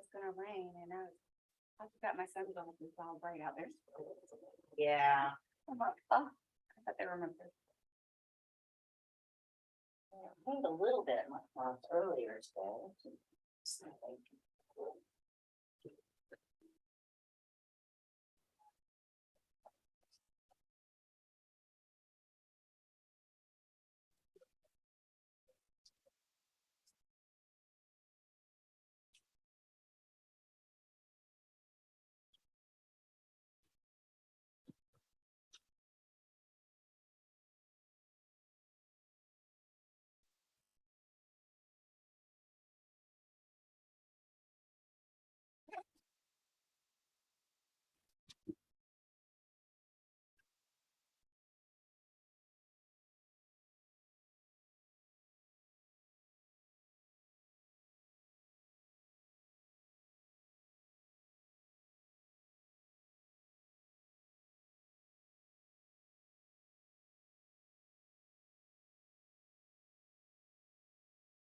was gonna rain and I forgot my son's on, it's all bright out there. Yeah. I'm like, oh, I thought they remembered. I think a little bit earlier today.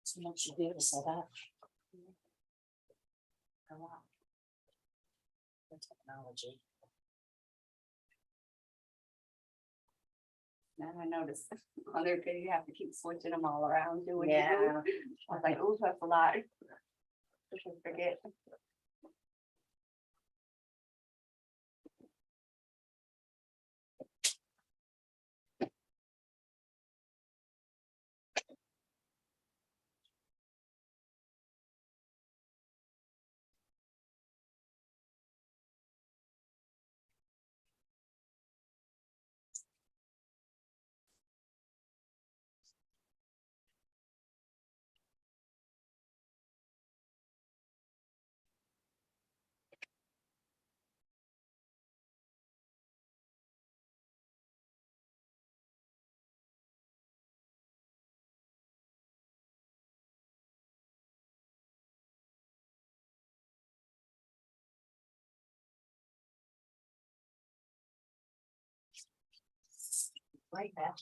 So what you do to set up? A lot. The technology. Then I noticed on their video, you have to keep switching them all around, do what you Yeah. do. I was like, ooh, that's a lot. I should forget. Like that.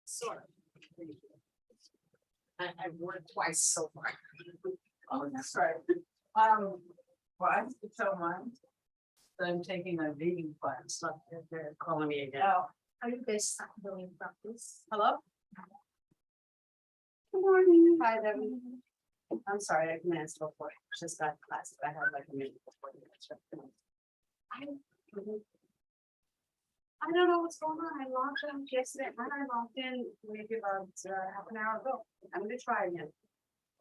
Sort of. I've worked twice so far. Oh, that's right. Well, I tell mine that I'm taking a vegan class, so they're calling me again. Oh, are you guys doing practice? Hello? Good morning. Hi, Debbie. I'm sorry, I can answer before. Just got class, but I had like a minute before the next one. I don't know what's going on. I logged in yesterday, and I logged in maybe about half an hour ago. I'm gonna try again.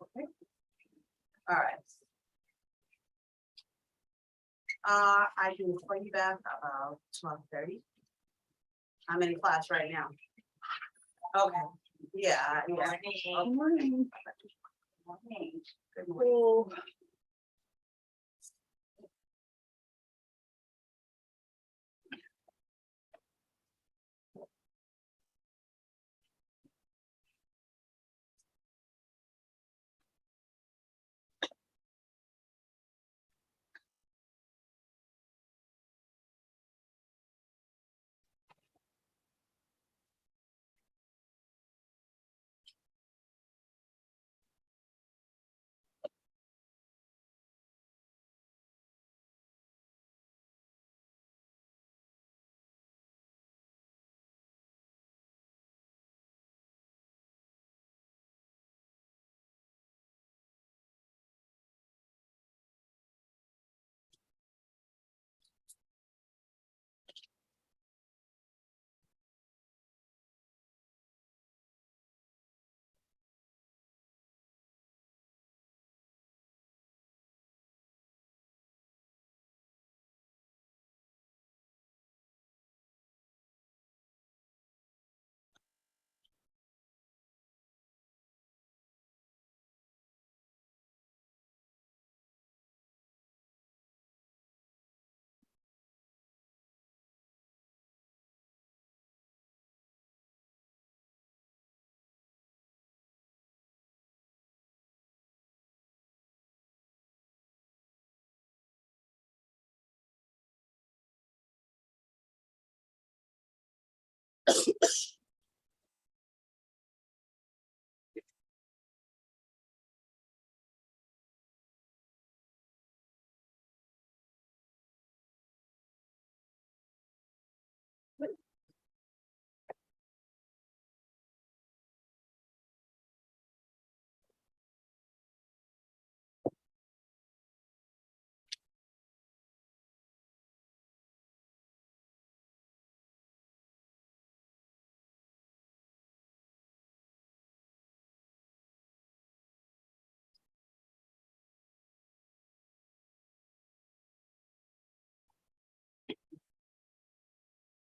Okay. All right. I can call you back about 12:30. I'm in class right now. Okay. Yeah. Good Yeah. morning. Morning. Morning. Good morning.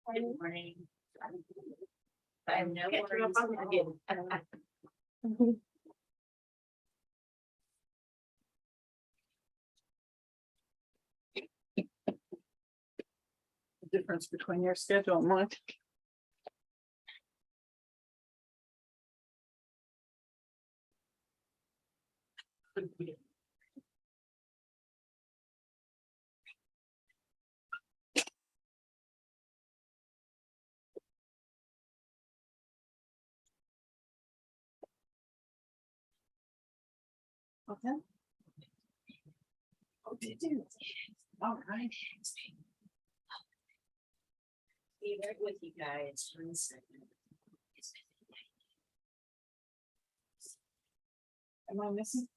Good morning. I have no worries. The difference between your schedule and mine. Okay. Oh, did you? All right. Be right with you guys. 1 second. Am I missing?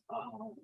Oh.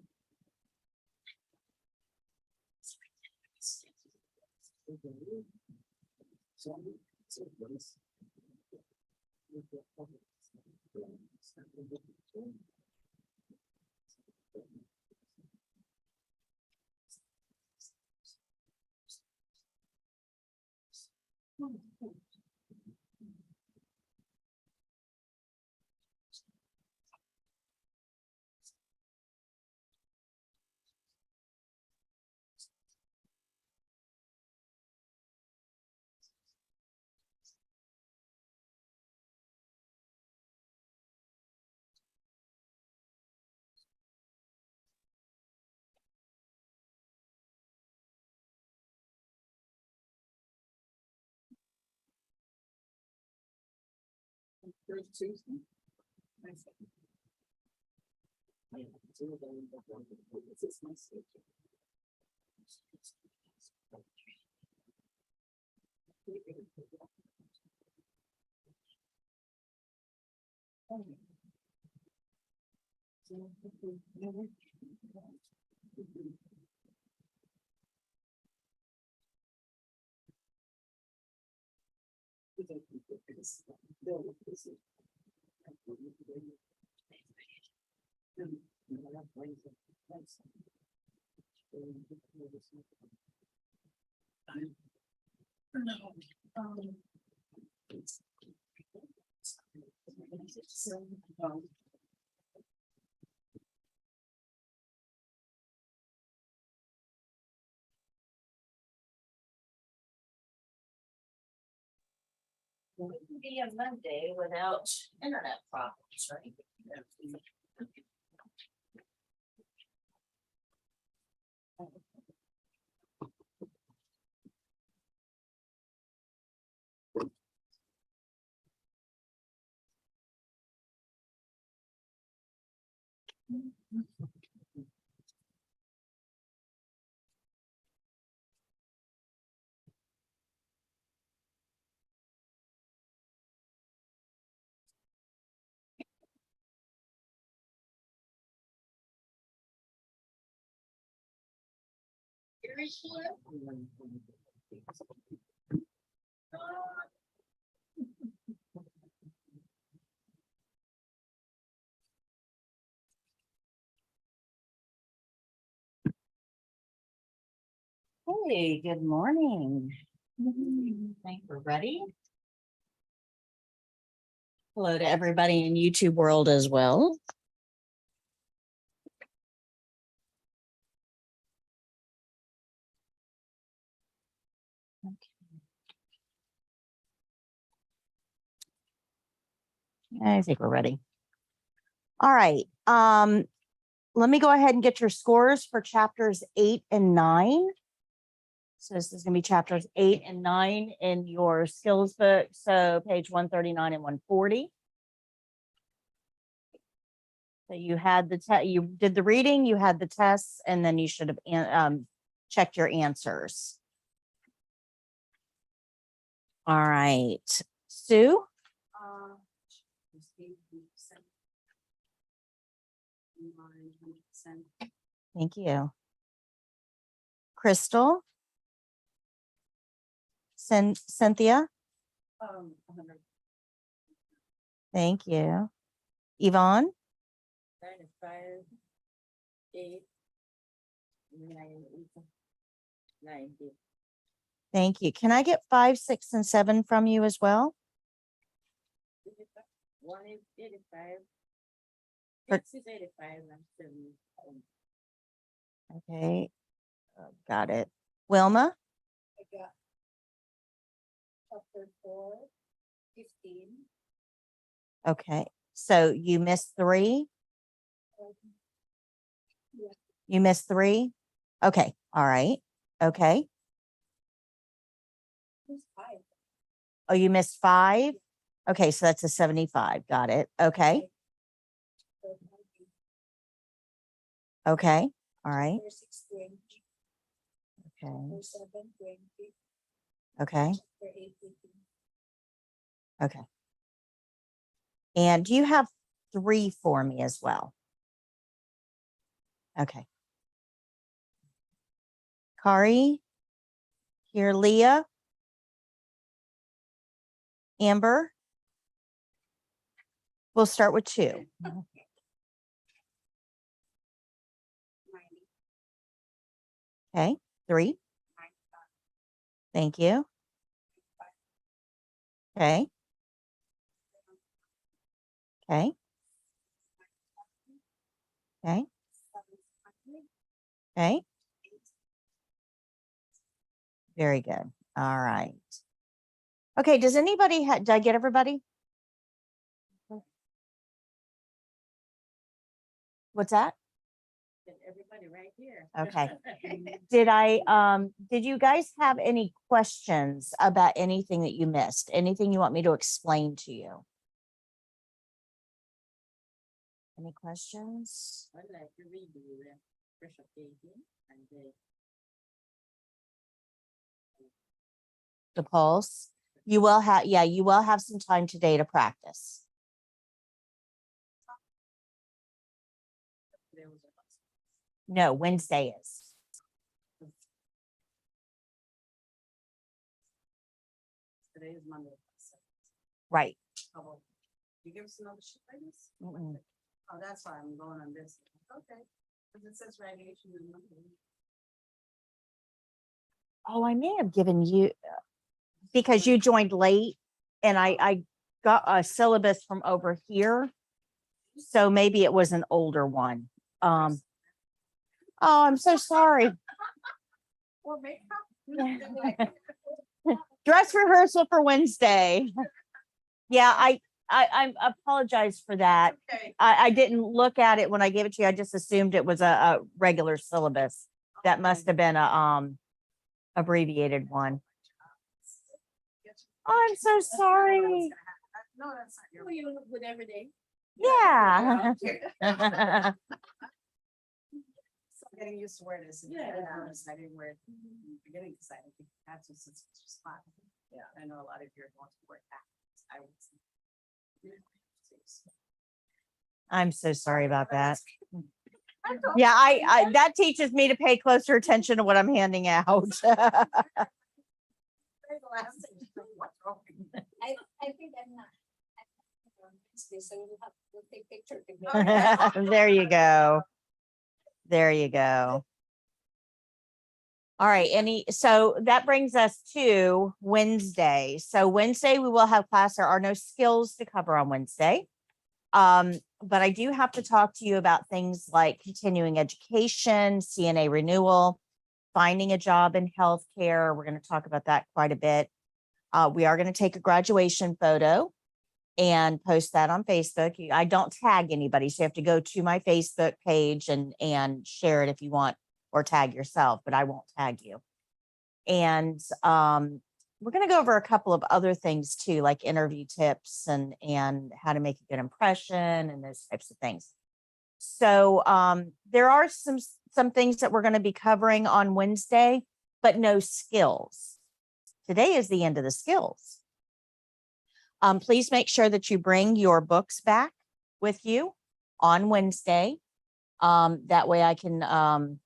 Tuesday. Wouldn't be a Monday without internet problems, right? Hey, good morning. Think we're ready. Hello to everybody in YouTube world as well. I think we're ready. All right. Let me go ahead and get your scores for chapters 8 and 9. So this is going to be chapters 8 and 9 in your skills book. So page 139 and 140. So you had the you did the reading, you had the tests, and then you should have checked your answers. All right, Sue. Thank you. Crystal. Cynthia. Thank you. Yvonne. 9 and 5, 8, 9, 90. Thank you. Can I get 5, 6, and 7 from you as well? 1 is 85. For- 6 is 85 and 7. Okay. Got it. Wilma? I got chapter 4, 15. Okay. So you missed 3? Yeah. You missed 3? Okay. All right. Okay. Who's 5? Oh, you missed 5? Okay. So that's a 75. Got it. Okay. Okay. All right. 6, 20. Okay. 7, 20. Okay. Chapter 8, 18. Okay. And do you have 3 for me as well? Okay. Kari? Here, Leah? Amber? We'll start with 2. 90. Okay. 3. Thank you. Okay. Okay. Okay. Okay. Very good. All right. Okay. Does anybody did I get everybody? What's that? Everybody right here. Okay. Did you guys have any questions about anything that you missed? Anything you want me to explain to you? Any questions? I'd like to read the pressure taking and The pulse? You will have, yeah, you will have some time today to practice. there was a No, Wednesday is. today is Monday. Right. Oh, you give us another sheet like this? Mm-mm. Oh, that's why I'm going on this. Okay. Because it says radiation in Monday. Oh, I may have given you, because you joined late and I got a syllabus from over here. So maybe it was an older one. Oh, I'm so sorry. Or makeup. Dress rehearsal for Wednesday. Yeah, I apologize for that. Okay. I didn't look at it when I gave it to you. I just assumed it was a regular syllabus. That must have been a abbreviated one. Oh, I'm so sorry. No, that's not your. You look good every day. Yeah. So I'm getting used to wear this. Yeah. I didn't wear it. I'm getting excited. That's just it's just fun. Yeah. I know a lot of you are going to wear that. I would. I'm so sorry about that. Yeah, I that teaches me to pay closer attention to what I'm handing out. What's wrong? I think I'm not. So we'll take picture together. There you go. There you go. All right. So that brings us to Wednesday. So Wednesday we will have class. There are no skills to cover on Wednesday. But I do have to talk to you about things like continuing education, CNA renewal, finding a job in healthcare. We're going to talk about that quite a bit. We are going to take a graduation photo and post that on Facebook. I don't tag anybody, so you have to go to my Facebook page and share it if you want, or tag yourself, but I won't tag you. And we're going to go over a couple of other things too, like interview tips and how to make a good impression and those types of things. So there are some things that we're going to be covering on Wednesday, but no skills. Today is the end of the skills. Please make sure that you bring your books back with you on Wednesday. That way I can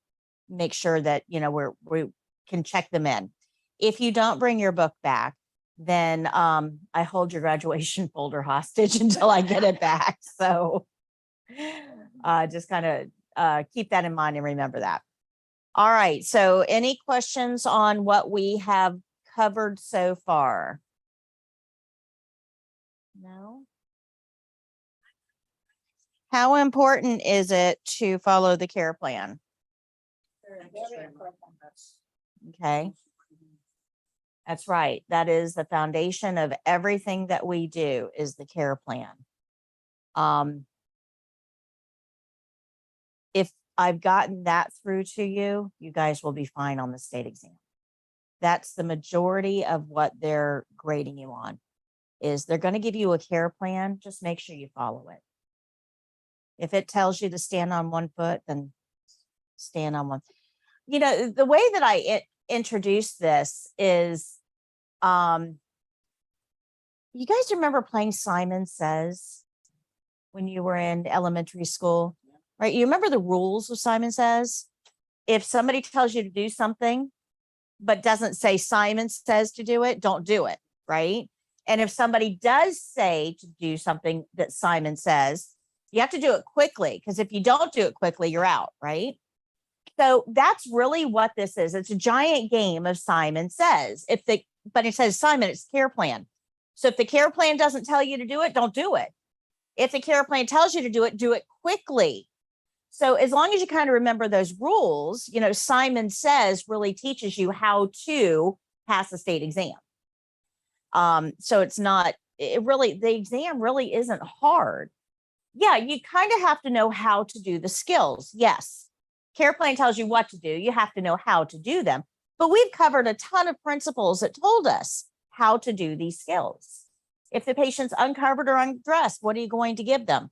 make sure that, we can check them in. If you don't bring your book back, then I hold your graduation folder hostage until I get it back. So just kind of keep that in mind and remember that. All right, so any questions on what we have covered so far? No? How important is it to follow the care plan? Okay, that's right. That is the foundation of everything that we do is the care plan. If I've gotten that through to you, you guys will be fine on the state exam. That's the majority of what they're grading you on, is they're going to give you a care plan. Just make sure you follow it. If it tells you to stand on one foot, then stand on one. You know, the way that I introduce this is, you guys remember playing Simon Says when you were in elementary school, right? You remember the rules of Simon Says? If somebody tells you to do something, but doesn't say Simon says to do it, don't do it, right? And if somebody does say to do something that Simon says, you have to do it quickly, because if you don't do it quickly, you're out, right? So that's really what this is. It's a giant game of Simon Says. But it says Simon, it's care plan. So if the care plan doesn't tell you to do it, don't do it. If the care plan tells you to do it quickly. So as long as you kind of remember those rules, you know, Simon Says really teaches you how to pass the state exam. So it's not, the exam really isn't hard. Yeah, you kind of have to know how to do the skills. Yes. Care plan tells you what to do. You have to know how to do them. But we've covered a ton of principles that told us how to do these skills. If the patient's uncovered or undressed, what are you going to give them?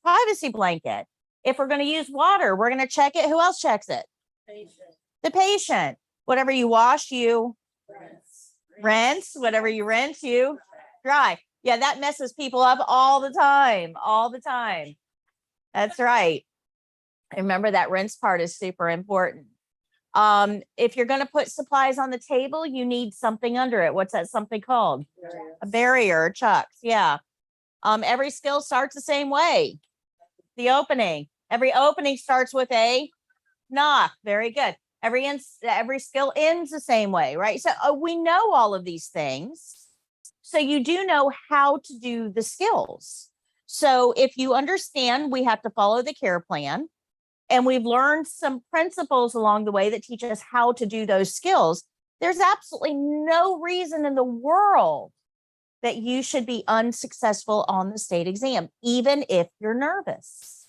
Privacy blanket. If we're going to use water, we're going to check it. Who else checks it? The patient. Whatever you wash, you rinse. Whatever you rinse, you dry. Yeah, that messes people up all the time. That's right. Remember, that rinse part is super important. If you're going to put supplies on the table, you need something under it. What's that something called? A barrier, chucks. Yeah. Every skill starts the same way. The opening. Every opening starts with a knock. Very good. Every skill ends the same way, right? So we know all of these things. So you do know how to do the skills. So if you understand, we have to follow the care plan. And we've learned some principles along the way that teach us how to do those skills. There's absolutely no reason in the world that you should be unsuccessful on the state exam, even if you're nervous.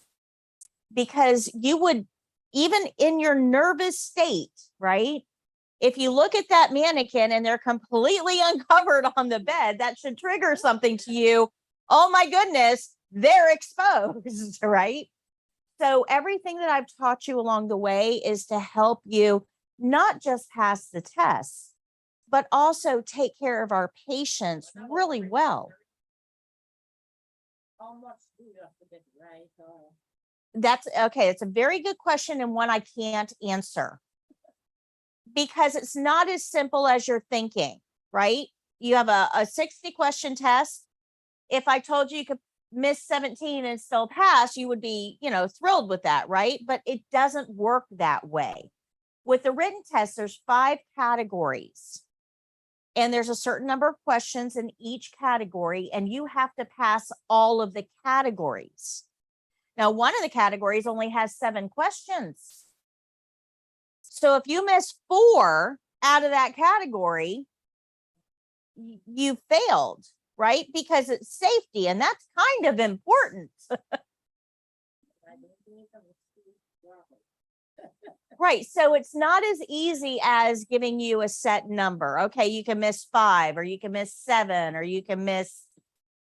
Because you would, even in your nervous state, right? If you look at that mannequin and they're completely uncovered on the bed, that should trigger something to you. Oh my goodness, they're exposed, right? So everything that I've taught you along the way is to help you not just pass the test, but also take care of our patients really well. How much do you have to get right? That's okay. It's a very good question and one I can't answer because it's not as simple as you're thinking, right? You have a 60 question test. If I told you could miss 17 and still pass, you would be, thrilled with that, right? But it doesn't work that way. With the written test, there's 5 categories. And there's a certain number of questions in each category, and you have to pass all of the categories. Now, one of the categories only has 7 questions. So if you miss 4 out of that category, you failed, right? Because it's safety, and that's kind of important. Right. So it's not as easy as giving you a set number. Okay, you can miss 5, or you can miss 7, or you can miss,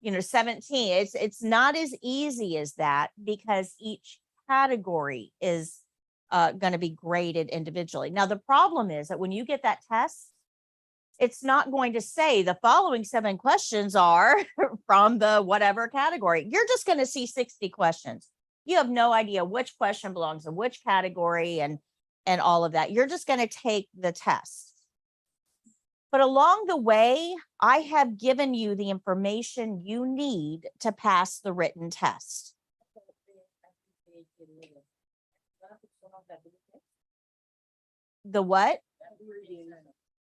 17. It's not as easy as that because each category is going to be graded individually. Now, the problem is that when you get that test, it's not going to say the following 7 questions are from the whatever category. You're just going to see 60 questions. You have no idea which question belongs in which category and all of that. You're just going to take the test. But along the way, I have given you the information you need to pass the written test. The what?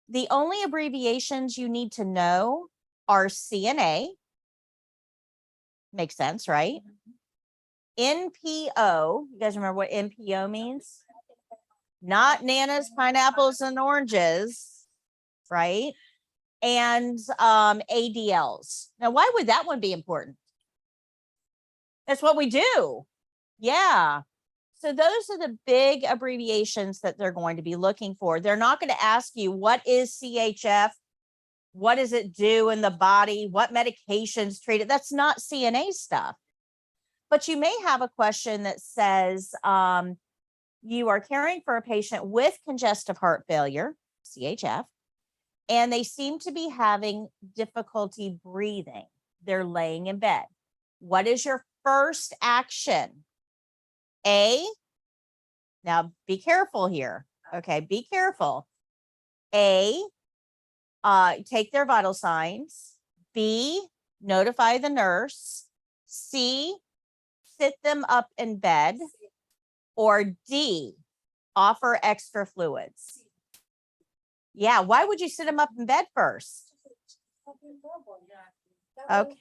The only abbreviations you need to know are CNA. Makes sense, right? NPO. You guys remember what NPO means? Not nanas, pineapples, and oranges, right? And ADLs. Now, why would that one be important? That's what we do. Yeah. So those are the big abbreviations that they're going to be looking for. They're not going to ask you, what is CHF? What does it do in the body? What medications treat it? That's not CNA stuff. But you may have a question that says, you are caring for a patient with congestive heart failure, CHF, and they seem to be having difficulty breathing. They're laying in bed. What is your first action? A, now be careful here. Okay, be careful. A, take their vital signs. B, notify the nurse. C, sit them up in bed. Or D, offer extra fluids. Yeah, why would you sit them up in bed first? Okay.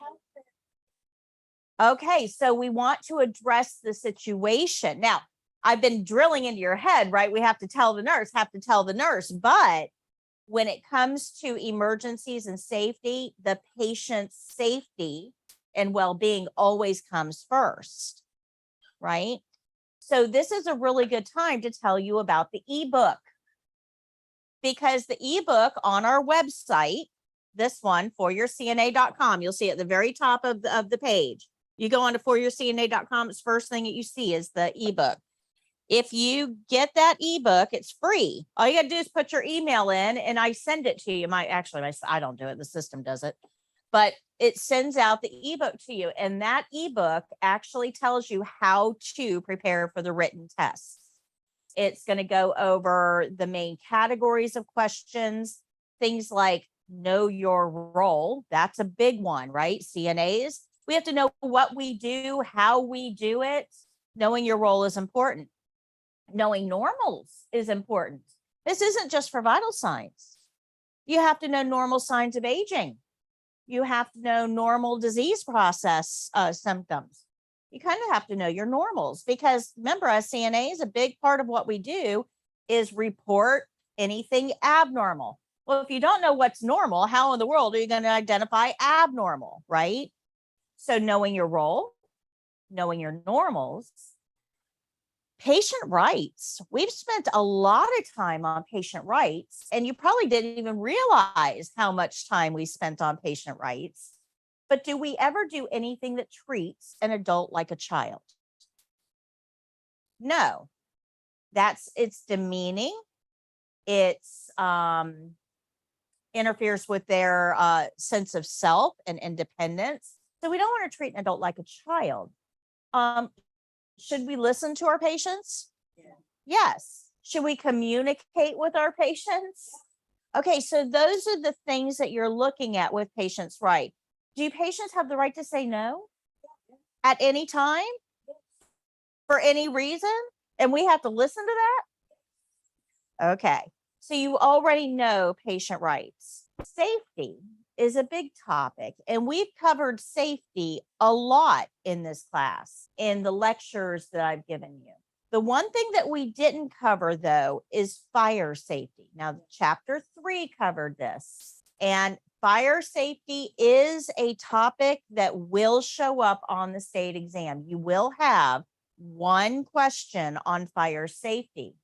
Okay, so we want to address the situation. Now, I've been drilling into your head, right? We have to tell the nurse, but when it comes to emergencies and safety, the patient's safety and well-being always comes first, right? So this is a really good time to tell you about the ebook, because the ebook on our website, this one, foryourcna.com, you'll see at the very top of the page. You go on to foryourcna.com, it's first thing that you see is the ebook. If you get that ebook, it's free. All you got to do is put your email in and I send it to you. I don't do it. The system does it, but it sends out the ebook to you. And that ebook actually tells you how to prepare for the written tests. It's going to go over the main categories of questions, things like know your role. That's a big one, right? CNAs, we have to know what we do, how we do it. Knowing your role is important. Knowing normals is important. This isn't just for vital signs. You have to know normal signs of aging. You have to know normal disease process symptoms. You kind of have to know your normals, because remember, as CNAs, a big part of what we do is report anything abnormal. Well, if you don't know what's normal, how in the world are you going to identify abnormal, right? So knowing your role, knowing your normals. Patient rights. We've spent a lot of time on patient rights, and you probably didn't even realize how much time we spent on patient rights. But do we ever do anything that treats an adult like a child? No. It's demeaning. It's interferes with their sense of self and independence. So we don't want to treat an adult like a child. Should we listen to our patients? Yeah. Yes. Should we communicate with our patients? Okay, so those are the things that you're looking at with patients' right. Do patients have the right to say no at any time for any reason? And we have to listen to that? Okay, so you already know patient rights. Safety is a big topic, and we've covered safety a lot in this class, in the lectures that I've given you. The one thing that we didn't cover, though, is fire safety. Now, chapter 3 covered this, and fire safety is a topic that will show up on the state exam. You will have one question on fire safety,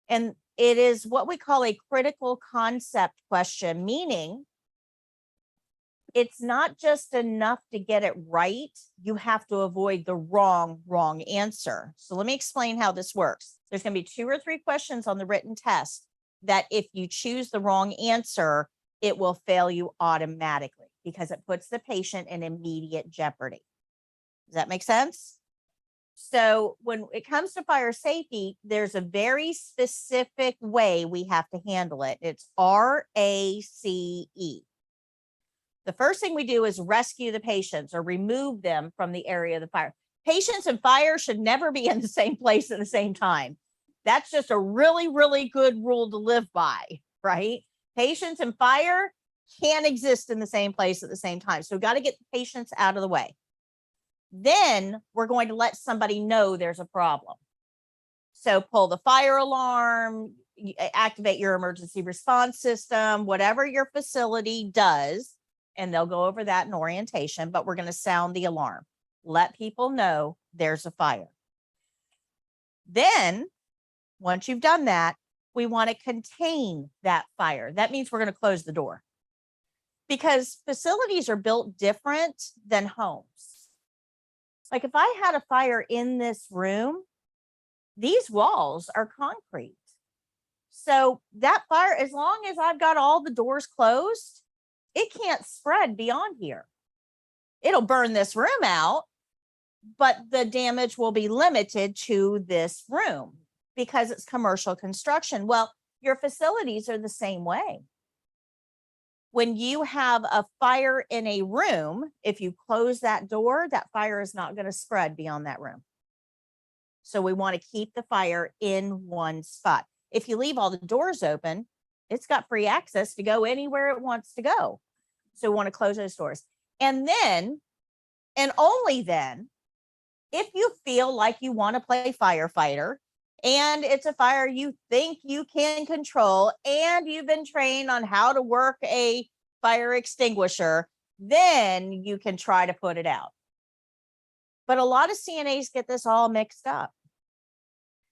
and it is what we call a critical concept question, meaning it's not just enough to get it right. You have to avoid the wrong answer. So let me explain how this works. There's going to be 2 or 3 questions on the written test that if you choose the wrong answer, it will fail you automatically because it puts the patient in immediate jeopardy. Does that make sense? So when it comes to fire safety, there's a very specific way we have to handle it. It's RACE. The first thing we do is rescue the patients or remove them from the area of the fire. Patients and fire should never be in the same place at the same time. That's just a really, really good rule to live by, right? Patients and fire can't exist in the same place at the same time. So we got to get the patients out of the way. Then we're going to let somebody know there's a problem. So pull the fire alarm, activate your emergency response system, whatever your facility does, and they'll go over that in orientation, but we're going to sound the alarm. Let people know there's a fire. Then, once you've done that, we want to contain that fire. That means we're going to close the door because facilities are built different than homes. Like if I had a fire in this room, these walls are concrete. So that fire, as long as I've got all the doors closed, it can't spread beyond here. It'll burn this room out, but the damage will be limited to this room because it's commercial construction. Well, your facilities are the same way. When you have a fire in a room, if you close that door, that fire is not going to spread beyond that room. So we want to keep the fire in one spot. If you leave all the doors open, it's got free access to go anywhere it wants to go. So we want to close those doors. And then, and only then, if you feel like you want to play firefighter and it's a fire you think you can control and you've been trained on how to work a fire extinguisher, then you can try to put it out. But a lot of CNAs get this all mixed up.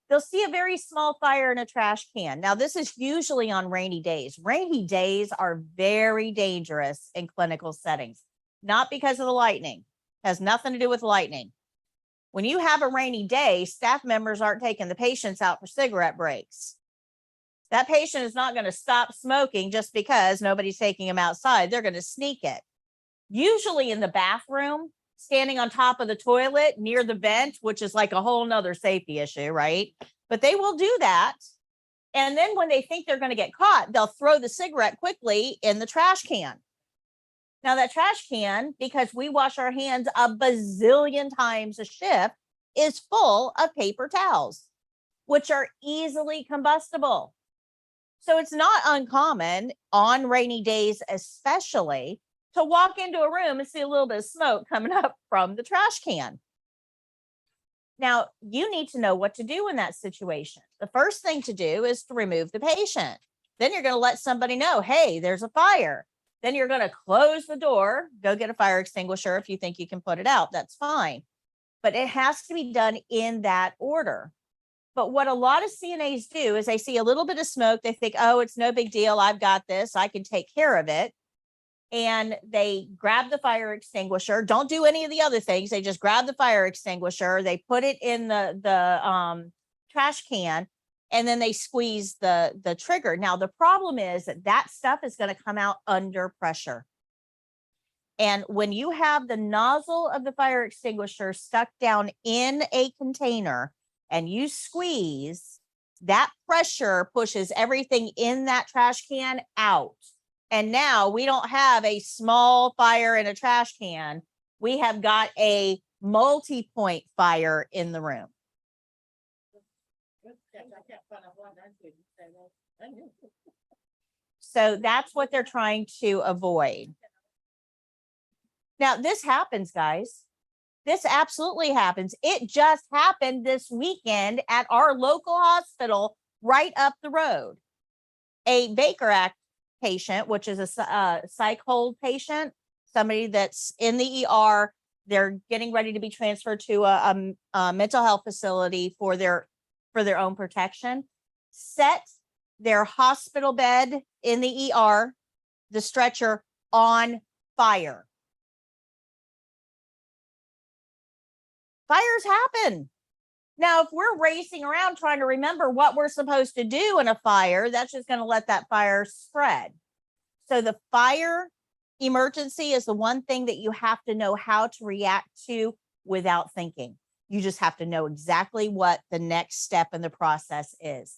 They'll see a very small fire in a trash can. Now, this is usually on rainy days. Rainy days are very dangerous in clinical settings, not because of the lightning. It has nothing to do with lightning. When you have a rainy day, staff members aren't taking the patients out for cigarette breaks. That patient is not going to stop smoking just because nobody's taking him outside. They're going to sneak it. Usually in the bathroom, standing on top of the toilet near the vent, which is like a whole nother safety issue, right? But they will do that. And then when they think they're going to get caught, they'll throw the cigarette quickly in the trash can. Now that trash can, because we wash our hands a bazillion times a shift, is full of paper towels, which are easily combustible. So it's not uncommon on rainy days, especially, to walk into a room and see a little bit of smoke coming up from the trash can. Now, you need to know what to do in that situation. The first thing to do is to remove the patient. Then you're going to let somebody know, hey, there's a fire. Then you're going to close the door, go get a fire extinguisher. If you think you can put it out, that's fine. But it has to be done in that order. But what a lot of CNAs do is they see a little bit of smoke. They think, oh, it's no big deal. I've got this. I can take care of it. And they grab the fire extinguisher. Don't do any of the other things. They just grab the fire extinguisher. They put it in the trash can. And then they squeeze the trigger. Now, the problem is that stuff is going to come out under pressure. And when you have the nozzle of the fire extinguisher stuck down in a container and you squeeze, that pressure pushes everything in that trash can out. And now we don't have a small fire in a trash can. We have got a multi-point fire in the room. So that's what they're trying to avoid. Now, this happens, guys. This absolutely happens. It just happened this weekend at our local hospital right up the road. A Baker Act patient, which is a psych hold patient, somebody that's in the ER, they're getting ready to be transferred to a mental health facility for their own protection, set their hospital bed in the ER, the stretcher, on fire. Fires happen. Now, if we're racing around trying to remember what we're supposed to do in a fire, that's just going to let that fire spread. So the fire emergency is the one thing that you have to know how to react to without thinking. You just have to know exactly what the next step in the process is.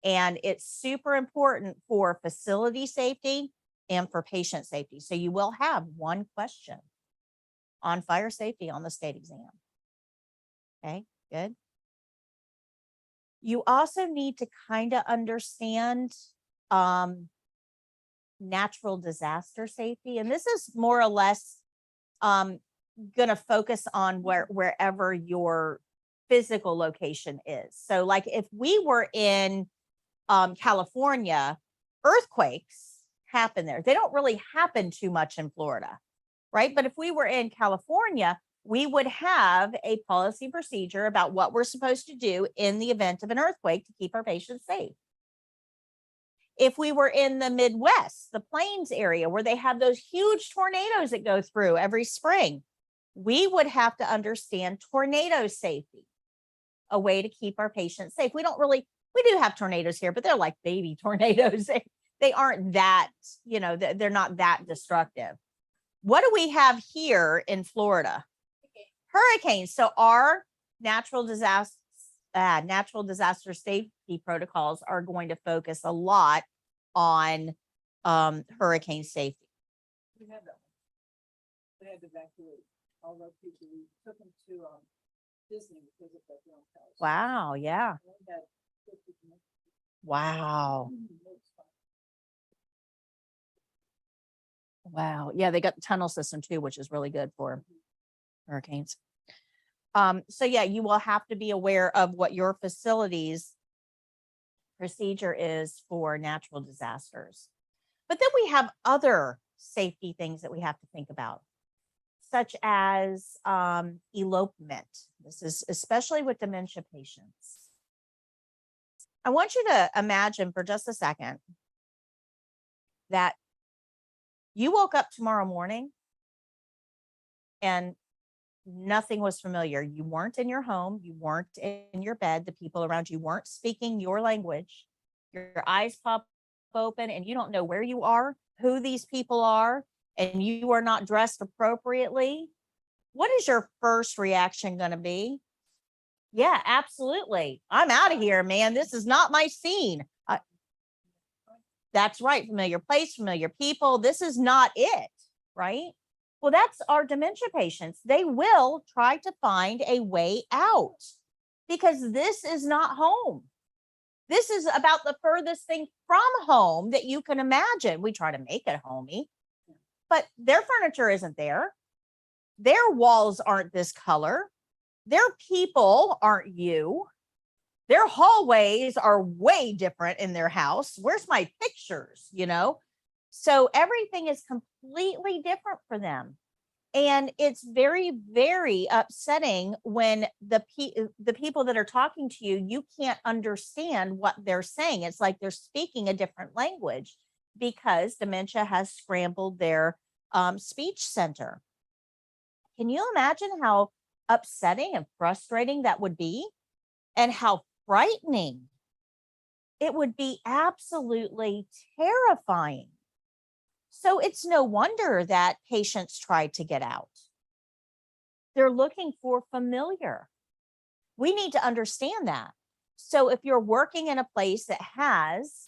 And it's super important for facility safety and for patient safety. So you will have one question on fire safety on the state exam. Okay, good. You also need to kind of understand natural disaster safety. And this is more or less going to focus on wherever your physical location is. So like if we were in California, earthquakes happen there. They don't really happen too much in Florida, right? But if we were in California, we would have a policy procedure about what we're supposed to do in the event of an earthquake to keep our patients safe. If we were in the Midwest, the Plains area where they have those huge tornadoes that go through every spring, we would have to understand tornado safety, a way to keep our patients safe. We do have tornadoes here, but they're like baby tornadoes. They aren't that, they're not that destructive. What do we have here in Florida? Hurricanes. So our natural disaster safety protocols are going to focus a lot on hurricane safety. We had that. They had to evacuate all those people. We took them to Disney because of that young house. Wow. Yeah. Wow. Wow. Yeah, they got the tunnel system too, which is really good for hurricanes. So yeah, you will have to be aware of what your facility's procedure is for natural disasters. But then we have other safety things that we have to think about, such as elopement. This is especially with dementia patients. I want you to imagine for just a second that you woke up tomorrow morning and nothing was familiar. You weren't in your home. You weren't in your bed. The people around you weren't speaking your language. Your eyes pop open and you don't know where you are, who these people are, and you are not dressed appropriately. What is your first reaction going to be? Yeah, absolutely. I'm out of here, man. This is not my scene. That's right. Familiar place, familiar people. This is not it, right? Well, that's our dementia patients. They will try to find a way out because this is not home. This is about the furthest thing from home that you can imagine. We try to make it homey, but their furniture isn't there. Their walls aren't this color. Their people aren't you. Their hallways are way different in their house. Where's my pictures, So everything is completely different for them. And it's very, very upsetting when the people that are talking to you, you can't understand what they're saying. It's like they're speaking a different language because dementia has scrambled their speech center. Can you imagine how upsetting and frustrating that would be? And how frightening. It would be absolutely terrifying. So it's no wonder that patients try to get out. They're looking for familiar. We need to understand that. So if you're working in a place that has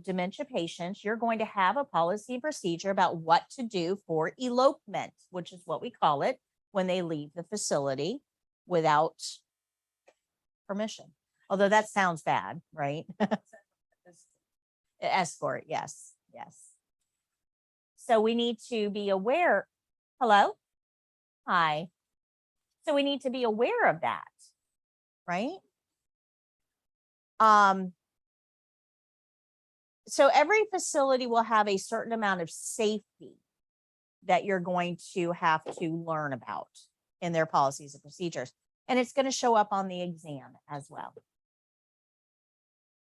dementia patients, you're going to have a policy and procedure about what to do for elopement, which is what we call it when they leave the facility without permission. Although that sounds bad, right? Escort, yes. So we need to be aware. Hello? Hi. So we need to be aware of that, right? So every facility will have a certain amount of safety that you're going to have to learn about in their policies and procedures. And it's going to show up on the exam as well.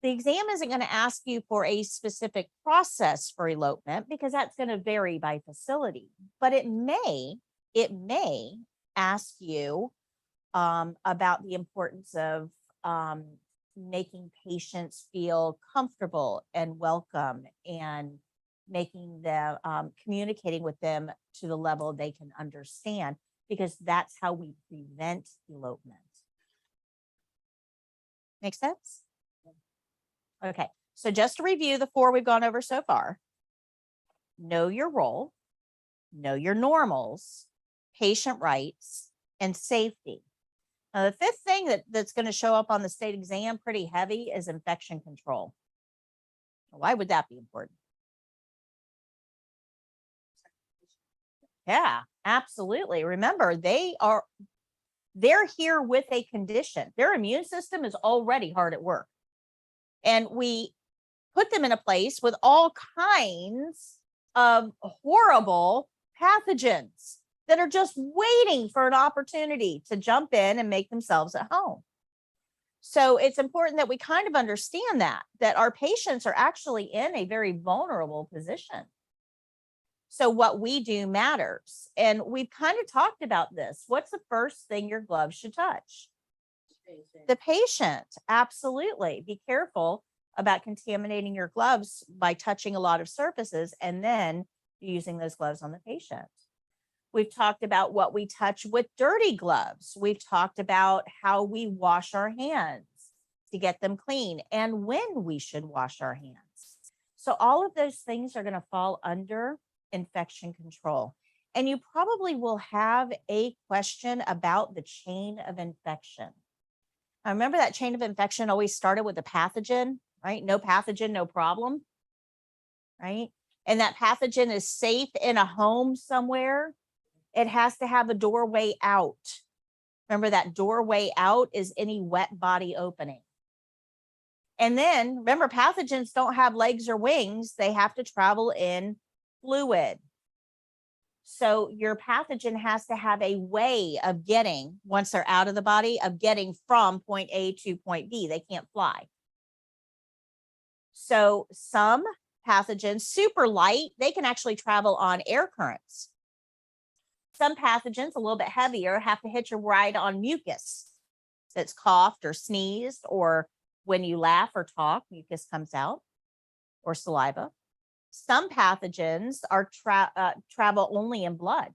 The exam isn't going to ask you for a specific process for elopement because that's going to vary by facility, but it may ask you about the importance of making patients feel comfortable and welcome and making them communicating with them to the level they can understand, because that's how we prevent elopement. Make sense? Okay, so just to review the 4 we've gone over so far: know your role, know your normals, patient rights, and safety. Now, the fifth thing that's going to show up on the state exam pretty heavy is infection control. Why would that be important? Yeah, absolutely. Remember, they're here with a condition. Their immune system is already hard at work. And we put them in a place with all kinds of horrible pathogens that are just waiting for an opportunity to jump in and make themselves at home. So it's important that we kind of understand that our patients are actually in a very vulnerable position. So what we do matters. And we've kind of talked about this. What's the first thing your gloves should touch? The patient. Absolutely. Be careful about contaminating your gloves by touching a lot of surfaces and then using those gloves on the patient. We've talked about what we touch with dirty gloves. We've talked about how we wash our hands to get them clean and when we should wash our hands. So all of those things are going to fall under infection control. And you probably will have a question about the chain of infection. I remember that chain of infection always started with a pathogen, right? No pathogen, no problem, right? And that pathogen is safe in a home somewhere. It has to have a doorway out. Remember, that doorway out is any wet body opening. And then remember, pathogens don't have legs or wings. They have to travel in fluid. So your pathogen has to have a way of getting, once they're out of the body, of getting from point A to point B. They can't fly. So some pathogens, super light, they can actually travel on air currents. Some pathogens, a little bit heavier, have to hitch a ride on mucus that's coughed or sneezed, or when you laugh or talk, mucus comes out, or saliva. Some pathogens are travel only in blood.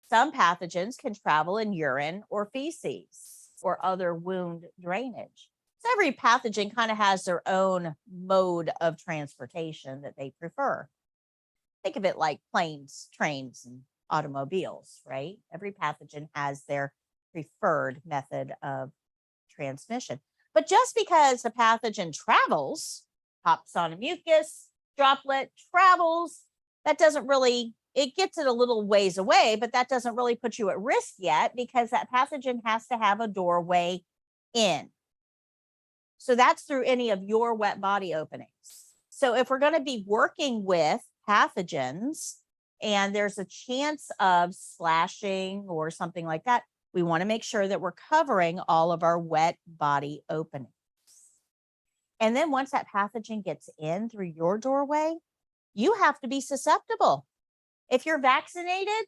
Some pathogens can travel in urine or feces or other wound drainage. So every pathogen kind of has their own mode of transportation that they prefer. Think of it like planes, trains, and automobiles, right? Every pathogen has their preferred method of transmission. But just because a pathogen travels, hops on a mucus, droplet, travels, that doesn't really, it gets it a little ways away, but that doesn't really put you at risk yet because that pathogen has to have a doorway in. So that's through any of your wet body openings. So if we're going to be working with pathogens and there's a chance of slashing or something like that, we want to make sure that we're covering all of our wet body openings. And then once that pathogen gets in through your doorway, you have to be susceptible. If you're vaccinated,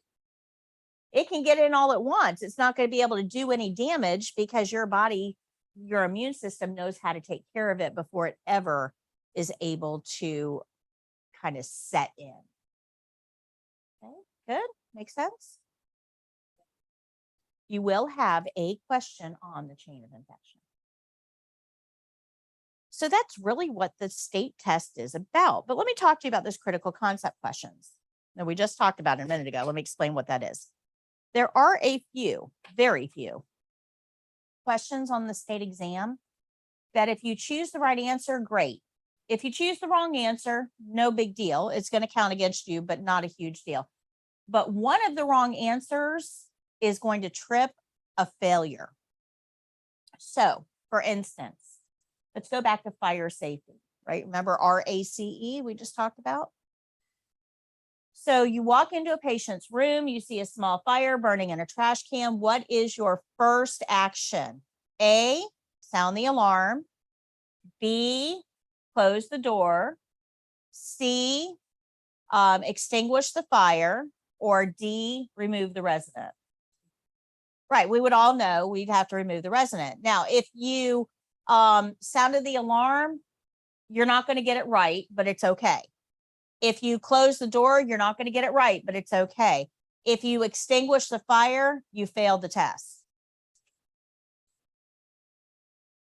it can get in all at once. It's not going to be able to do any damage because your body, your immune system knows how to take care of it before it ever is able to kind of set in. Okay, good. Makes sense? You will have a question on the chain of infection. So that's really what the state test is about. But let me talk to you about those critical concept questions that we just talked about a minute ago. Let me explain what that is. There are a few, very few questions on the state exam that if you choose the right answer, great. If you choose the wrong answer, no big deal. It's going to count against you, but not a huge deal. But one of the wrong answers is going to trip a failure. So, for instance, let's go back to fire safety, right? Remember RACE we just talked about? So you walk into a patient's room, you see a small fire burning in a trash can. What is your first action? A, sound the alarm. B, close the door. C, extinguish the fire. Or D, remove the resident. Right, we would all know we'd have to remove the resident. Now, if you sounded the alarm, you're not going to get it right, but it's okay. If you close the door, you're not going to get it right, but it's okay. If you extinguish the fire, you failed the test.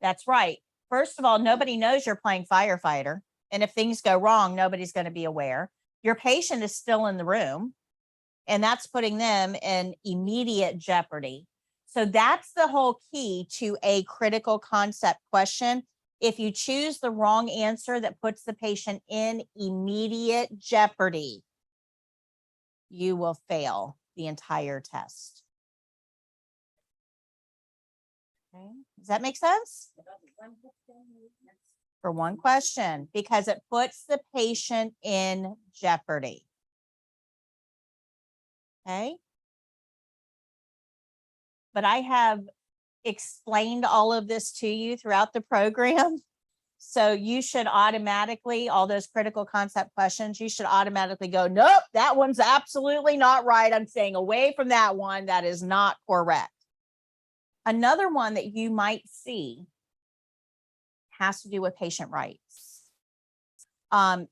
That's right. First of all, nobody knows you're playing firefighter. And if things go wrong, nobody's going to be aware. Your patient is still in the room, and that's putting them in immediate jeopardy. So that's the whole key to a critical concept question. If you choose the wrong answer that puts the patient in immediate jeopardy, you will fail the entire test. Okay. Does that make sense? For one question, because it puts the patient in jeopardy. Okay. But I have explained all of this to you throughout the program. So you should automatically, all those critical concept questions, you should automatically go, nope, that one's absolutely not right. I'm staying away from that one. That is not correct. Another one that you might see has to do with patient rights.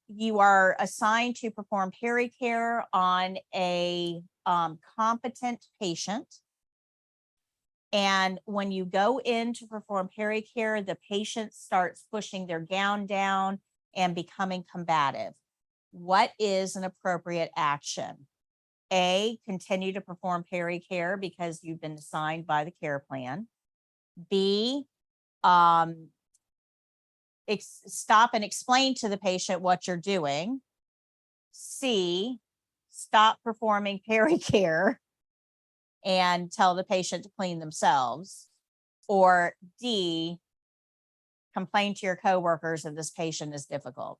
You are assigned to perform pericare on a competent patient. And when you go in to perform pericare, the patient starts pushing their gown down and becoming combative. What is an appropriate action? A, continue to perform pericare because you've been assigned by the care plan. B, stop and explain to the patient what you're doing. C, stop performing pericare and tell the patient to clean themselves. Or D, complain to your coworkers if this patient is difficult.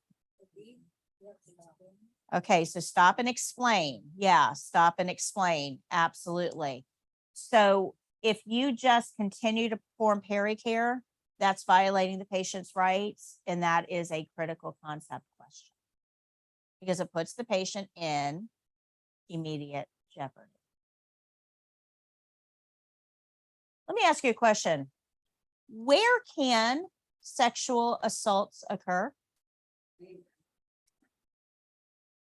Okay, so stop and explain. Yeah, stop and explain. Absolutely. So if you just continue to perform pericare, that's violating the patient's rights, and that is a critical concept question because it puts the patient in immediate jeopardy. Let me ask you a question. Where can sexual assaults occur?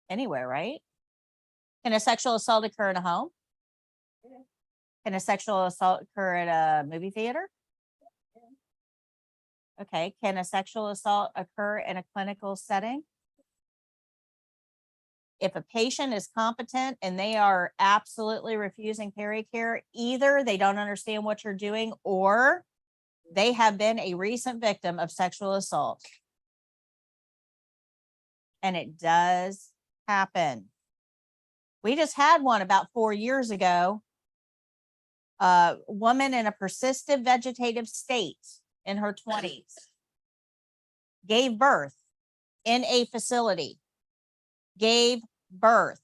Anywhere, right? Can a sexual assault occur in a home? Can a sexual assault occur at a movie theater? Okay. Can a sexual assault occur in a clinical setting? If a patient is competent and they are absolutely refusing pericare, either they don't understand what you're doing or they have been a recent victim of sexual assault. And it does happen. We just had one about 4 years ago. A woman in a persistent vegetative state in her 20s gave birth in a facility. Gave birth.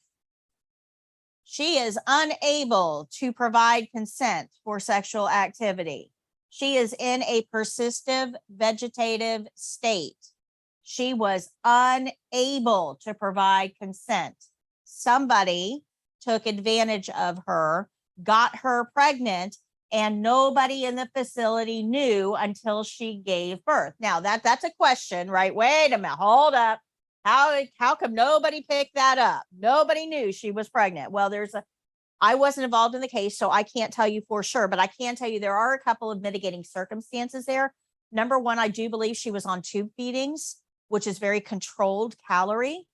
She is unable to provide consent for sexual activity. She is in a persistent vegetative state. She was unable to provide consent. Somebody took advantage of her, got her pregnant, and nobody in the facility knew until she gave birth. Now that's a question, right? Wait a minute, hold up. How come nobody picked that up? Nobody knew she was pregnant. Well, I wasn't involved in the case, so I can't tell you for sure, but I can tell you there are a couple of mitigating circumstances there. Number one, I do believe she was on tube feedings, which is very controlled calorie.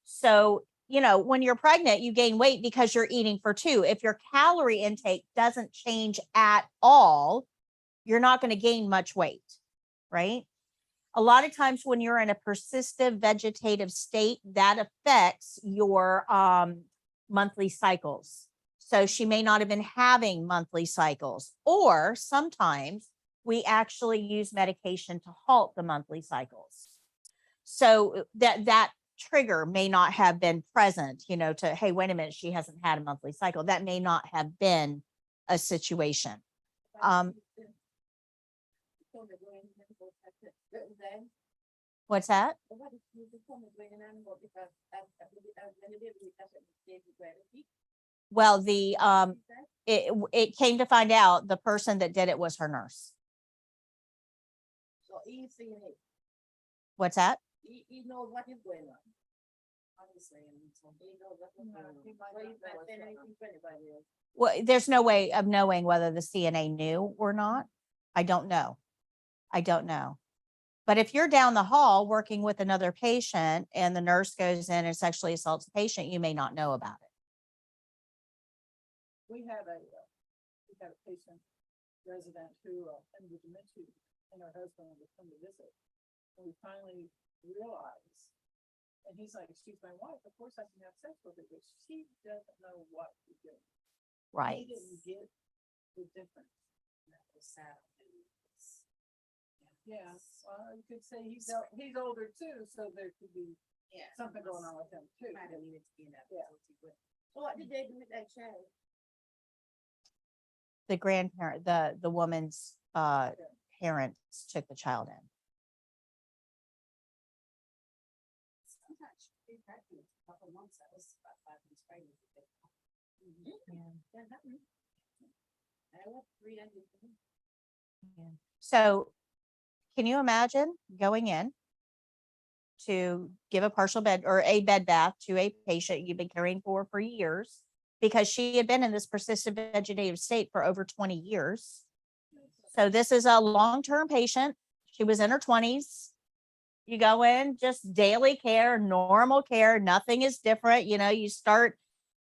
So, when you're pregnant, you gain weight because you're eating for two. If your calorie intake doesn't change at all, you're not going to gain much weight, right? A lot of times when you're in a persistent vegetative state, that affects your monthly cycles. So she may not have been having monthly cycles, or sometimes we actually use medication to halt the monthly cycles. So that trigger may not have been present, to, hey, wait a minute, she hasn't had a monthly cycle. That may not have been a situation. What's that? Well, it came to find out the person that did it was her nurse. So he's seeing it. What's that? He knows what is going on. Obviously, he knows what is going on. So he's not saying anything to anybody else. Well, there's no way of knowing whether the CNA knew or not. I don't know. But if you're down the hall working with another patient and the nurse goes in and sexually assaults the patient, you may not know about it. We had we had a patient resident who, had dementia, and her husband would come to visit. And we finally realized, and he's like, she's my wife, of course I can have sex with her, but she doesn't know what to do. Right. He didn't get the difference. That was sad. Yeah, well, you could say he's older too, so there could be Yeah. something going on with him too. Might have needed to be in that. Yeah. facility, but So what did they do with that child? The grandparent, the woman's parents took the child in. sometimes she'd be pregnant a couple months. That was about 5 months pregnant. Yeah, that one. I was 300. So can you imagine going in to give a partial bed or a bed bath to a patient you've been caring for years because she had been in this persistent vegetative state for over 20 years. So this is a long-term patient. She was in her 20s. You go in, just daily care, normal care, nothing is different. You know, you start,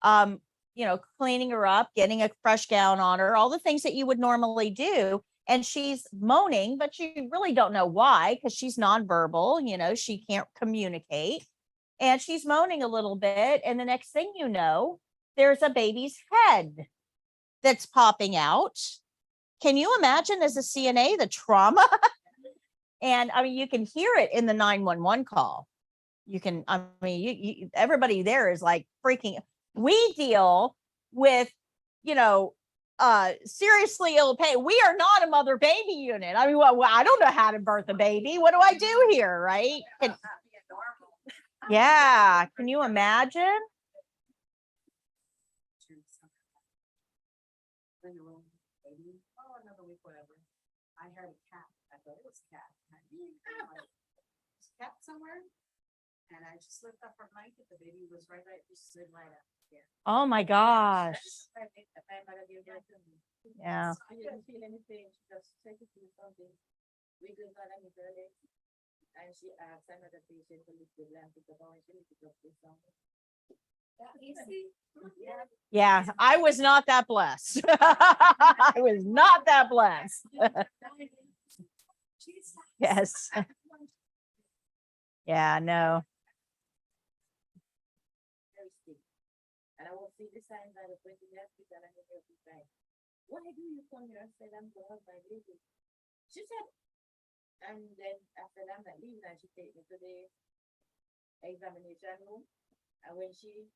cleaning her up, getting a fresh gown on her, all the things that you would normally do. And she's moaning, but you really don't know why, because she's nonverbal, she can't communicate. And she's moaning a little bit. And the next thing you know, there's a baby's head that's popping out. Can you imagine as a CNA, the trauma? And I mean, you can hear it in the 911 call. Everybody there is like freaking. We deal with, seriously ill pain. We are not a mother baby unit. I mean, well, I don't know how to birth a baby. What do I do here? Right. Yeah. Can you imagine? Oh, another week, whatever. I heard a cat. I thought it was a cat. Cat somewhere. And I just lifted up her blanket. The baby was right, just slid right up. Yeah. Oh my gosh. Yeah. I didn't feel anything. She just take it to something. We did not any early. And she asked another patient to lift the blanket about and she lifted up this something. Yeah. I was not that blessed. I was not that blessed. Yes. Yeah, no. And I will see the signs that are printing that and I hear every time. Why do you come here? I said, I'm going to my baby. She said, and then after that, I'm not leaving, and she take me to the examination room. And when she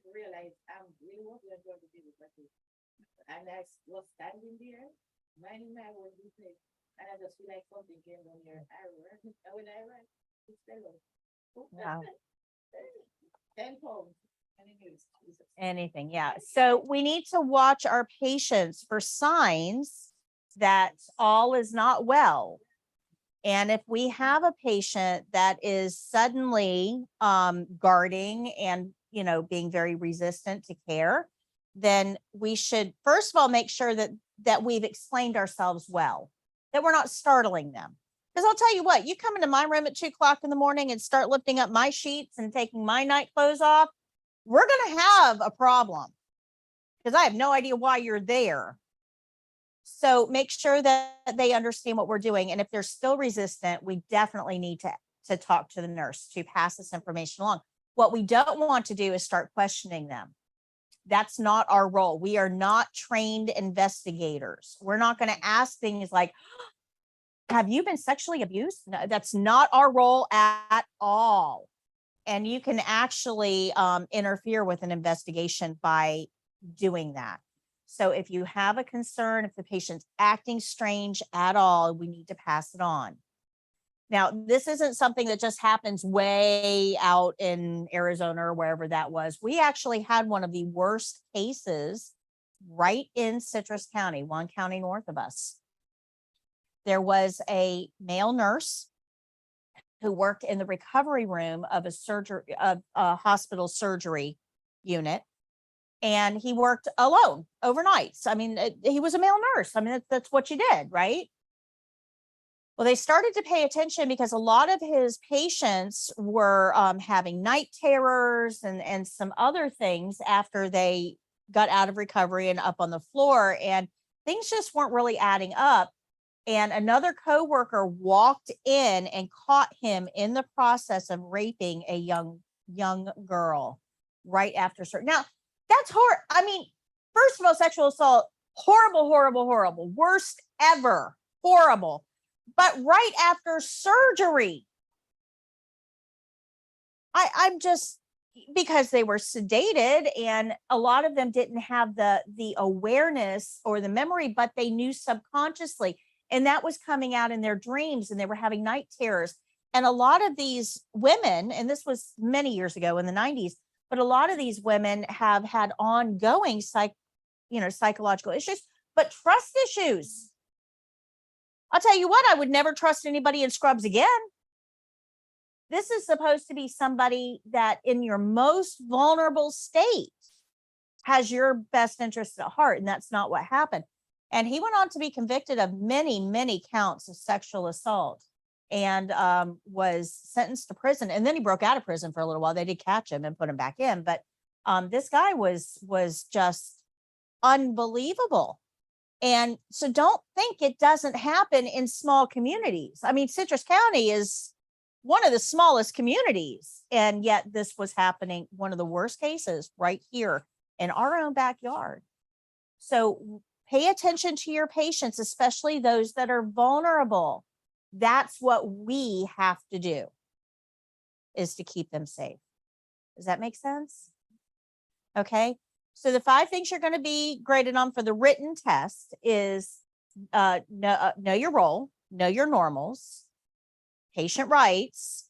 realized I'm really what we're going to do with my kid. And I was standing there, minding my own business. And I just feel like something came on here. I ran. And when I ran, it's fellow. Wow. 10 pounds. Anything. Yeah. So we need to watch our patients for signs that all is not well. And if we have a patient that is suddenly guarding and, being very resistant to care, then we should, first of all, make sure that we've explained ourselves well, that we're not startling them. Because I'll tell you what, you come into my room at 2:00 in the morning and start lifting up my sheets and taking my night clothes off, we're going to have a problem because I have no idea why you're there. So make sure that they understand what we're doing. And if they're still resistant, we definitely need to talk to the nurse to pass this information along. What we don't want to do is start questioning them. That's not our role. We are not trained investigators. We're not going to ask things like, have you been sexually abused? No, that's not our role at all. And you can actually interfere with an investigation by doing that. So if you have a concern, if the patient's acting strange at all, we need to pass it on. Now, this isn't something that just happens way out in Arizona or wherever that was. We actually had one of the worst cases right in Citrus County, one county north of us. There was a male nurse who worked in the recovery room of a hospital surgery unit. And he worked alone overnights. I mean, he was a male nurse. I mean, that's what you did, right? Well, they started to pay attention because a lot of his patients were having night terrors and some other things after they got out of recovery and up on the floor, and things just weren't really adding up. And another coworker walked in and caught him in the process of raping a young girl right after surgery. Now, that's hard. I mean, first of all, sexual assault, horrible, horrible, horrible, worst ever, horrible. But right after surgery, I'm just, because they were sedated, and a lot of them didn't have the awareness or the memory, but they knew subconsciously, and that was coming out in their dreams, and they were having night terrors. And a lot of these women, and this was many years ago in the 90s, but a lot of these women have had ongoing psychological issues, but trust issues. I'll tell you what, I would never trust anybody in scrubs again. This is supposed to be somebody that in your most vulnerable state has your best interest at heart. And that's not what happened. And he went on to be convicted of many, many counts of sexual assault, and was sentenced to prison. And then he broke out of prison for a little while. They did catch him and put him back in. But this guy was just unbelievable. And so don't think it doesn't happen in small communities. I mean, Citrus County is one of the smallest communities, and yet this was happening, one of the worst cases right here in our own backyard. So pay attention to your patients, especially those that are vulnerable. That's what we have to do, is to keep them safe. Does that make sense? Okay. So the 5 things you're going to be graded on for the written test is know your role, know your normals, patient rights,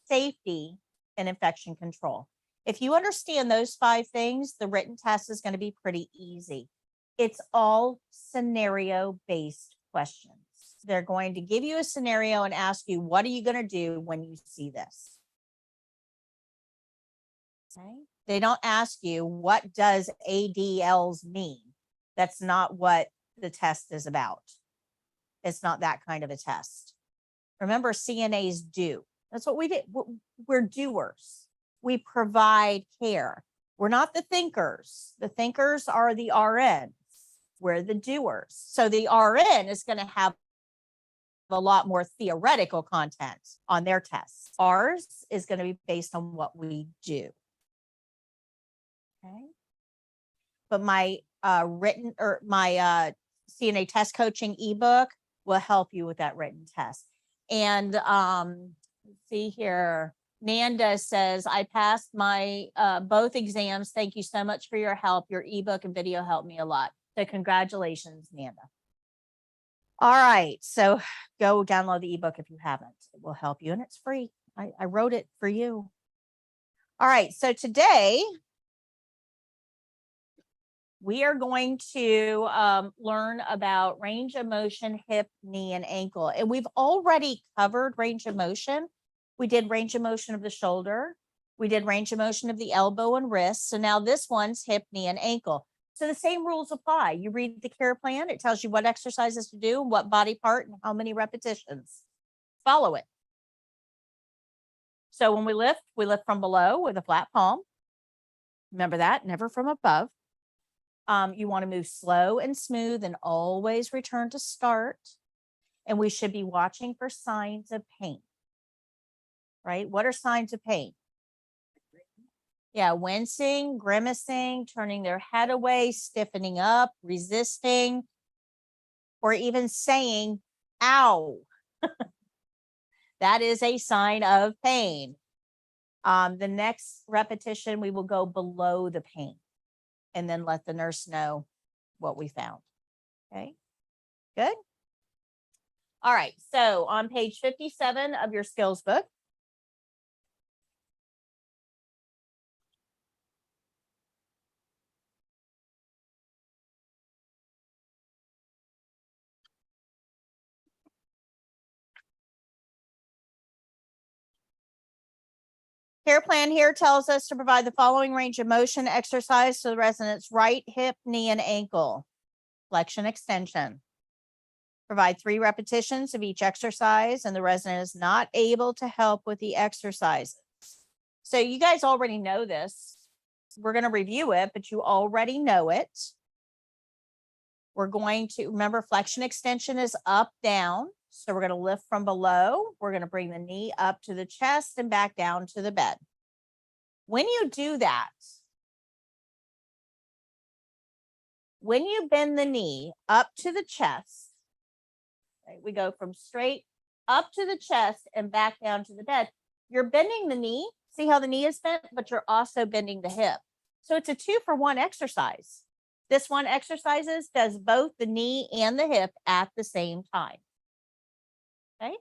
safety, and infection control. If you understand those 5 things, the written test is going to be pretty easy. It's all scenario-based questions. They're going to give you a scenario and ask you, what are you going to do when you see this? Okay. They don't ask you, what does ADLs mean? That's not what the test is about. It's not that kind of a test. Remember, CNAs do. That's what we did. We're doers. We provide care. We're not the thinkers. The thinkers are the RNs. We're the doers. So the RN is going to have a lot more theoretical content on their tests. Ours is going to be based on what we do. Okay. But my CNA Test Coaching ebook will help you with that written test. And let's see here. Nanda says, I passed my both exams. Thank you so much for your help. Your ebook and video helped me a lot. So congratulations, Nanda. All right. So go download the ebook if you haven't. It will help you, and it's free. I wrote it for you. All right. So today we are going to learn about range of motion, hip, knee, and ankle. And we've already covered range of motion. We did range of motion of the shoulder. We did range of motion of the elbow and wrist. So now this one's hip, knee, and ankle. So the same rules apply. You read the care plan. It tells you what exercises to do, what body part, and how many repetitions. Follow it. So when we lift from below with a flat palm. Remember that, never from above. You want to move slow and smooth and always return to start. And we should be watching for signs of pain, right? What are signs of pain? Yeah, wincing, grimacing, turning their head away, stiffening up, resisting, or even saying, ow. That is a sign of pain. The next repetition, we will go below the pain and then let the nurse know what we found. Okay, good. All right, so on page 57 of your skills book, care plan here tells us to provide the following range of motion exercise to the resident's right hip, knee, and ankle. Flexion, extension. Provide 3 repetitions of each exercise, and the resident is not able to help with the exercises. So you guys already know this. we're going to review it, but you already know it. We're going to remember flexion extension is up, down. So we're going to lift from below. We're going to bring the knee up to the chest and back down to the bed. When you do that, when you bend the knee up to the chest, right, we go from straight up to the chest and back down to the bed. You're bending the knee. See how the knee is bent, but you're also bending the hip. So it's a 2-for-1 exercise. This one exercises does both the knee and the hip at the same time. Okay.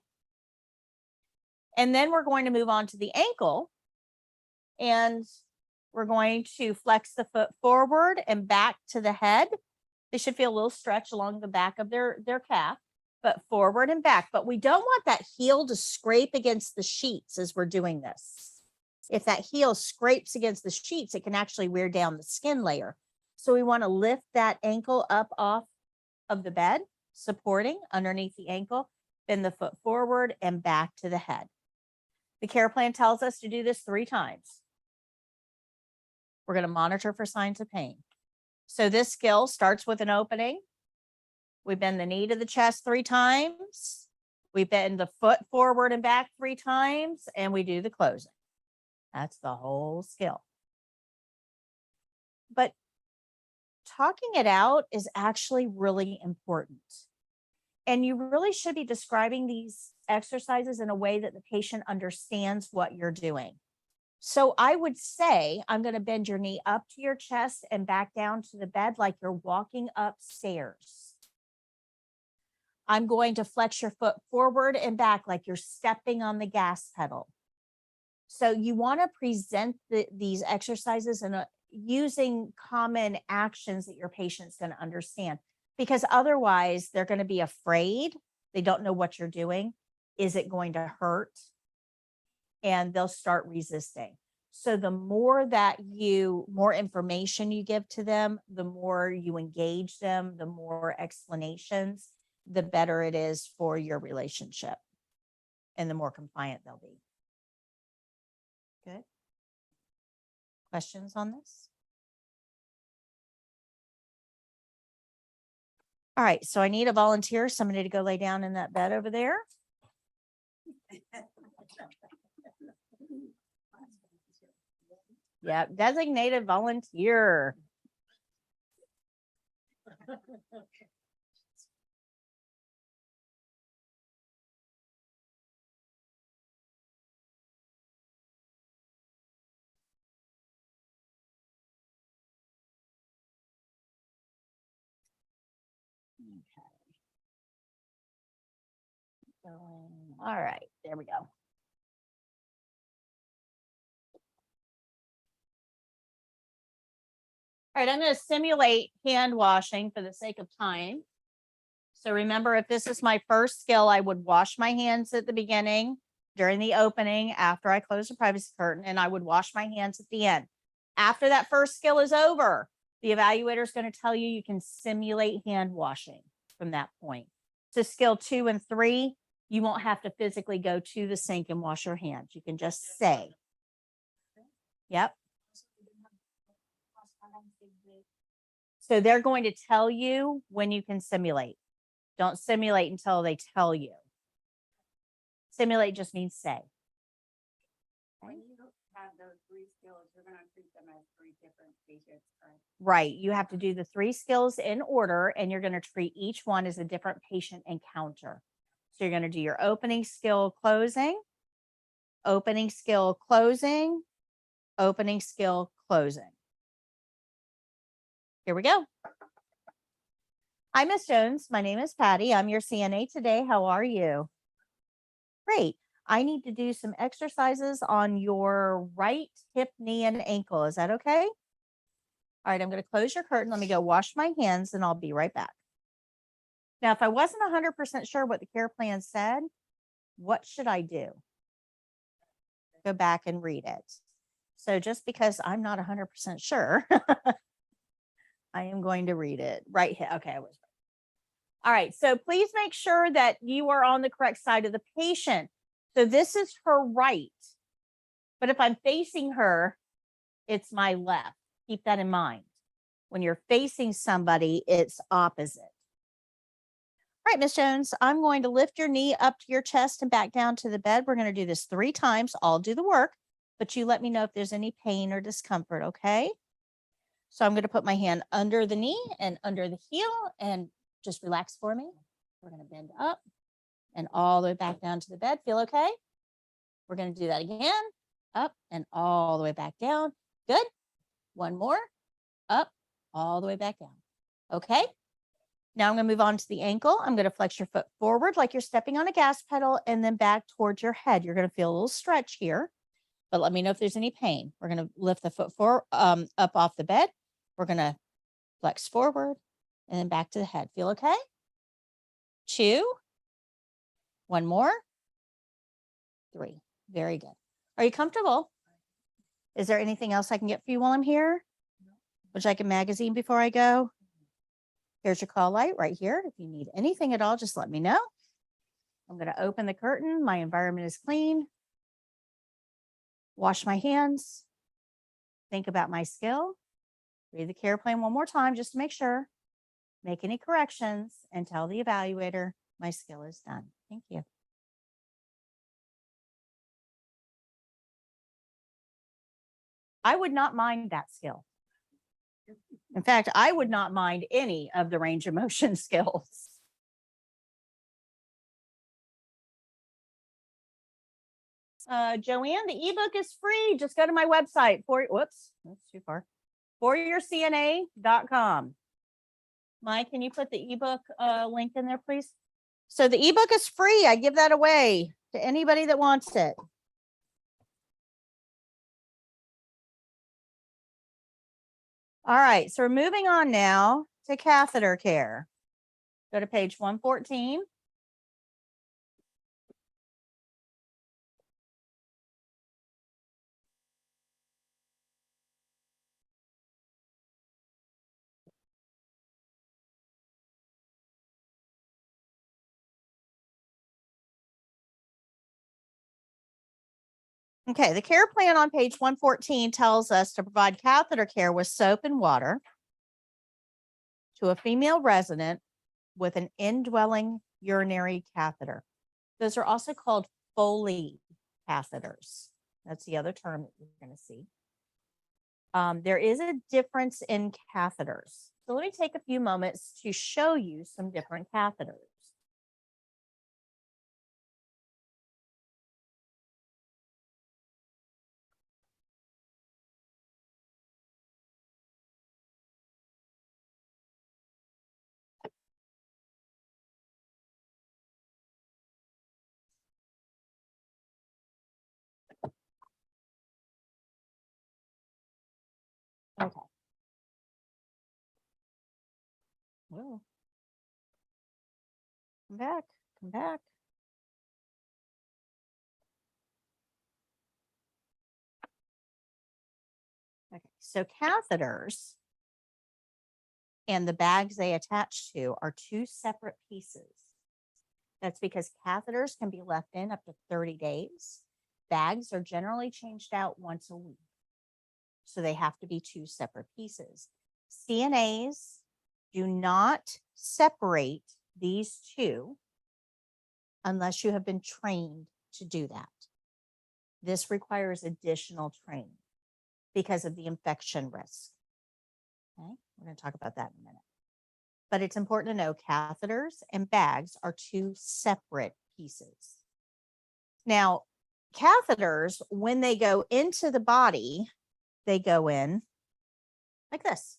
And then we're going to move on to the ankle, and we're going to flex the foot forward and back to the head. They should feel a little stretch along the back of their calf, but forward and back. But we don't want that heel to scrape against the sheets as we're doing this. If that heel scrapes against the sheets, it can actually wear down the skin layer. So we want to lift that ankle up off of the bed, supporting underneath the ankle, bend the foot forward and back to the head. The care plan tells us to do this 3 times. We're going to monitor for signs of pain. So this skill starts with an opening. We bend the knee to the chest 3 times. We bend the foot forward and back 3 times, and we do the closing. That's the whole skill. But talking it out is actually really important. And you really should be describing these exercises in a way that the patient understands what you're doing. So I would say, I'm going to bend your knee up to your chest and back down to the bed like you're walking upstairs. I'm going to flex your foot forward and back like you're stepping on the gas pedal. So you want to present these exercises and using common actions that your patient's going to understand, because otherwise they're going to be afraid. They don't know what you're doing. Is it going to hurt? And they'll start resisting. So the more information you give to them, the more you engage them, the more explanations, the better it is for your relationship and the more compliant they'll be. Good. Questions on this? All right, so I need a volunteer, somebody to go lay down in that bed over there. Yeah, designated volunteer. Okay. All right, there we go. All right, I'm going to simulate hand washing for the sake of time. So remember, if this is my first skill, I would wash my hands at the beginning, during the opening, after I close the privacy curtain, and I would wash my hands at the end. After that first skill is over, the evaluator is going to tell you you can simulate hand washing from that point. So skill 2 and 3, you won't have to physically go to the sink and wash your hands. You can just say. Yep. So they're going to tell you when you can simulate. Don't simulate until they tell you. Simulate just means say. When you have those 3 skills, you're going to treat them as 3 different patients, right? Right. You have to do the 3 skills in order, and you're going to treat each one as a different patient encounter. So you're going to do your opening skill, closing, opening skill, closing, opening skill, closing. Here we go. Hi, Miss Jones. My name is Patty. I'm your CNA today. How are you? Great. I need to do some exercises on your right hip, knee, and ankle. Is that okay? All right, I'm going to close your curtain. Let me go wash my hands, and I'll be right back. Now, if I wasn't 100% sure what the care plan said, what should I do? Go back and read it. So just because I'm not 100% sure, I am going to read it right here. Okay, I was right. All right, so please make sure that you are on the correct side of the patient. So this is her right, but if I'm facing her, it's my left. Keep that in mind. When you're facing somebody, it's opposite. All right, Miss Jones, I'm going to lift your knee up to your chest and back down to the bed. We're going to do this 3 times. I'll do the work, but you let me know if there's any pain or discomfort, okay? So I'm going to put my hand under the knee and under the heel and just relax for me. We're going to bend up and all the way back down to the bed. Feel okay? We're going to do that again. Up and all the way back down. Good. One more. Up, all the way back down. Okay. Now I'm going to move on to the ankle. I'm going to flex your foot forward like you're stepping on a gas pedal and then back towards your head. You're going to feel a little stretch here, but let me know if there's any pain. We're going to lift the foot up off the bed. We're going to flex forward and then back to the head. Feel okay? 2. One more. 3. Very good. Are you comfortable? Is there anything else I can get for you while I'm here? Would you like a magazine before I go? Here's your call light right here. If you need anything at all, just let me know. I'm going to open the curtain. My environment is clean. Wash my hands. Think about my skill. Read the care plan one more time just to make sure. Make any corrections and tell the evaluator my skill is done. Thank you. I would not mind that skill. In fact, I would not mind any of the range of motion skills. Joanne, the ebook is free. Just go to my website whoops, that's too far. foryourcna.com. Mike, can you put the ebook link in there, please? So the ebook is free. I give that away to anybody that wants it. All right, so we're moving on now to catheter care. Go to page 114. Okay, the care plan on page 114 tells us to provide catheter care with soap and water to a female resident with an indwelling urinary catheter. Those are also called Foley catheters. That's the other term that you're going to see. There is a difference in catheters. So let me take a few moments to show you some different catheters. Okay. Whoa. Come back. Come back. Okay. So catheters and the bags they attach to are 2 separate pieces. That's because catheters can be left in up to 30 days. Bags are generally changed out once a week. So they have to be 2 separate pieces. CNAs do not separate these 2 unless you have been trained to do that. This requires additional training because of the infection risk. Okay, we're going to talk about that in a minute. But it's important to know catheters and bags are 2 separate pieces. Now, catheters, when they go into the body, they go in like this.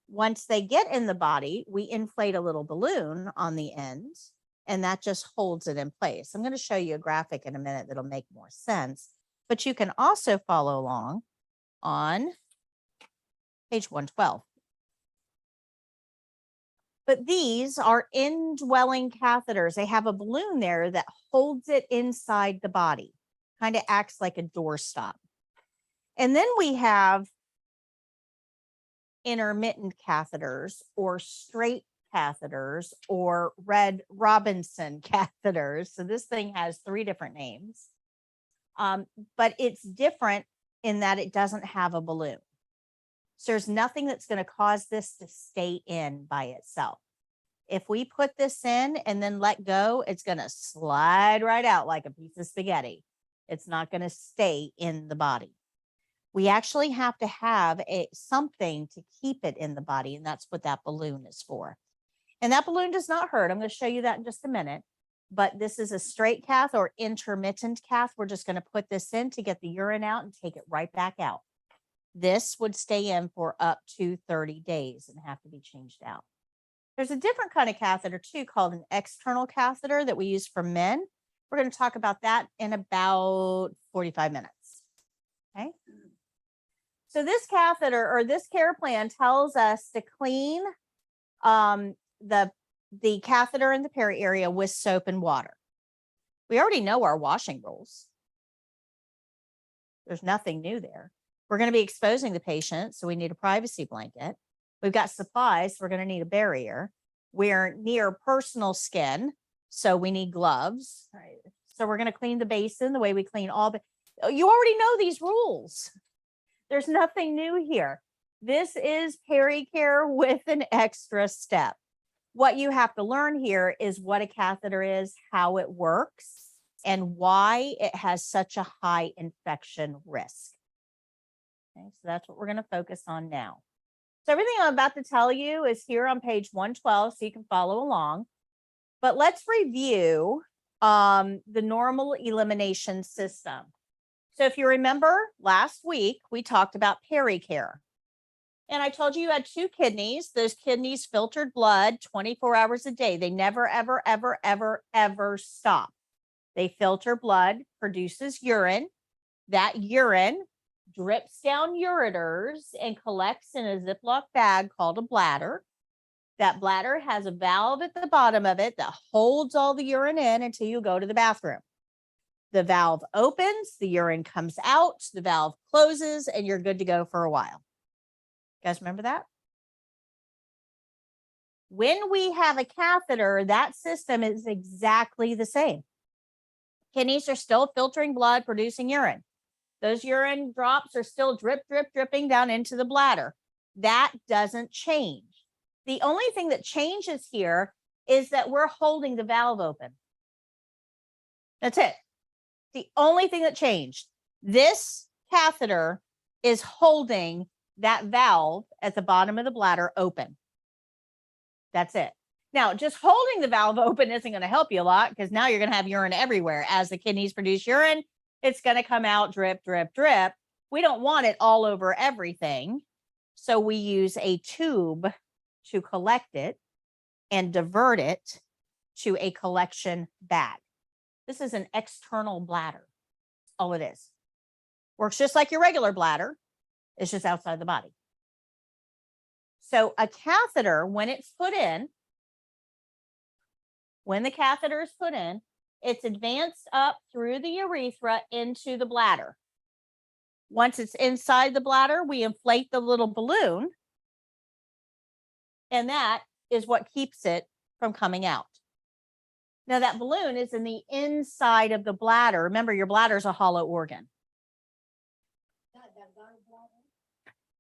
Once they get in the body, we inflate a little balloon on the end, and that just holds it in place. I'm going to show you a graphic in a minute that'll make more sense, but you can also follow along on page 112. But these are indwelling catheters. They have a balloon there that holds it inside the body, kind of acts like a doorstop. And then we have intermittent catheters or straight catheters or Red Robinson catheters. So this thing has 3 different names, but it's different in that it doesn't have a balloon. So there's nothing that's going to cause this to stay in by itself. If we put this in and then let go, it's going to slide right out like a piece of spaghetti. It's not going to stay in the body. We actually have to have something to keep it in the body, and that's what that balloon is for. And that balloon does not hurt. I'm going to show you that in just a minute. But this is a straight cath or intermittent cath. We're just going to put this in to get the urine out and take it right back out. This would stay in for up to 30 days and have to be changed out. There's a different kind of catheter too called an external catheter that we use for men. We're going to talk about that in about 45 minutes. Okay. So this catheter or this care plan tells us to clean the catheter in the peri area with soap and water. We already know our washing rules. There's nothing new there. We're going to be exposing the patient, so we need a privacy blanket. We've got supplies, so we're going to need a barrier. We're near personal skin, so we need gloves. Right. So we're going to clean the basin the way we clean all. You already know these rules. There's nothing new here. This is peri-care with an extra step. What you have to learn here is what a catheter is, how it works, and why it has such a high infection risk. Okay, so that's what we're going to focus on now. So everything I'm about to tell you is here on page 112, so you can follow along. But let's review the normal elimination system. So if you remember last week, we talked about peri-care. And I told you had two kidneys. Those kidneys filtered blood 24 hours a day. They never, ever, ever, ever, ever stop. They filter blood, produces urine. That urine drips down ureters and collects in a Ziploc bag called a bladder. That bladder has a valve at the bottom of it that holds all the urine in until you go to the bathroom. The valve opens, the urine comes out, the valve closes, and you're good to go for a while. You guys remember that? When we have a catheter, that system is exactly the same. Kidneys are still filtering blood, producing urine. Those urine drops are still dripping down into the bladder. That doesn't change. The only thing that changes here is that we're holding the valve open. That's it. The only thing that changed. This catheter is holding that valve at the bottom of the bladder open. That's it. Now, just holding the valve open isn't going to help you a lot because now you're going to have urine everywhere. As the kidneys produce urine, it's going to come out drip, drip, drip. We don't want it all over everything. So we use a tube to collect it and divert it to a collection bag. This is an external bladder. That's all it is. Works just like your regular bladder. It's just outside the body. So a catheter, when it's put in, when the catheter is put in, it's advanced up through the urethra into the bladder. Once it's inside the bladder, we inflate the little balloon, and that is what keeps it from coming out. Now, that balloon is in the inside of the bladder. Remember, your bladder is a hollow organ.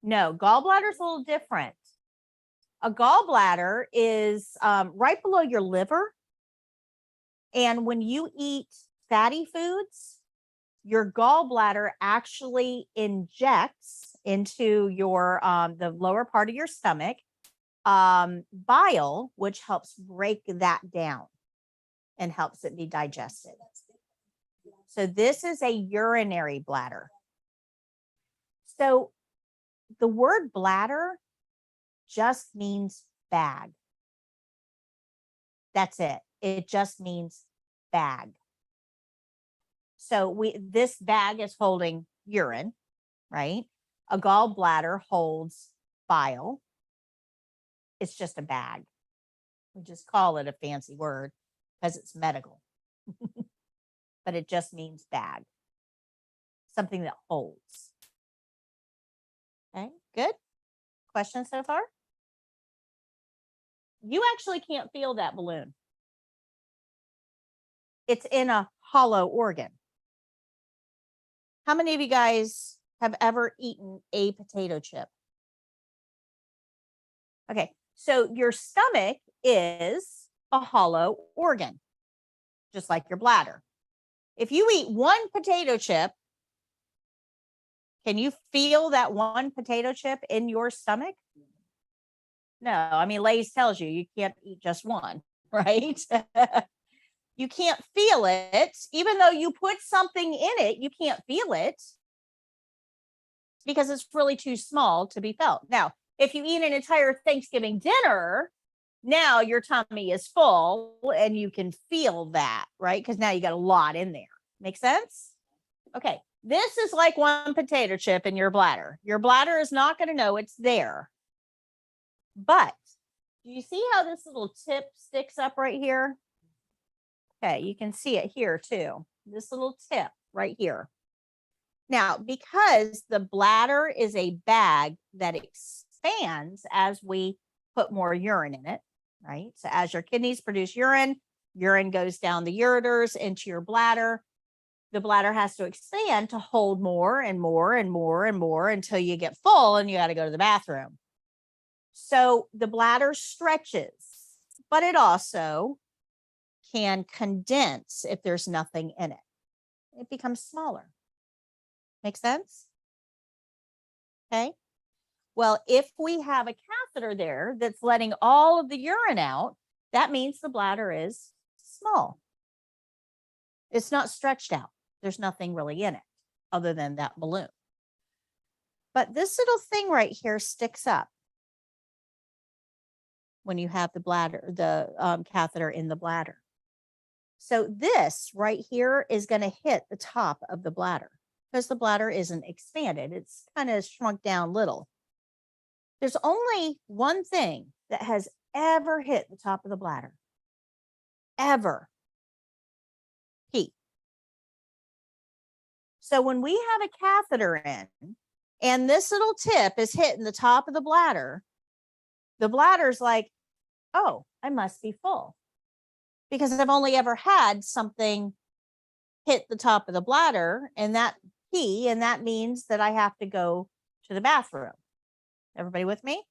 No, gallbladder is a little different. A gallbladder is right below your liver. And when you eat fatty foods, your gallbladder actually injects into your the lower part of your stomach bile, which helps break that down and helps it be digested. So this is a urinary bladder. So the word bladder just means bag. That's it. It just means bag. So this bag is holding urine, right? A gallbladder holds bile. It's just a bag. We just call it a fancy word because it's medical. But it just means bag. Something that holds. Okay, good. Questions so far? You actually can't feel that balloon. It's in a hollow organ. How many of you guys have ever eaten a potato chip? Okay, so your stomach is a hollow organ, just like your bladder. If you eat one potato chip, can you feel that one potato chip in your stomach? No, I mean, Lay's tells you you can't eat just one, right? You can't feel it. Even though you put something in it, you can't feel it because it's really too small to be felt. Now, if you eat an entire Thanksgiving dinner, now your tummy is full and you can feel that, right? Because now you got a lot in there. Make sense? Okay. This is like one potato chip in your bladder. Your bladder is not going to know it's there. But do you see how this little tip sticks up right here? Okay, you can see it here too. This little tip right here. Now, because the bladder is a bag that expands as we put more urine in it, right? So as your kidneys produce urine, urine goes down the ureters into your bladder. The bladder has to expand to hold more and more and more and more until you get full and you got to go to the bathroom. So the bladder stretches, but it also can condense if there's nothing in it. It becomes smaller. Make sense? Okay. Well, if we have a catheter there that's letting all of the urine out, that means the bladder is small. It's not stretched out. There's nothing really in it other than that balloon. But this little thing right here sticks up when you have the bladder, the catheter in the bladder. So this right here is going to hit the top of the bladder because the bladder isn't expanded. It's kind of shrunk down little. There's only one thing that has ever hit the top of the bladder. Ever. Pee. So when we have a catheter in and this little tip is hitting the top of the bladder's like, oh, I must be full. Because I've only ever had something hit the top of the bladder and that pee, and that means that I have to go to the bathroom. Everybody with me?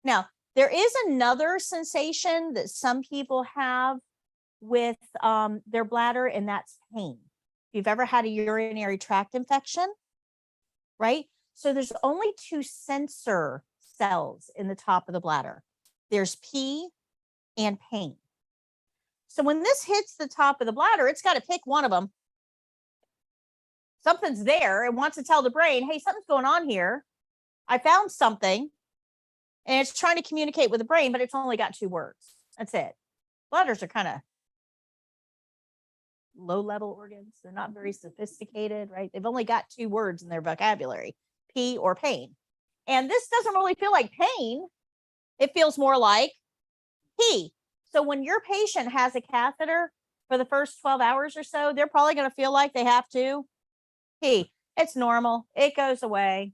Now, there is another sensation that some people have with their bladder, and that's pain. If you've ever had a urinary tract infection, right? So there's only two sensor cells in the top of the bladder. There's pee and pain. So when this hits the top of the bladder, it's got to pick one of them. Something's there. It wants to tell the brain, hey, something's going on here. I found something. And it's trying to communicate with the brain, but it's only got two words. That's it. Bladders are kind of low-level organs. They're not very sophisticated, right? They've only got two words in their vocabulary, pee or pain. And this doesn't really feel like pain. It feels more like pee. So when your patient has a catheter for the first 12 hours or so, they're probably going to feel like they have to pee. It's normal. It goes away.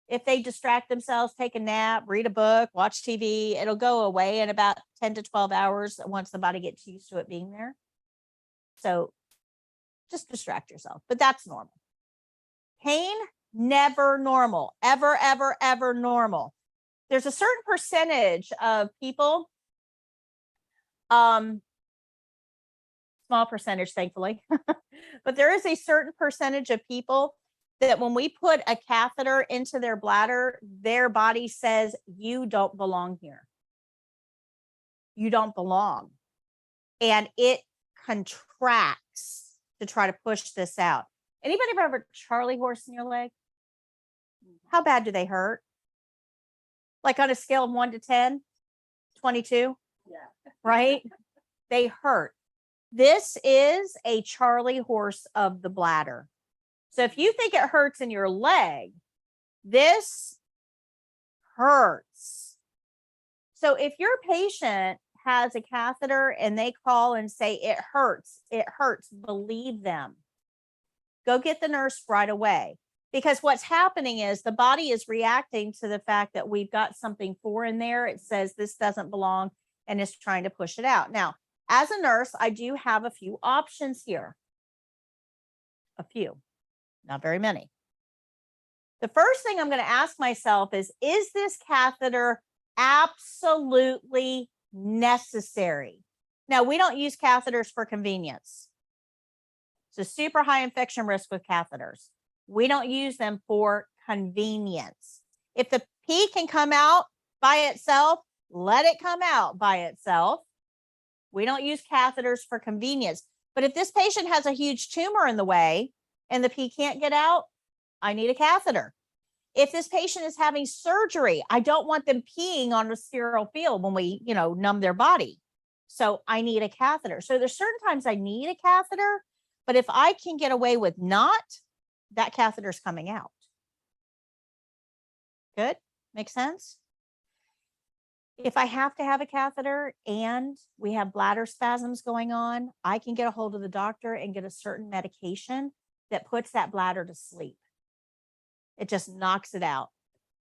If they distract themselves, take a nap, read a book, watch TV, it'll go away in about 10 to 12 hours once the body gets used to it being there. So just distract yourself, but that's normal. Pain, never normal, ever, ever, ever normal. There's a certain percentage of people, small percentage, thankfully, but there is a certain percentage of people that when we put a catheter into their bladder, their body says, you don't belong here. You don't belong. And it contracts to try to push this out. Anybody ever have a Charlie horse in your leg? How bad do they hurt? Like on a scale of 1 to 10, 22? Yeah. Right? They hurt. This is a Charlie horse of the bladder. So if you think it hurts in your leg, this hurts. So if your patient has a catheter and they call and say it hurts, believe them. Go get the nurse right away. Because what's happening is the body is reacting to the fact that we've got something foreign there. It says this doesn't belong and it's trying to push it out. Now, as a nurse, I do have a few options here. A few. Not very many. The first thing I'm going to ask myself is this catheter absolutely necessary. Now, we don't use catheters for convenience. It's a super high infection risk with catheters. We don't use them for convenience. If the pee can come out by itself, let it come out by itself. We don't use catheters for convenience. But if this patient has a huge tumor in the way and the pee can't get out, I need a catheter. If this patient is having surgery, I don't want them peeing on a sterile field when we, numb their body. So I need a catheter. So there's certain times I need a catheter, but if I can get away with not, that catheter's coming out. Good? Makes sense? If I have to have a catheter and we have bladder spasms going on, I can get a hold of the doctor and get a certain medication that puts that bladder to sleep. It just knocks it out.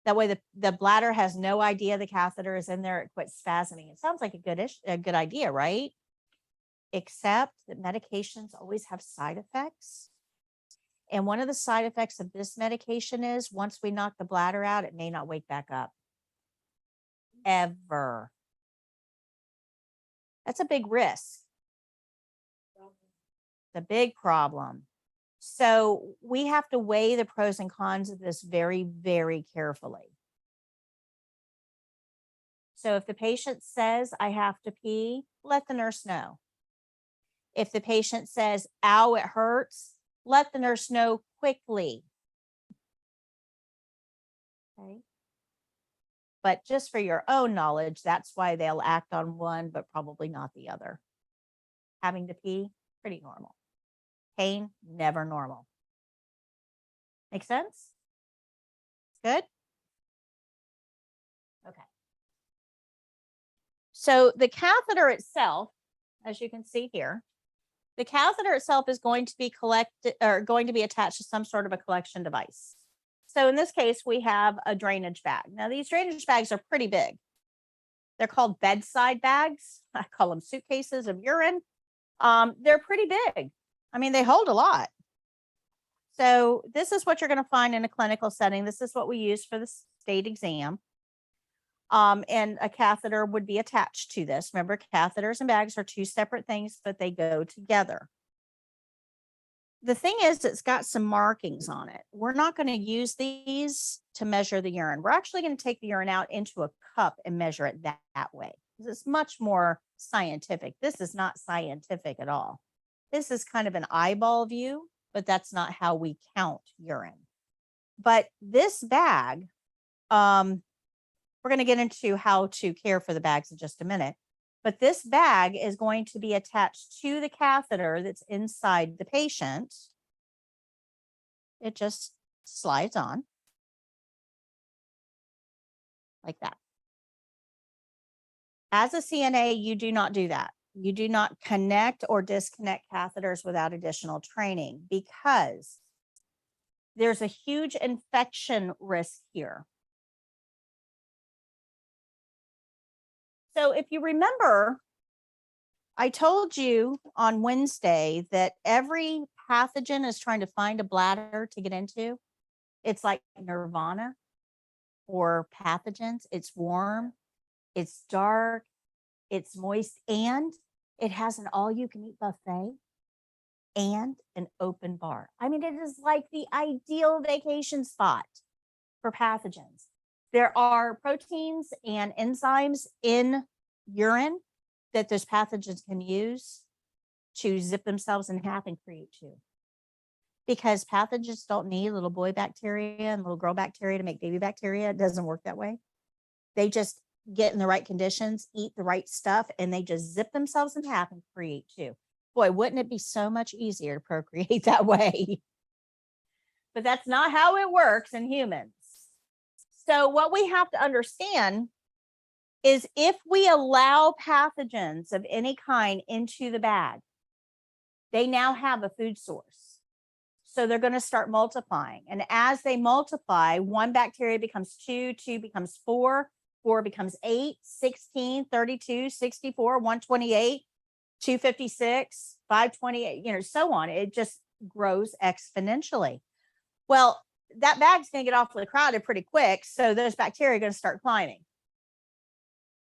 That way the bladder has no idea the catheter is in there. It quits spasming. It sounds like a good idea, right? Except that medications always have side effects. And one of the side effects of this medication is once we knock the bladder out, it may not wake back up. Ever. That's a big risk. The big problem. So we have to weigh the pros and cons of this very, very carefully. So if the patient says, I have to pee, let the nurse know. If the patient says, ow, it hurts, let the nurse know quickly. Okay. But just for your own knowledge, that's why they'll act on one, but probably not the other. Having to pee, pretty normal. Pain, never normal. Make sense? Good? Okay. So the catheter itself, as you can see here, the catheter itself is going to be attached to some sort of a collection device. So in this case, we have a drainage bag. Now, these drainage bags are pretty big. They're called bedside bags. I call them suitcases of urine. They're pretty big. I mean, they hold a lot. So this is what you're going to find in a clinical setting. This is what we use for the state exam. And a catheter would be attached to this. Remember, catheters and bags are two separate things, but they go together. The thing is, it's got some markings on it. We're not going to use these to measure the urine. We're actually going to take the urine out into a cup and measure it that way. It's much more scientific. This is not scientific at all. This is kind of an eyeball view, but that's not how we count urine. But this bag, we're going to get into how to care for the bags in just a minute. But this bag is going to be attached to the catheter that's inside the patient. It just slides on like that. As a CNA, you do not do that. You do not connect or disconnect catheters without additional training because there's a huge infection risk here. So if you remember, I told you on Wednesday that every pathogen is trying to find a bladder to get into. It's like nirvana for pathogens. It's warm, it's dark, it's moist, and it has an all-you-can-eat buffet and an open bar. I mean, it is like the ideal vacation spot for pathogens. There are proteins and enzymes in urine that those pathogens can use to zip themselves in half and create two. Because pathogens don't need little boy bacteria and little girl bacteria to make baby bacteria. It doesn't work that way. They just get in the right conditions, eat the right stuff, and they just zip themselves in half and create two. Boy, wouldn't it be so much easier to procreate that way? But that's not how it works in humans. So what we have to understand is if we allow pathogens of any kind into the bag, they now have a food source. So they're going to start multiplying. And as they multiply, one bacteria becomes 2, 2 becomes 4, 4 becomes 8, 16, 32, 64, 128, 256, 528, so on. It just grows exponentially. Well, that bag's going to get awfully crowded pretty quick. So those bacteria are going to start climbing.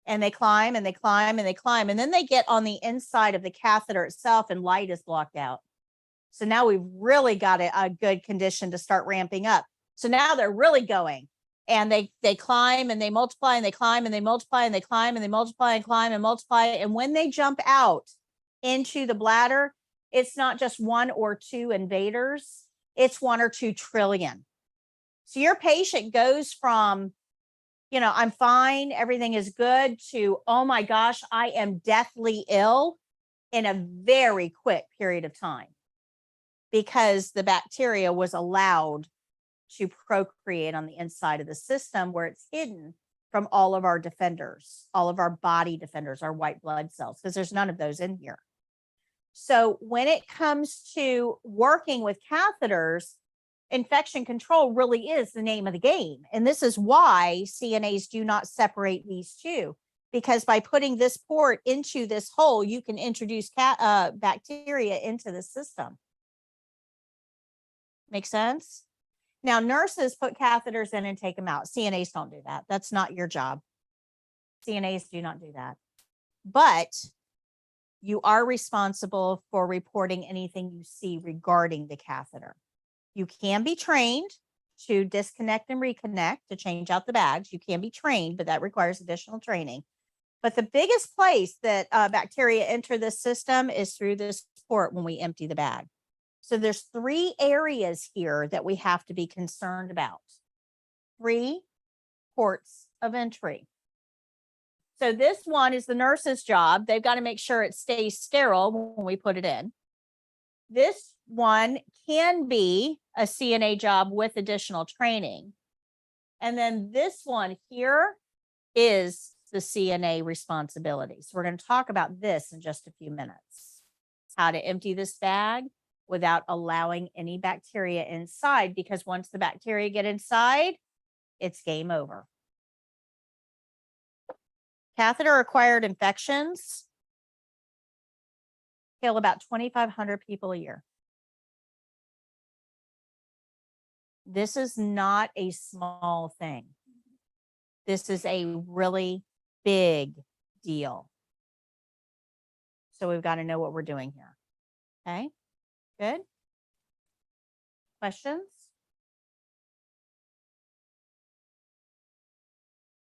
and they climb and they climb and they climb. And then they get on the inside of the catheter itself and light is blocked out. So now we've really got a good condition to start ramping up. So now they're really going, and they climb and they multiply and they climb and they multiply and they climb and they multiply and climb and multiply. And when they jump out into the bladder, it's not just 1 or 2 invaders, it's 1 or 2 trillion. So your patient goes from, I'm fine, everything is good, to, oh my gosh, I am deathly ill in a very quick period of time, because the bacteria was allowed to procreate on the inside of the system, where it's hidden from all of our defenders, all of our body defenders, our white blood cells, because there's none of those in here. So when it comes to working with catheters, infection control really is the name of the game. And this is why CNAs do not separate these two, because by putting this port into this hole, you can introduce bacteria into the system. Make sense? Now, nurses put catheters in and take them out. CNAs don't do that. That's not your job. CNAs do not do that. But you are responsible for reporting anything you see regarding the catheter. You can be trained to disconnect and reconnect, to change out the bags. You can be trained, but that requires additional training. But the biggest place that bacteria enter the system is through this port when we empty the bag. So there's 3 areas here that we have to be concerned about. 3 ports of entry. So this one is the nurse's job. They've got to make sure it stays sterile when we put it in. This one can be a CNA job with additional training. And then this one here is the CNA responsibility. So we're going to talk about this in just a few minutes. How to empty this bag without allowing any bacteria inside, because once the bacteria get inside, it's game over. Catheter-acquired infections kill about 2,500 people a year. This is not a small thing. This is a really big deal. So we've got to know what we're doing here. Okay, good. Questions?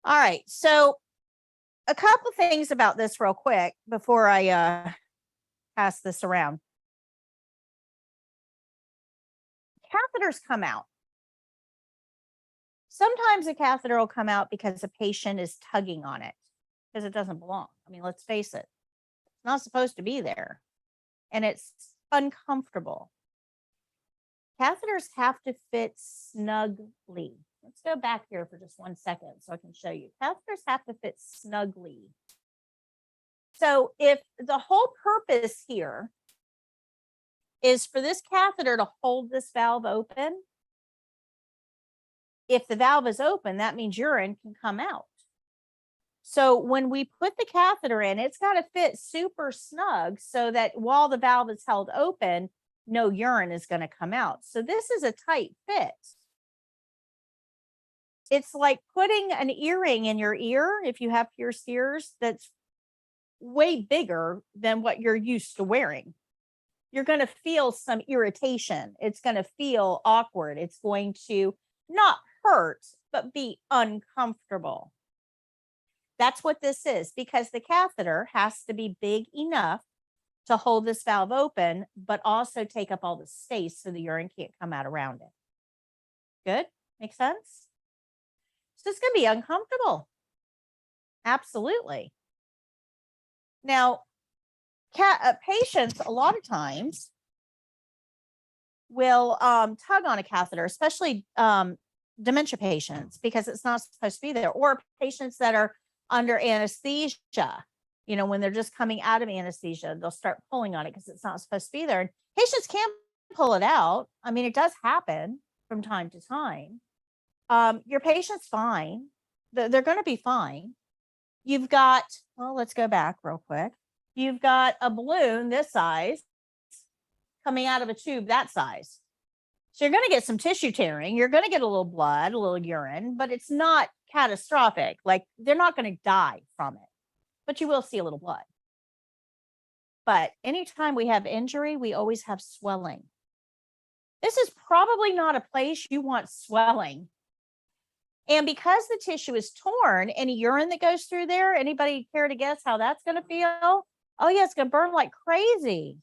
All right, so a couple things about this real quick before I pass this around. Catheters come out. Sometimes a catheter will come out because a patient is tugging on it because it doesn't belong. I mean, let's face it, it's not supposed to be there and it's uncomfortable. Catheters have to fit snugly. Let's go back here for just 1 second so I can show you. Catheters have to fit snugly. So if the whole purpose here is for this catheter to hold this valve open, if the valve is open, that means urine can come out. So when we put the catheter in, it's got to fit super snug so that while the valve is held open, no urine is going to come out. So this is a tight fit. It's like putting an earring in your ear, if you have pierced ears, that's way bigger than what you're used to wearing. You're going to feel some irritation. It's going to feel awkward. It's going to not hurt, but be uncomfortable. That's what this is, because the catheter has to be big enough to hold this valve open, but also take up all the space so the urine can't come out around it. Good? Make sense? So it's going to be uncomfortable. Absolutely. Now, patients a lot of times will tug on a catheter, especially dementia patients, because it's not supposed to be there, or patients that are under anesthesia. You know, when they're just coming out of anesthesia, they'll start pulling on it because it's not supposed to be there. And patients can pull it out. I mean, it does happen from time to time. Your patient's fine. They're going to be fine. You've got, well, let's go back real quick. You've got a balloon this size coming out of a tube that size. So you're going to get some tissue tearing. You're going to get a little blood, a little urine, but it's not catastrophic. Like, they're not going to die from it. but you will see a little blood. But anytime we have injury, we always have swelling. This is probably not a place you want swelling. And because the tissue is torn, any urine that goes through there, anybody care to guess how that's going to feel? Oh yeah, it's going to burn like crazy.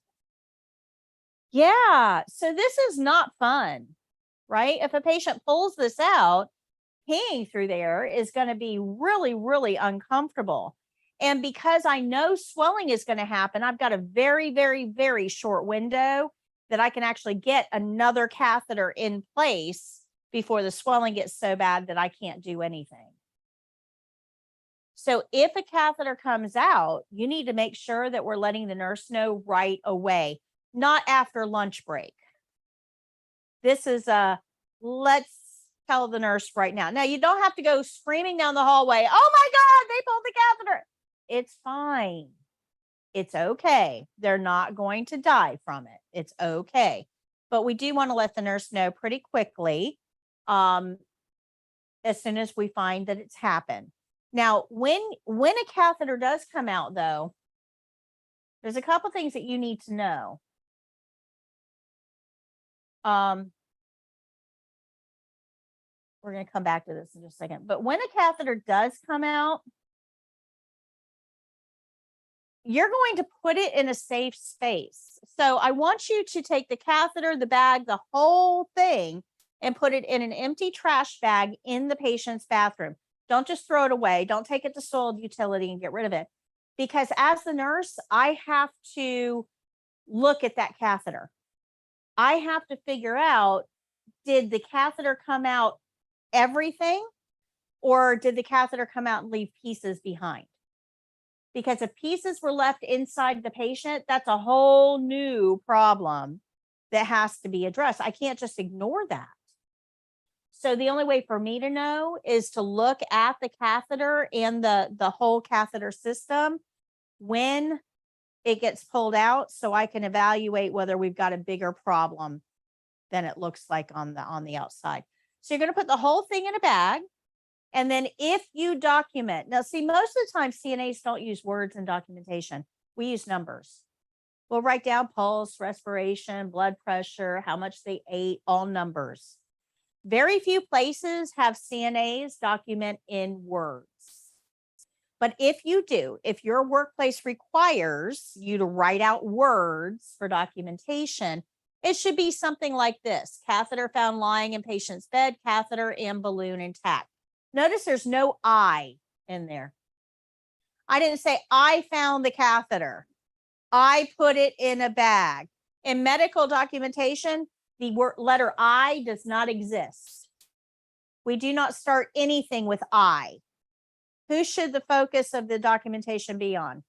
Yeah, so this is not fun, right? If a patient pulls this out, peeing through there is going to be really, really uncomfortable. And because I know swelling is going to happen, I've got a very, very, very short window that I can actually get another catheter in place before the swelling gets so bad that I can't do anything. So if a catheter comes out, you need to make sure that we're letting the nurse know right away, not after lunch break. This is let's tell the nurse right now. Now, you don't have to go screaming down the hallway, oh my God, they pulled the catheter. It's fine. It's okay. They're not going to die from it. It's okay. But we do want to let the nurse know pretty quickly as soon as we find that it's happened. Now, when a catheter does come out, though, there's a couple things that you need to know. We're going to come back to this in just a second. But when a catheter does come out, you're going to put it in a safe space. So I want you to take the catheter, the bag, the whole thing, and put it in an empty trash bag in the patient's bathroom. Don't just throw it away. Don't take it to soiled utility and get rid of it. Because as the nurse, I have to look at that catheter. I have to figure out, did the catheter come out everything, or did the catheter come out and leave pieces behind? Because if pieces were left inside the patient, that's a whole new problem that has to be addressed. I can't just ignore that. So the only way for me to know is to look at the catheter and the whole catheter system when it gets pulled out, so I can evaluate whether we've got a bigger problem than it looks like on the outside. So you're going to put the whole thing in a bag. And then if you document, now see, most of the time CNAs don't use words in documentation. We use numbers. We'll write down pulse, respiration, blood pressure, how much they ate, all numbers. Very few places have CNAs document in words. But if you do, if your workplace requires you to write out words for documentation, it should be something like this: catheter found lying in patient's bed, catheter and balloon intact. Notice there's no I in there. I didn't say I found the catheter. I put it in a bag. In medical documentation, the letter I does not exist. We do not start anything with I. Who should the focus of the documentation be on?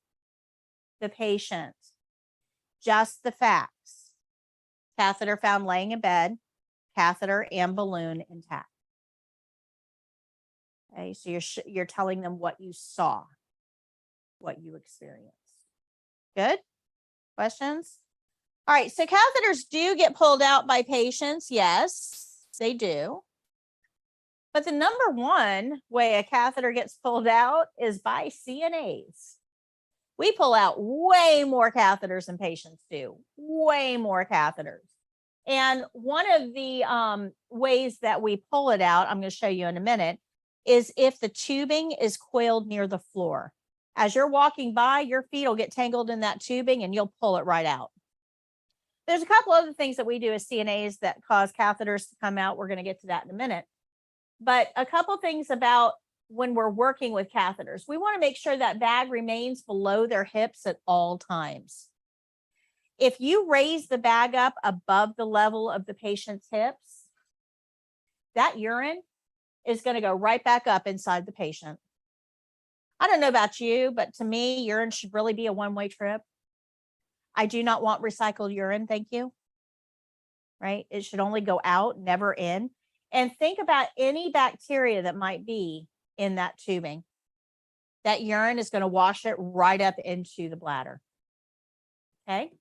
The patient. Just the facts. Catheter found laying in bed, catheter and balloon intact. Okay, so you're telling them what you saw, what you experienced. Good? Questions? All right, so catheters do get pulled out by patients. Yes, they do. But the number one way a catheter gets pulled out is by CNAs. We pull out way more catheters than patients do, way more catheters. And one of the ways that we pull it out, I'm going to show you in a minute, is if the tubing is coiled near the floor. As you're walking by, your feet will get tangled in that tubing and you'll pull it right out. There's a couple other things that we do as CNAs that cause catheters to come out. We're going to get to that in a minute. But a couple things about when we're working with catheters, we want to make sure that bag remains below their hips at all times. If you raise the bag up above the level of the patient's hips, that urine is going to go right back up inside the patient. I don't know about you, but to me, urine should really be a one-way trip. I do not want recycled urine. Thank you. Right? It should only go out, never in. And think about any bacteria that might be in that tubing. That urine is going to wash it right up into the bladder. Okay.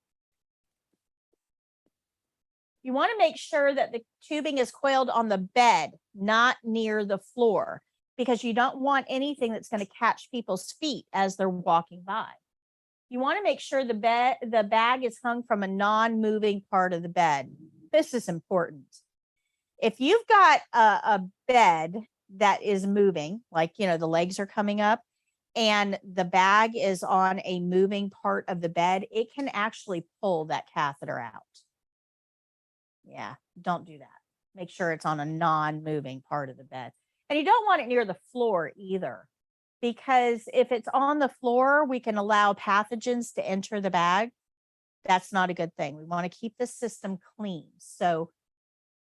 You want to make sure that the tubing is coiled on the bed, not near the floor. because you don't want anything that's going to catch people's feet as they're walking by. You want to make sure the bag is hung from a non-moving part of the bed. This is important. If you've got a bed that is moving, like, the legs are coming up and the bag is on a moving part of the bed, it can actually pull that catheter out. Yeah, don't do that. Make sure it's on a non-moving part of the bed. And you don't want it near the floor either, because if it's on the floor, we can allow pathogens to enter the bag. That's not a good thing. We want to keep the system clean. So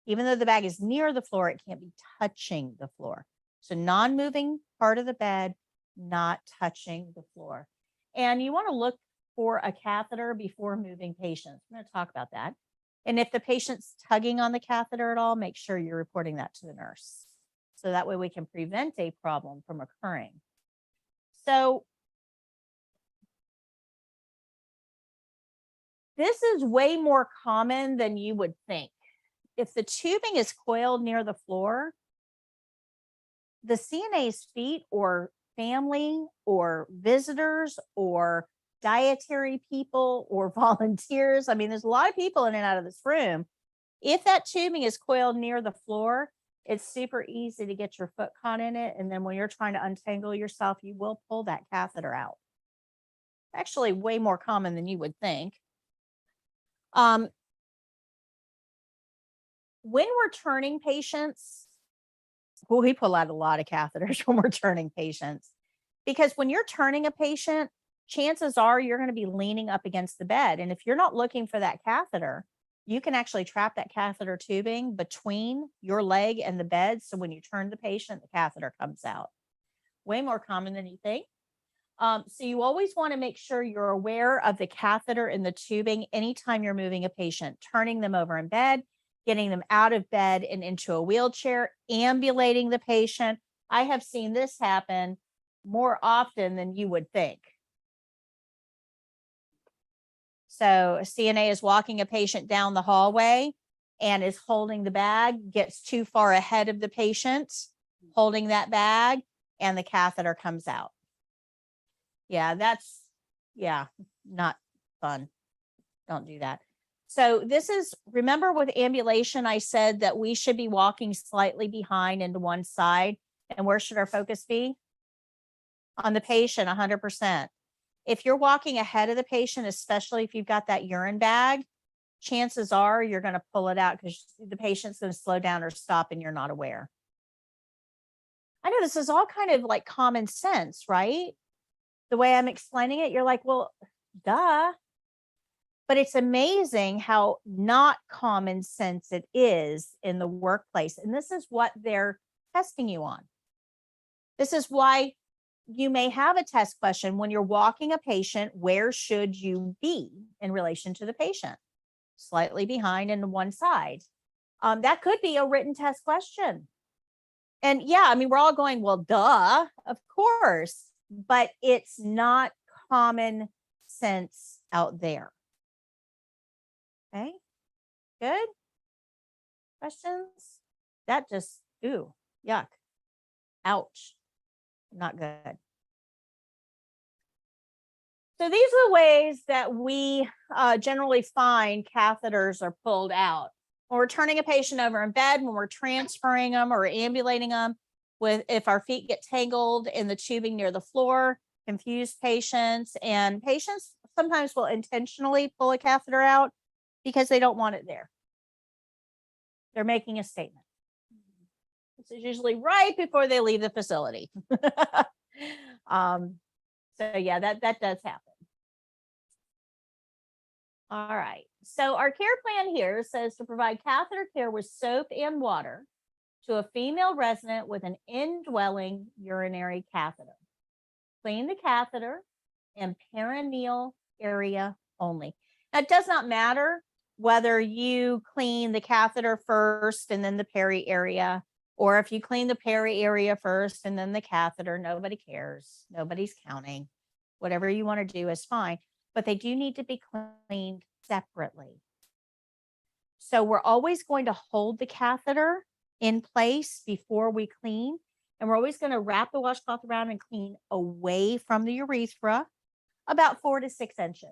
even though the bag is near the floor, it can't be touching the floor. So non-moving part of the bed, not touching the floor. And you want to look for a catheter before moving patients. I'm going to talk about that. And if the patient's tugging on the catheter at all, make sure you're reporting that to the nurse. So that way we can prevent a problem from occurring. So this is way more common than you would think. If the tubing is coiled near the floor, the CNA's feet or family or visitors or dietary people or volunteers, I mean, there's a lot of people in and out of this room. If that tubing is coiled near the floor, it's super easy to get your foot caught in it. And then when you're trying to untangle yourself, you will pull that catheter out. Actually, way more common than you would think. When we're turning patients, well, we pull out a lot of catheters when we're turning patients, because when you're turning a patient, chances are you're going to be leaning up against the bed. And if you're not looking for that catheter, you can actually trap that catheter tubing between your leg and the bed. So when you turn the patient, the catheter comes out. Way more common than you think. So you always want to make sure you're aware of the catheter in the tubing anytime you're moving a patient, turning them over in bed, getting them out of bed and into a wheelchair, ambulating the patient. I have seen this happen more often than you would think. So a CNA is walking a patient down the hallway and is holding the bag, gets too far ahead of the patient, holding that bag, and the catheter comes out. Yeah, that's, not fun. Don't do that. So this is, remember with ambulation, I said that we should be walking slightly behind and to one side. And where should our focus be? On the patient, 100%. If you're walking ahead of the patient, especially if you've got that urine bag, chances are you're going to pull it out because the patient's going to slow down or stop and you're not aware. I know this is all kind of like common sense, right? The way I'm explaining it, you're like, well, duh. But it's amazing how not common sense it is in the workplace. And this is what they're testing you on. This is why you may have a test question when you're walking a patient. Where should you be in relation to the patient? Slightly behind and to one side. That could be a written test question. And yeah, I mean, we're all going, well, duh, of course, but it's not common sense out there. Okay, good. Questions? That just, ooh, yuck. Ouch. Not good. So these are the ways that we generally find catheters are pulled out. When we're turning a patient over in bed, when we're transferring them or ambulating them, if our feet get tangled in the tubing near the floor, confused patients, and patients sometimes will intentionally pull a catheter out because they don't want it there. They're making a statement. This is usually right before they leave the facility. So yeah, that does happen. All right. So our care plan here says to provide catheter care with soap and water to a female resident with an indwelling urinary catheter. Clean the catheter and perineal area only. Now, it does not matter whether you clean the catheter first and then the peri area, or if you clean the peri area first and then the catheter. Nobody cares. Nobody's counting. Whatever you want to do is fine, but they do need to be cleaned separately. So we're always going to hold the catheter in place before we clean, And we're always going to wrap the washcloth around and clean away from the urethra, about 4 to 6 inches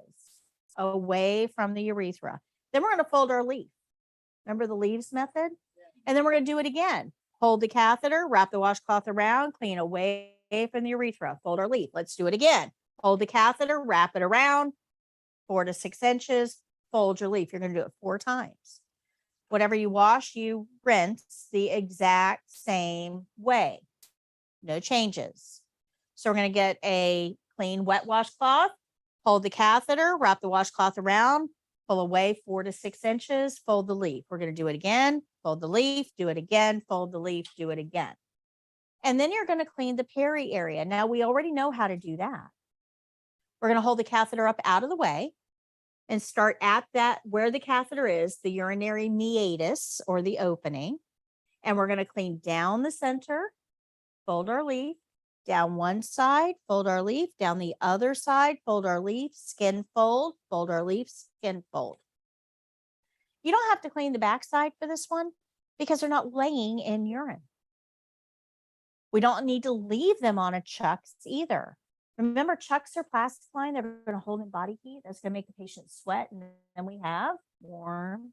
away from the urethra. Then we're going to fold our leaf. Remember the leaves method? And then we're going to do it again. Hold the catheter, wrap the washcloth around, clean away from the urethra, fold our leaf. Let's do it again. Hold the catheter, wrap it around 4 to 6 inches, fold your leaf. You're going to do it 4 times. Whatever you wash, you rinse the exact same way. No changes. So we're going to get a clean wet washcloth, hold the catheter, wrap the washcloth around, pull away 4 to 6 inches, fold the leaf. We're going to do it again, fold the leaf, do it again, fold the leaf, do it again. And then you're going to clean the peri area. Now we already know how to do that. We're going to hold the catheter up out of the way and start at that where the catheter is, the urinary meatus or the opening. And we're going to clean down the center, fold our leaf, down one side, fold our leaf, down the other side, fold our leaf, skin fold our leaf, skin fold. You don't have to clean the backside for this one because they're not laying in urine. We don't need to leave them on a chucks either. Remember, chucks are plastic line. They're going to hold in body heat. That's going to make the patient sweat. And then we have warm,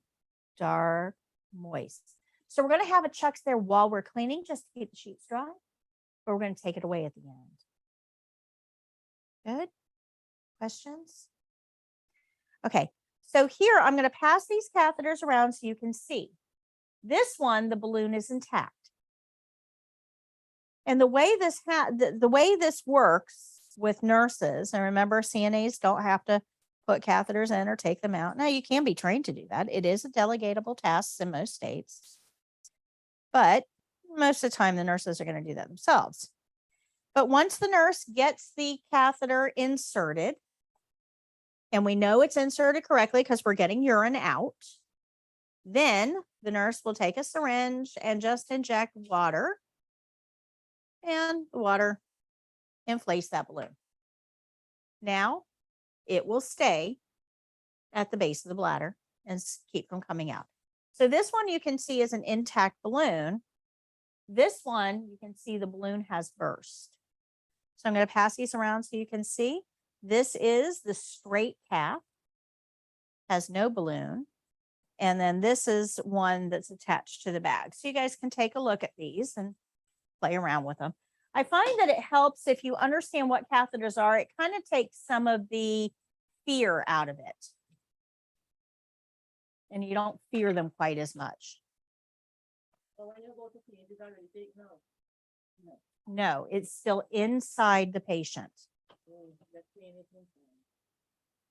dark, moist. So we're going to have a chucks there while we're cleaning just to keep the sheets dry. But we're going to take it away at the end. Good? Questions? Okay. So here I'm going to pass these catheters around so you can see. This one, the balloon is intact. And the way this works with nurses, and remember, CNAs don't have to put catheters in or take them out. Now, you can be trained to do that. It is a delegatable task in most states. But most of the time, the nurses are going to do that themselves. But once the nurse gets the catheter inserted, and we know it's inserted correctly because we're getting urine out, then the nurse will take a syringe and just inject water, and the water inflates that balloon. Now it will stay at the base of the bladder and keep from coming out. So this one you can see is an intact balloon. This one, you can see the balloon has burst. So I'm going to pass these around so you can see. This is the straight calf, has no balloon. And then this is one that's attached to the bag. So you guys can take a look at these and play around with them. I find that it helps if you understand what catheters are. It kind of takes some of the fear out of it. And you don't fear them quite as much. But when you go to clean, it's already big, no. No, it's still inside the patient. The clean is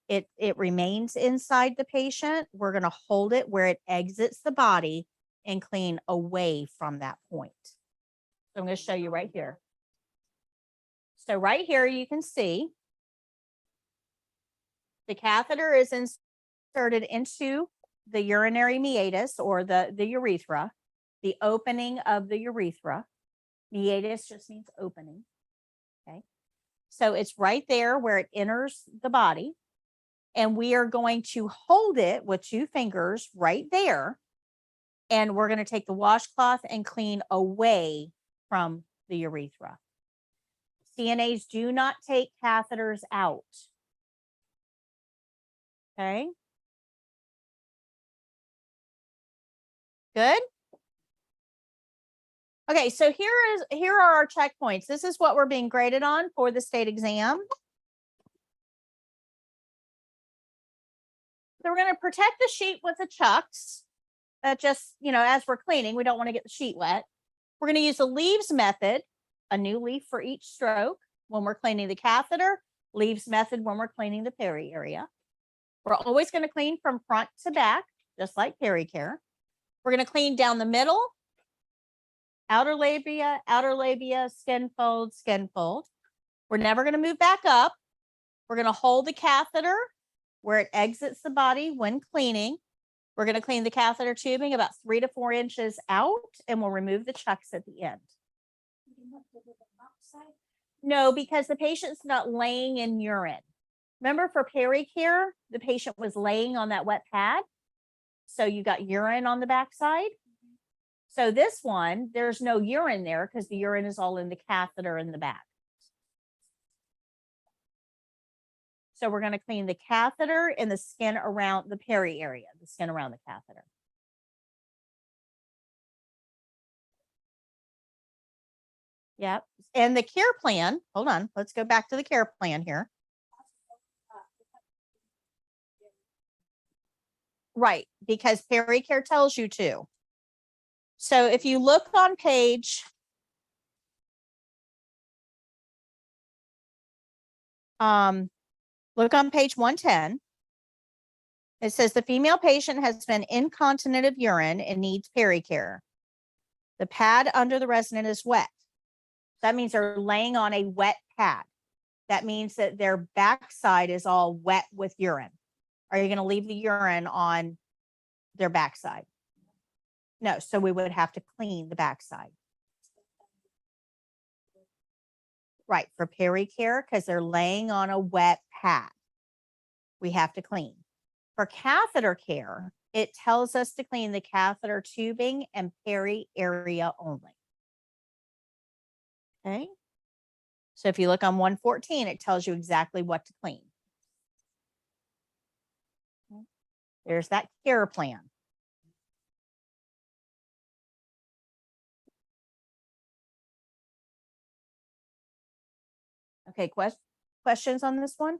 inside. It remains inside the patient. We're going to hold it where it exits the body and clean away from that point. So I'm going to show you right here. So right here, you can see the catheter is inserted into the urinary meatus or the urethra, the opening of the urethra. Meatus just means opening. Okay. So it's right there where it enters the body. And we are going to hold it with 2 fingers right there. And we're going to take the washcloth and clean away from the urethra. CNAs do not take catheters out. Okay. Good. Okay, so here are our checkpoints. This is what we're being graded on for the state exam. So we're going to protect the sheet with the chucks. That just, as we're cleaning, we don't want to get the sheet wet. We're going to use the leaves method, a new leaf for each stroke when we're cleaning the catheter, leaves method when we're cleaning the peri area. We're always going to clean from front to back, just like peri care. We're going to clean down the middle, outer labia, skin fold, skin fold. We're never going to move back up. We're going to hold the catheter where it exits the body when cleaning. We're going to clean the catheter tubing about 3 to 4 inches out, and we'll remove the chucks at the end. No, because the patient's not laying in urine. Remember, for peri care, the patient was laying on that wet pad. So you got urine on the backside. So this one, there's no urine there because the urine is all in the catheter in the back. So we're going to clean the catheter and the skin around the peri area, the skin around the catheter. Yep. And the care plan, hold on, let's go back to the care plan here. Right, because peri care tells you to. So if you look on page look on page 110. It says the female patient has been incontinent of urine and needs peri-care. The pad under the resident is wet. That means they're laying on a wet pad. That means that their backside is all wet with urine. Are you going to leave the urine on their backside? No, so we would have to clean the backside. Right, for peri-care, because they're laying on a wet pad. We have to clean. For catheter care, it tells us to clean the catheter tubing and peri area only. Okay. So if you look on 114, it tells you exactly what to clean. There's that care plan. Okay, questions on this one?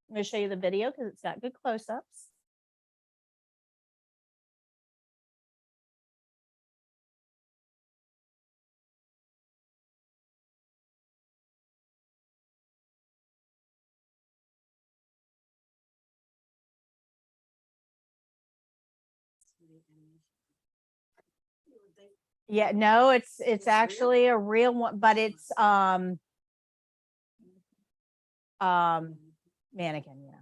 I'm going to show you the video because it's got good close-ups. Yeah, no, it's actually a real one, but it's mannequin, yeah.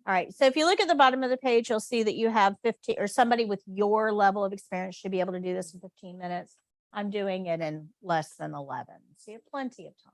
All right, so if you look at the bottom of the page, you'll see that you have 15, or somebody with your level of experience should be able to do this in 15 minutes. I'm doing it in less than 11, so you have plenty of time.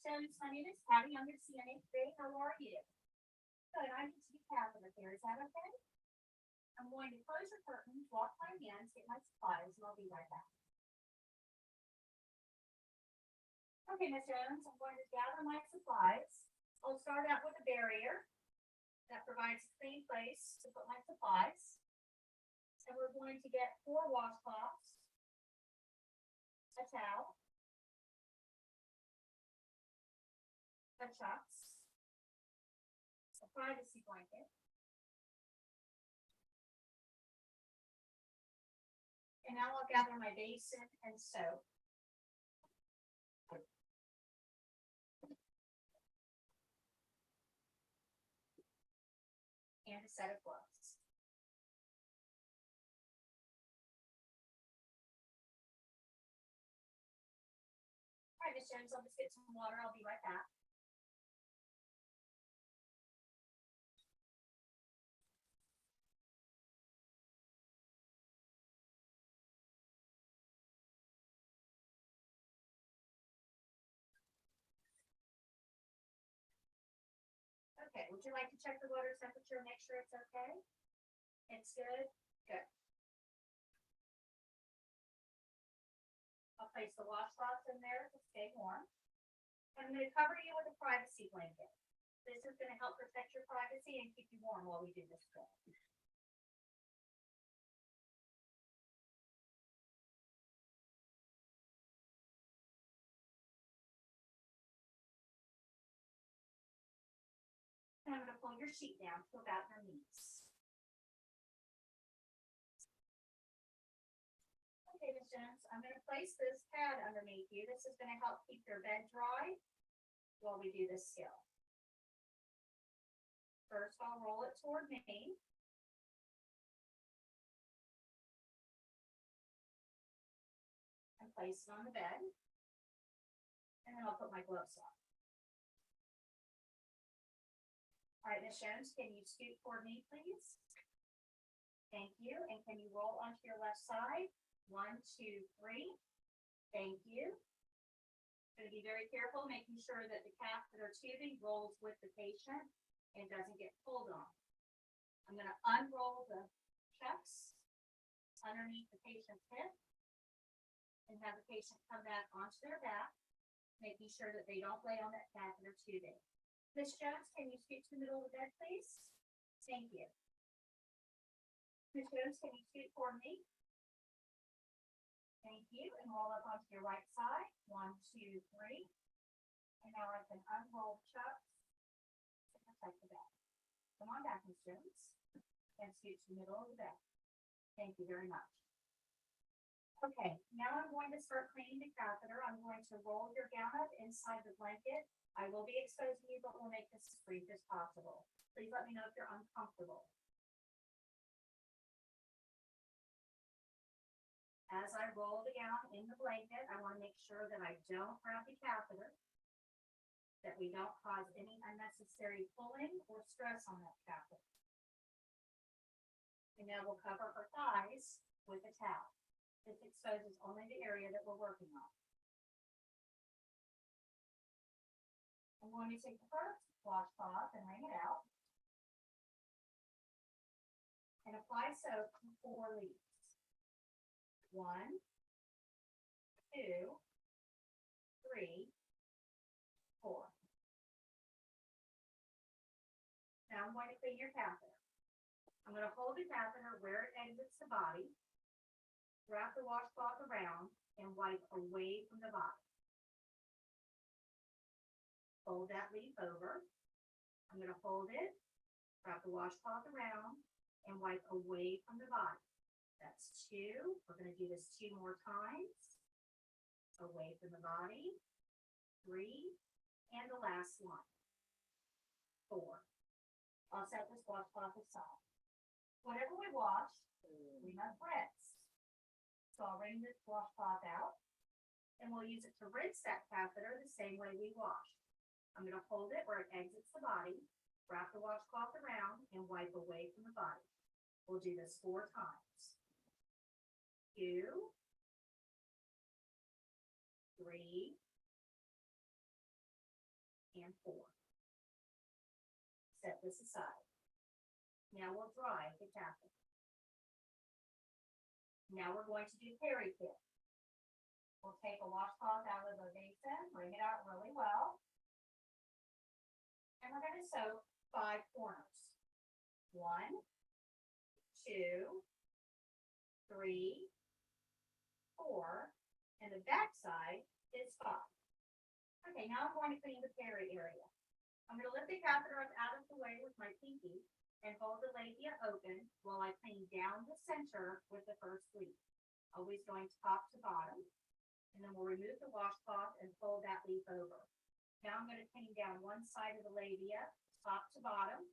So my name is Patti. I'm your CNA Training. How are you? Good. I'm just a catheter here. Is that okay? I'm going to close the curtains, wash my hands, get my supplies, and I'll be right back. Okay, Miss Jones, I'm going to gather my supplies. I'll start out with a barrier that provides a clean place to put my supplies. And we're going to get 4 washcloths, a towel, a chucks, a privacy blanket, and now I'll gather my basin and soap. And a set of gloves. All right, Miss Jones, I'll just get some water. I'll be right back. Okay, would you like to check the water temperature, make sure it's okay? It's good? Good. I'll place the washcloths in there to stay warm. I'm going to cover you with a privacy blanket. This is going to help protect your privacy and keep you warm while we do this. And I'm gonna pull your sheet down to about your knees. Okay, Ms. Jones, I'm gonna place this pad underneath you. This is gonna help keep your bed dry while we do this skill. First, I'll roll it toward me. And place it on the bed. And then I'll put my gloves on. All right, Ms. Jones, can you scoot toward me, please? Thank you. And can you roll onto your left side? 1, 2, 3. Thank you. Going to be very careful, making sure that the catheter tubing rolls with the patient and doesn't get pulled on. I'm going to unroll the checks underneath the patient's hip and have the patient come back onto their back, making sure that they don't lay on that catheter tubing. Ms. Jones, can you scoot to the middle of the bed, please? Thank you. Ms. Jones, can you scoot toward me? Thank you. And roll up onto your right side. 1, 2, 3. And now I can unroll the chucks to protect the back. Come on back, Ms. Jones. And scoot to the middle of the bed. Thank you very much. Okay, now I'm going to start cleaning the catheter. I'm going to roll your gown up inside the blanket. I will be exposing you, but we'll make this as brief as possible. Please let me know if you're uncomfortable. As I roll the gown in the blanket, I want to make sure that I don't grab the catheter, that we don't cause any unnecessary pulling or stress on that catheter. And now we'll cover her thighs with a towel. This exposes only the area that we're working on. I'm going to take the first washcloth and wring it out. And apply soap to 4 leaves. 1, 2, 3, 4. Now I'm going to clean your catheter. I'm going to hold the catheter where it exits the body, wrap the washcloth around, and wipe away from the body. Fold that leaf over. I'm going to hold it, wrap the washcloth around, and wipe away from the body. That's 2. We're going to do this 2 more times. Away from the body. 3. And the last one. 4. I'll set this washcloth aside. Whenever we wash, we must rinse. So I'll wring this washcloth out, and we'll use it to rinse that catheter the same way we wash. I'm going to hold it where it exits the body, wrap the washcloth around, and wipe away from the body. We'll do this 4 times. 2, 3, and 4. Set this aside. Now we'll dry the catheter. Now we're going to do peri-pit. We'll take a washcloth out of the basin, wring it out really well. And we're going to soak 5 corners. 1, 2, 3, 4, and the back side is 5. Okay, now I'm going to clean the peri area. I'm going to lift the catheter up out of the way with my pinky and hold the labia open while I clean down the center with the first leaf. Always going top to bottom. And then we'll remove the washcloth and fold that leaf over. Now I'm going to clean down one side of the labia, top to bottom.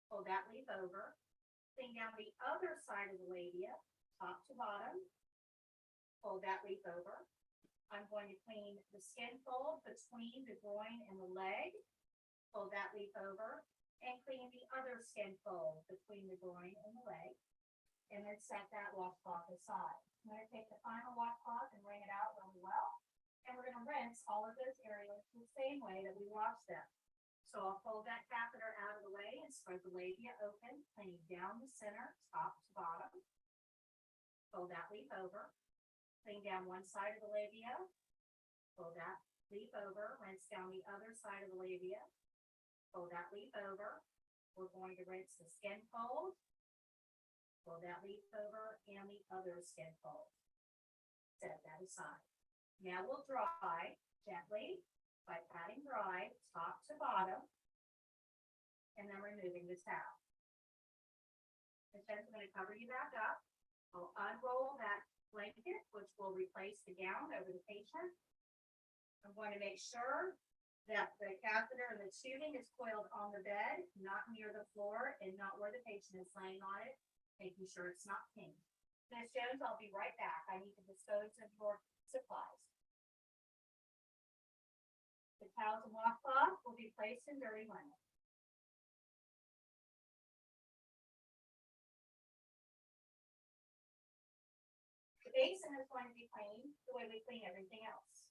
Fold that leaf over. Clean down the other side of the labia, top to bottom. Fold that leaf over. I'm going to clean the skin fold between the groin and the leg. Fold that leaf over. And clean the other skin fold between the groin and the leg. And then set that washcloth aside. I'm going to take the final washcloth and wring it out really well. And we're going to rinse all of those areas the same way that we washed them. So I'll fold that catheter out of the way and spread the labia open, cleaning down the center, top to bottom. Fold that leaf over. Clean down one side of the labia. Fold that leaf over. Rinse down the other side of the labia. Fold that leaf over. We're going to rinse the skin fold. Fold that leaf over and the other skin fold. Set that aside. Now we'll dry gently by patting dry top to bottom. removing this towel. The shed's gonna cover you back up. I'll unroll that blanket, which will replace the gown over the patient. I'm going to make sure that the catheter and the tubing is coiled on the bed, not near the floor and not where the patient is laying on it, making sure it's not pinned. Ms. Jones, I'll be right back. I need to dispose of your supplies. The towels and washcloth will be placed in dirty linen. The basin is going to be cleaned the way we clean everything else.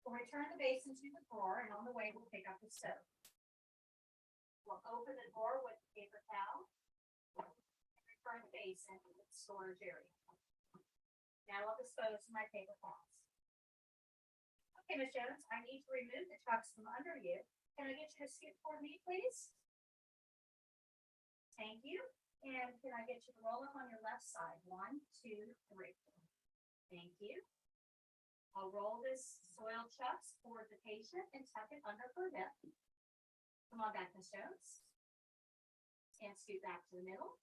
We'll return the basin to the drawer, and on the way, we'll pick up the soap. We'll open the drawer with the paper towel. And return the basin to the storage area. Now I'll dispose of my paper towels. Okay, Ms. Jones, I need to remove the trucks from under you. Can I get you to scoot toward me, please? Thank you. And can I get you to roll up on your left side? 1, 2, 3. Thank you. I'll roll this soiled chucks toward the patient and tuck it under her hip. Come on back, Ms. Jones. And scoot back to the middle,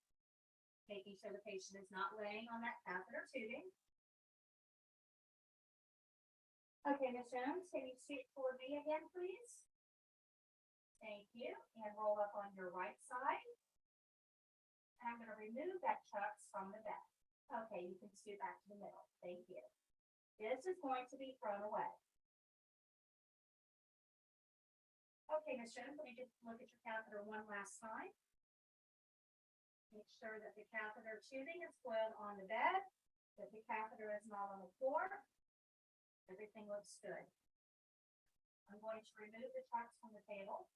making sure the patient is not laying on that catheter tubing. Okay, Ms. Jones, can you scoot toward me again, please? Thank you. And roll up on your right side. And I'm going to remove that chucks from the back. Okay, you can scoot back to the middle. Thank you. This is going to be thrown away. Okay, Ms. Jones, let me just look at your catheter one last time. Make sure that the catheter tubing is coiled on the bed, that the catheter is not on the floor. Everything looks good. I'm going to remove the chucks from the table.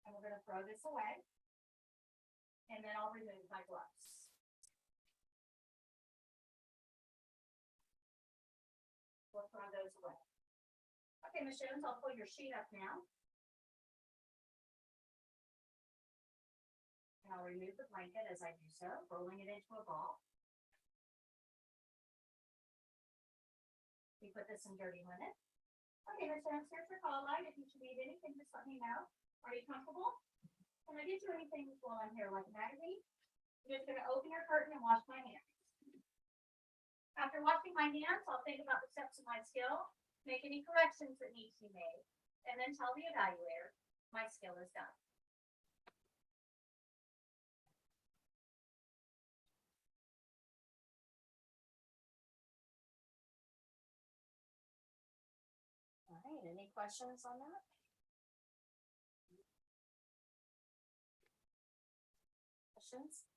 And we're going to throw this away. And then I'll remove my gloves. We'll throw those away. Okay, Ms. Jones, I'll pull your sheet up now. And I'll remove the blanket as I do so, rolling it into a ball. We put this in dirty linen. Okay, Ms. Jones, here's your call light. If you should need anything, just let me know. Are you comfortable? Can I get you anything while I'm here, like a magazine? I'm just gonna open your curtain and wash my hands. After washing my hands, I'll think about the steps of my skill, make any corrections that need to be made, and then tell the evaluator my skill is done. All right, any questions on that? Questions?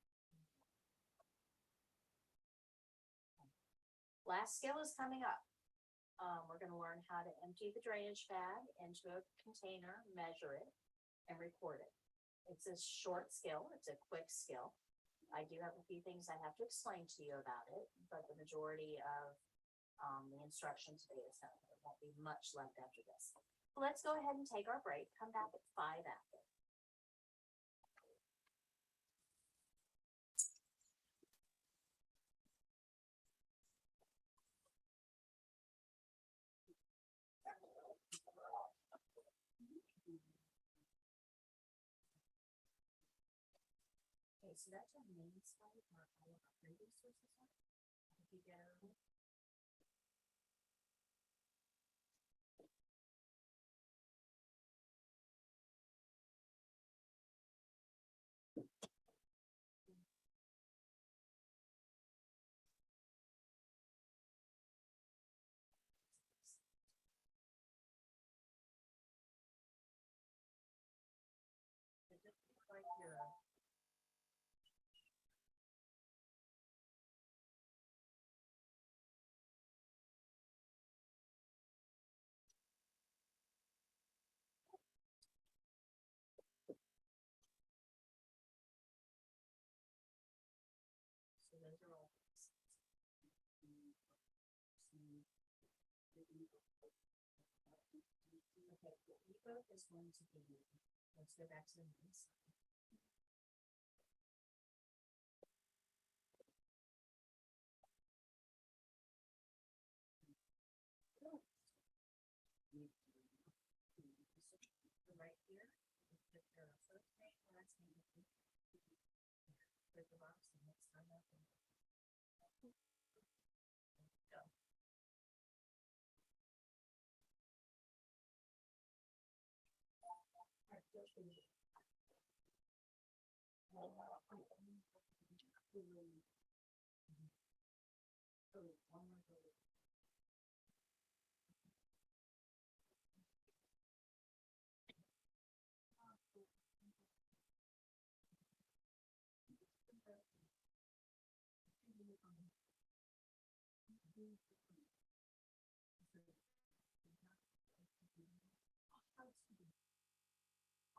Last skill is coming up. We're gonna learn how to empty the drainage bag into a container, measure it, and record it. It's a short skill, it's a quick skill. I do have a few things I have to explain to you about it, but the majority of the instruction today is done. There won't be much left after this. Let's go ahead and take our break, come back at 5 after. Okay, so that's our main slide where all of our previous sources are. If you get it. It just looks like you're Okay, the eBook is going to be, let's go back to the next. Right here, you put your first name, last name. Click the box and hit sign up. Go. Alright, go for you.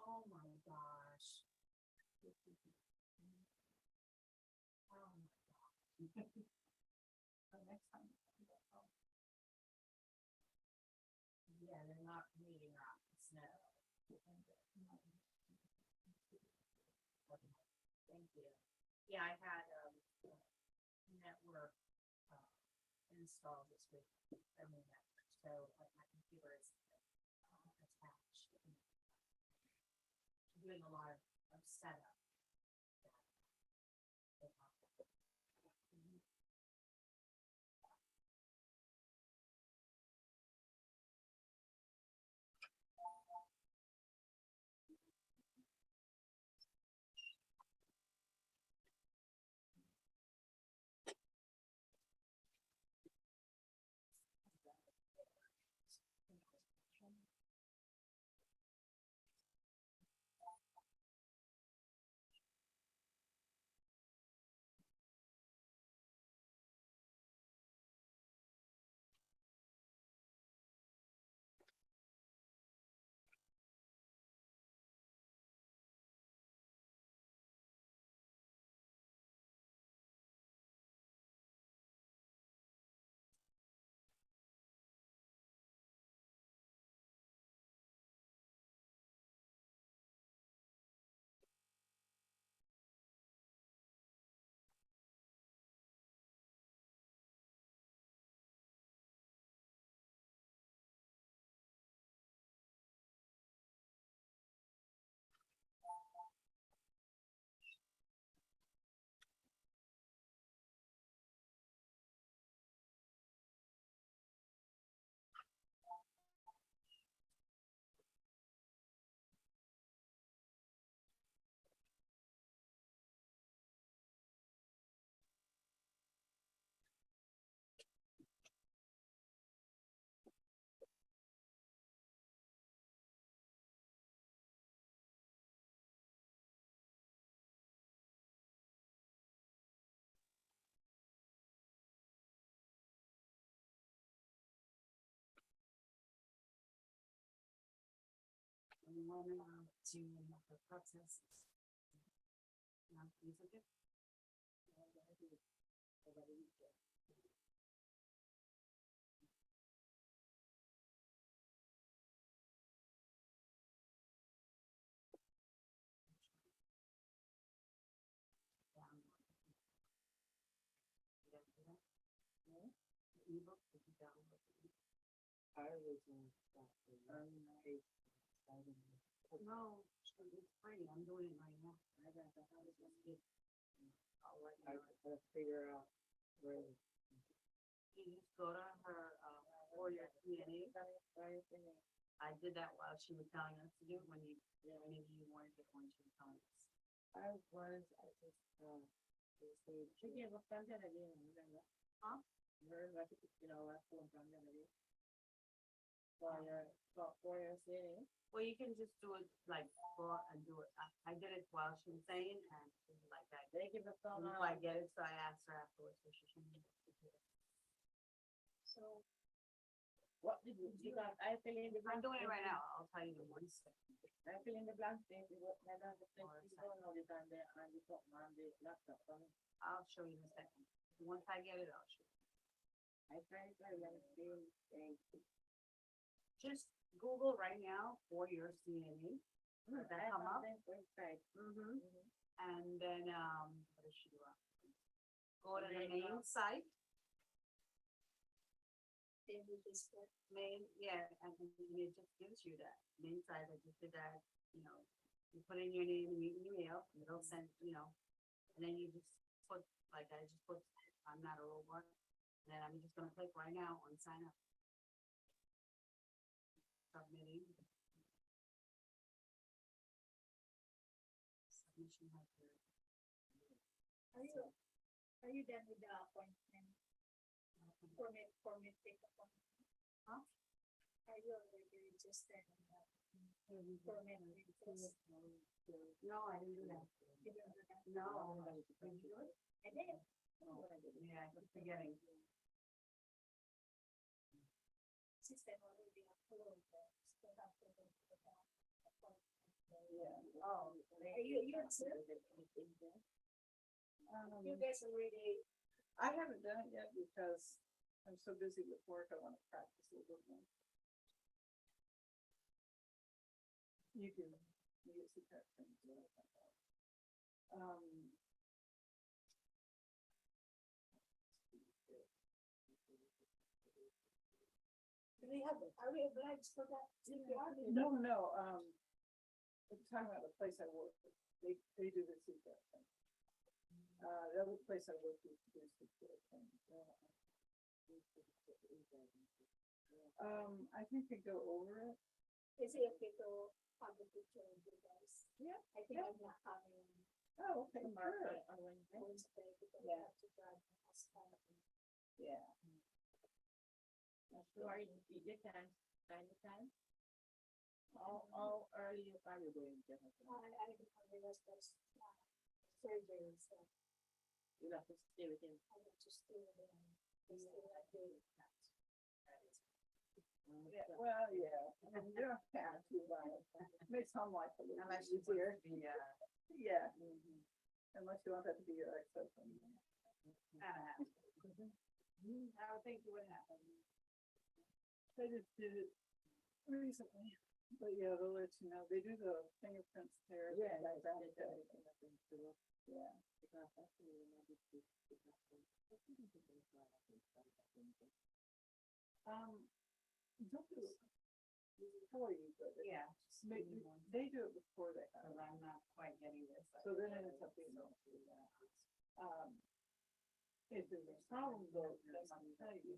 Oh my gosh. Oh my God. So next time. Yeah, they're not meeting out in snow. Thank you. Yeah, I had network installed this week. I mean, so like my computer is attached. Doing a lot of setup. I'm learning to the process. Now, these are good. eBook, if you download the ebook. I was on stop for No, it's free, I'm doing it right now. I got the house, let's get. I'll let you I know. gotta figure out where. You just go to her, or your CNA. I did that while she was telling us to do, it when you, maybe you wanted it when she was telling us. I just, She gave a friend that I didn't remember. Huh? Remember, you know, I told them that I did. For your city. Well, you can just do it like, go and do it. I did it while she was saying, and she was like that. They give a phone No, I get it, so I asked her afterwards, so she should. So. What did you, because I fill in the. I'm doing it blank right space. now, I'll tell you the one step. I fill in the blank space, you go, I don't have to Or you second. don't know the time there, and you put on the laptop, I'll show you in a second. Once I get it, I'll show you. I try to learn things, Just just Google right now for your CNA. Does that come up? Right. Mm-hmm. And then, what does she do? Go to the main site. Main, yeah, and then it just gives you that main site, I just did that, you know, you put in your name and your email, and it'll send, you know, and then you just put, like I just put, I'm not a robot, and then I'm just gonna click right now on sign up. Submitting. Submission has to. Are you done with the appointment? Permit, take appointment? Huh? Are you already registered in the permit? Request? No, I didn't do that. You didn't do that? No. Did you do it? I did. Yeah, I keep forgetting. System already approved, still have to go to the appointment. Yeah. Oh. Are you too? You guys already, I haven't done it yet because I'm so busy with work, I wanna practice a little bit more. You can see that thing. do we have, are we obliged for that? No, I'm talking about the place I work, they do the CPR thing. The other place I work is do CPR thing. I think they go over it. Is it okay to have the picture of you guys? Yeah. I think I'm not having. Oh, okay, Wednesday, good. because I Yeah. have to drive my husband. Yeah. So are you can find the time? How early are you going to have? I realized there's surgery, so You have to stay with him. I have to stay with him. Stay that day. Yeah, well, yeah, and you don't have to, makes home life a little easier. Yeah. Unless you want that to be your ex-husband. I would think you would happen. They just did it recently, but yeah, they'll let you know, they do the fingerprints there. Yeah, background that's check. Yeah. Don't do it before you, but yeah, they do it before they have. Cause I'm not quite getting this. So then it ends up being. If there's a problem, though, they might tell you.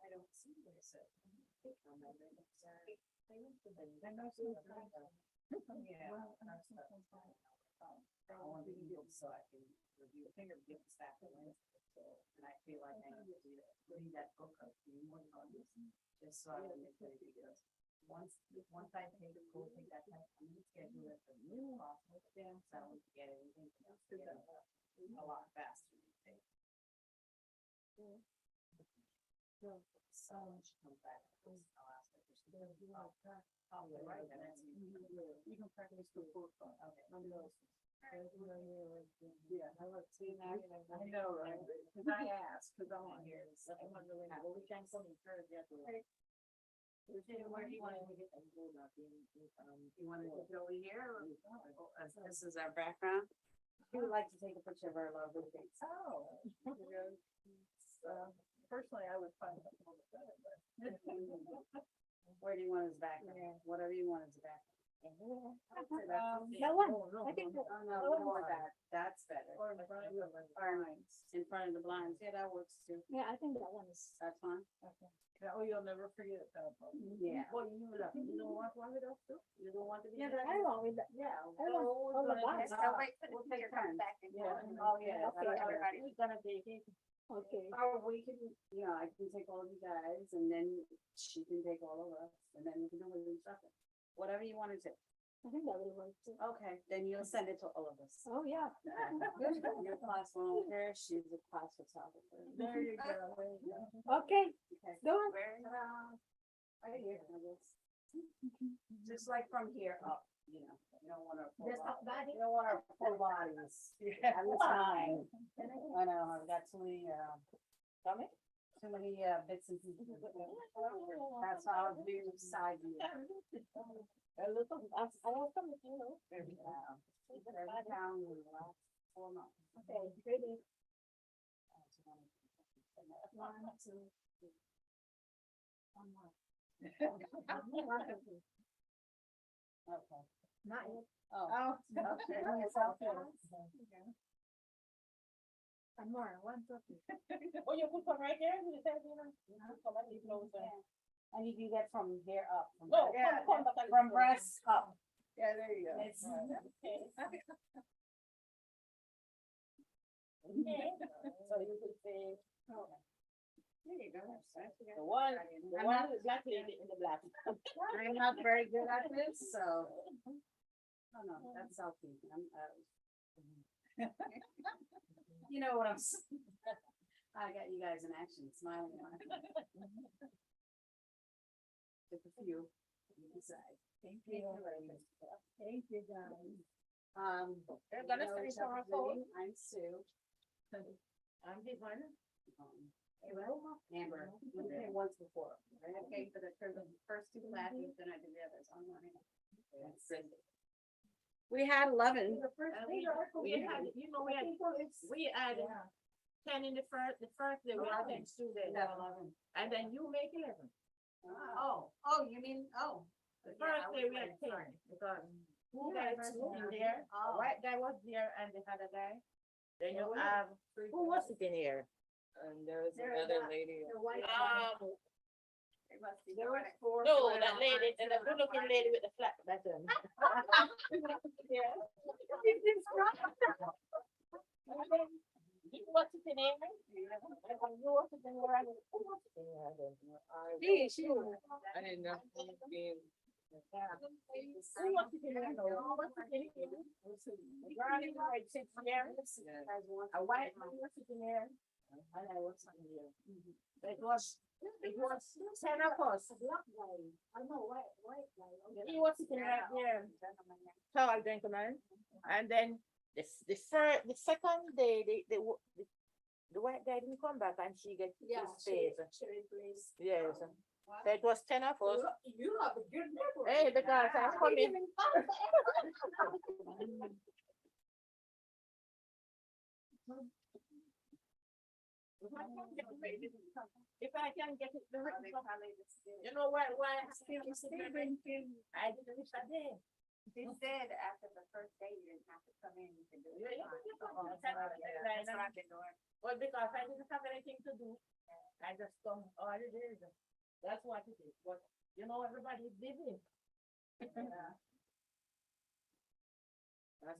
I don't see this. Yeah. I want to eBook so I can review fingerprint stack and I feel like I need to read that book up to you more on this, just so I can make it because once I take the go take that time, I'm gonna schedule it for new hospital then so I can get everything a lot faster. So she comes back. I'll ask her. Oh, you're right. You can practice the book. Okay. Yeah, I love seeing that. I know, right? Cause I asked, cause I'm on here. I'm wondering, well, we can't come in first, yeah. Where do you want to get them? You want to go over here? Or? This is our background. We would like to take a picture of our lovely face. Oh. Personally, I would find that a little better, but. Where do you want his background? Whatever you want his background. That one, I think that. Oh, no, we don't want that. That's better. Or in front of the blinds. In front of the blinds. Yeah, that works too. Yeah, I think that one is. That's fine. Okay. Yeah, oh, you'll never forget that. Yeah. Well, you don't want one of those too? You don't want to be. Yeah, I want with that. Yeah. I want all the box. I'll wait for the picture comes back. Yeah. Oh, yeah. Okay. Everybody. Who's gonna take it? Okay. Or we can, you know, I can take all of you guys and then she can take all of us and then we can do it in stuff. Whatever you want to do. I think that will work too. Okay, then you'll send it to all of us. Oh, yeah. Your class monitor, she's a class photographer. There you go. There you go. Okay, Okay. go on. Where, Right here, I guess. Just like from here up, you know, you don't want our full Just up body. body? You don't want our full bodies. I'm the time. I know, I've got too many, too many, bits and pieces. That's how I do side view. A little, I will come with you. Yeah. Every town in the last 4 months. Okay, ready? One, two, three. One more. Okay. Not yet. Oh. Okay. It's out there. One more, 1, 2, 3. Oh, you put some right there, you said, you know? Come on, you closer. And you can get from here up. No, Yeah, come back. From breast up. Yeah, there you go. It's, Okay. Okay, so you could say, there you go. the one with black lady in the black. I'm not very good at this, so. Oh, no, that's Southie. You know what I'm saying? I got you guys in action, smiling. Just a few. You decide. Thank you. Thank you, guys. They're gonna you know say each other's sorrowful. name. I'm Sue. I'm the one. Amber, we came once before. I came for the first 2 classes, then I did the others online. We had 11. We had, you know, we had 10 in the first day, we had 10 students, and then you make 11. Oh, you mean, The first day we had 10, because who guys in there, Oh. white guy was there and the other guy. Then you have, who was it in here? And there was There another is lady. The white. There was 4. No, that lady, and the good looking lady with the flat button. Yeah. You was it in here? You was it in here? Who was it in here? I don't know. I didn't know. Being Yeah. Who was it in here? Who was it in here? The girl in white sits here. A white man was sitting here. And I was sitting here. It was 10 of us. I know, white guy. He was sitting right there, tall gentleman. And then the second day, the white guy didn't come back and she get his face. Yes. So it was 10 of us. You have a good memory. Hey, because I'm coming. If I can get it, you know why I still drinking. I didn't wish I did. They said after the first day, you didn't have to come in, you can do it. Yeah, that's what I've been doing. Well, because I didn't have anything to do, I just come all it is. That's what it is. But you know, everybody's busy. As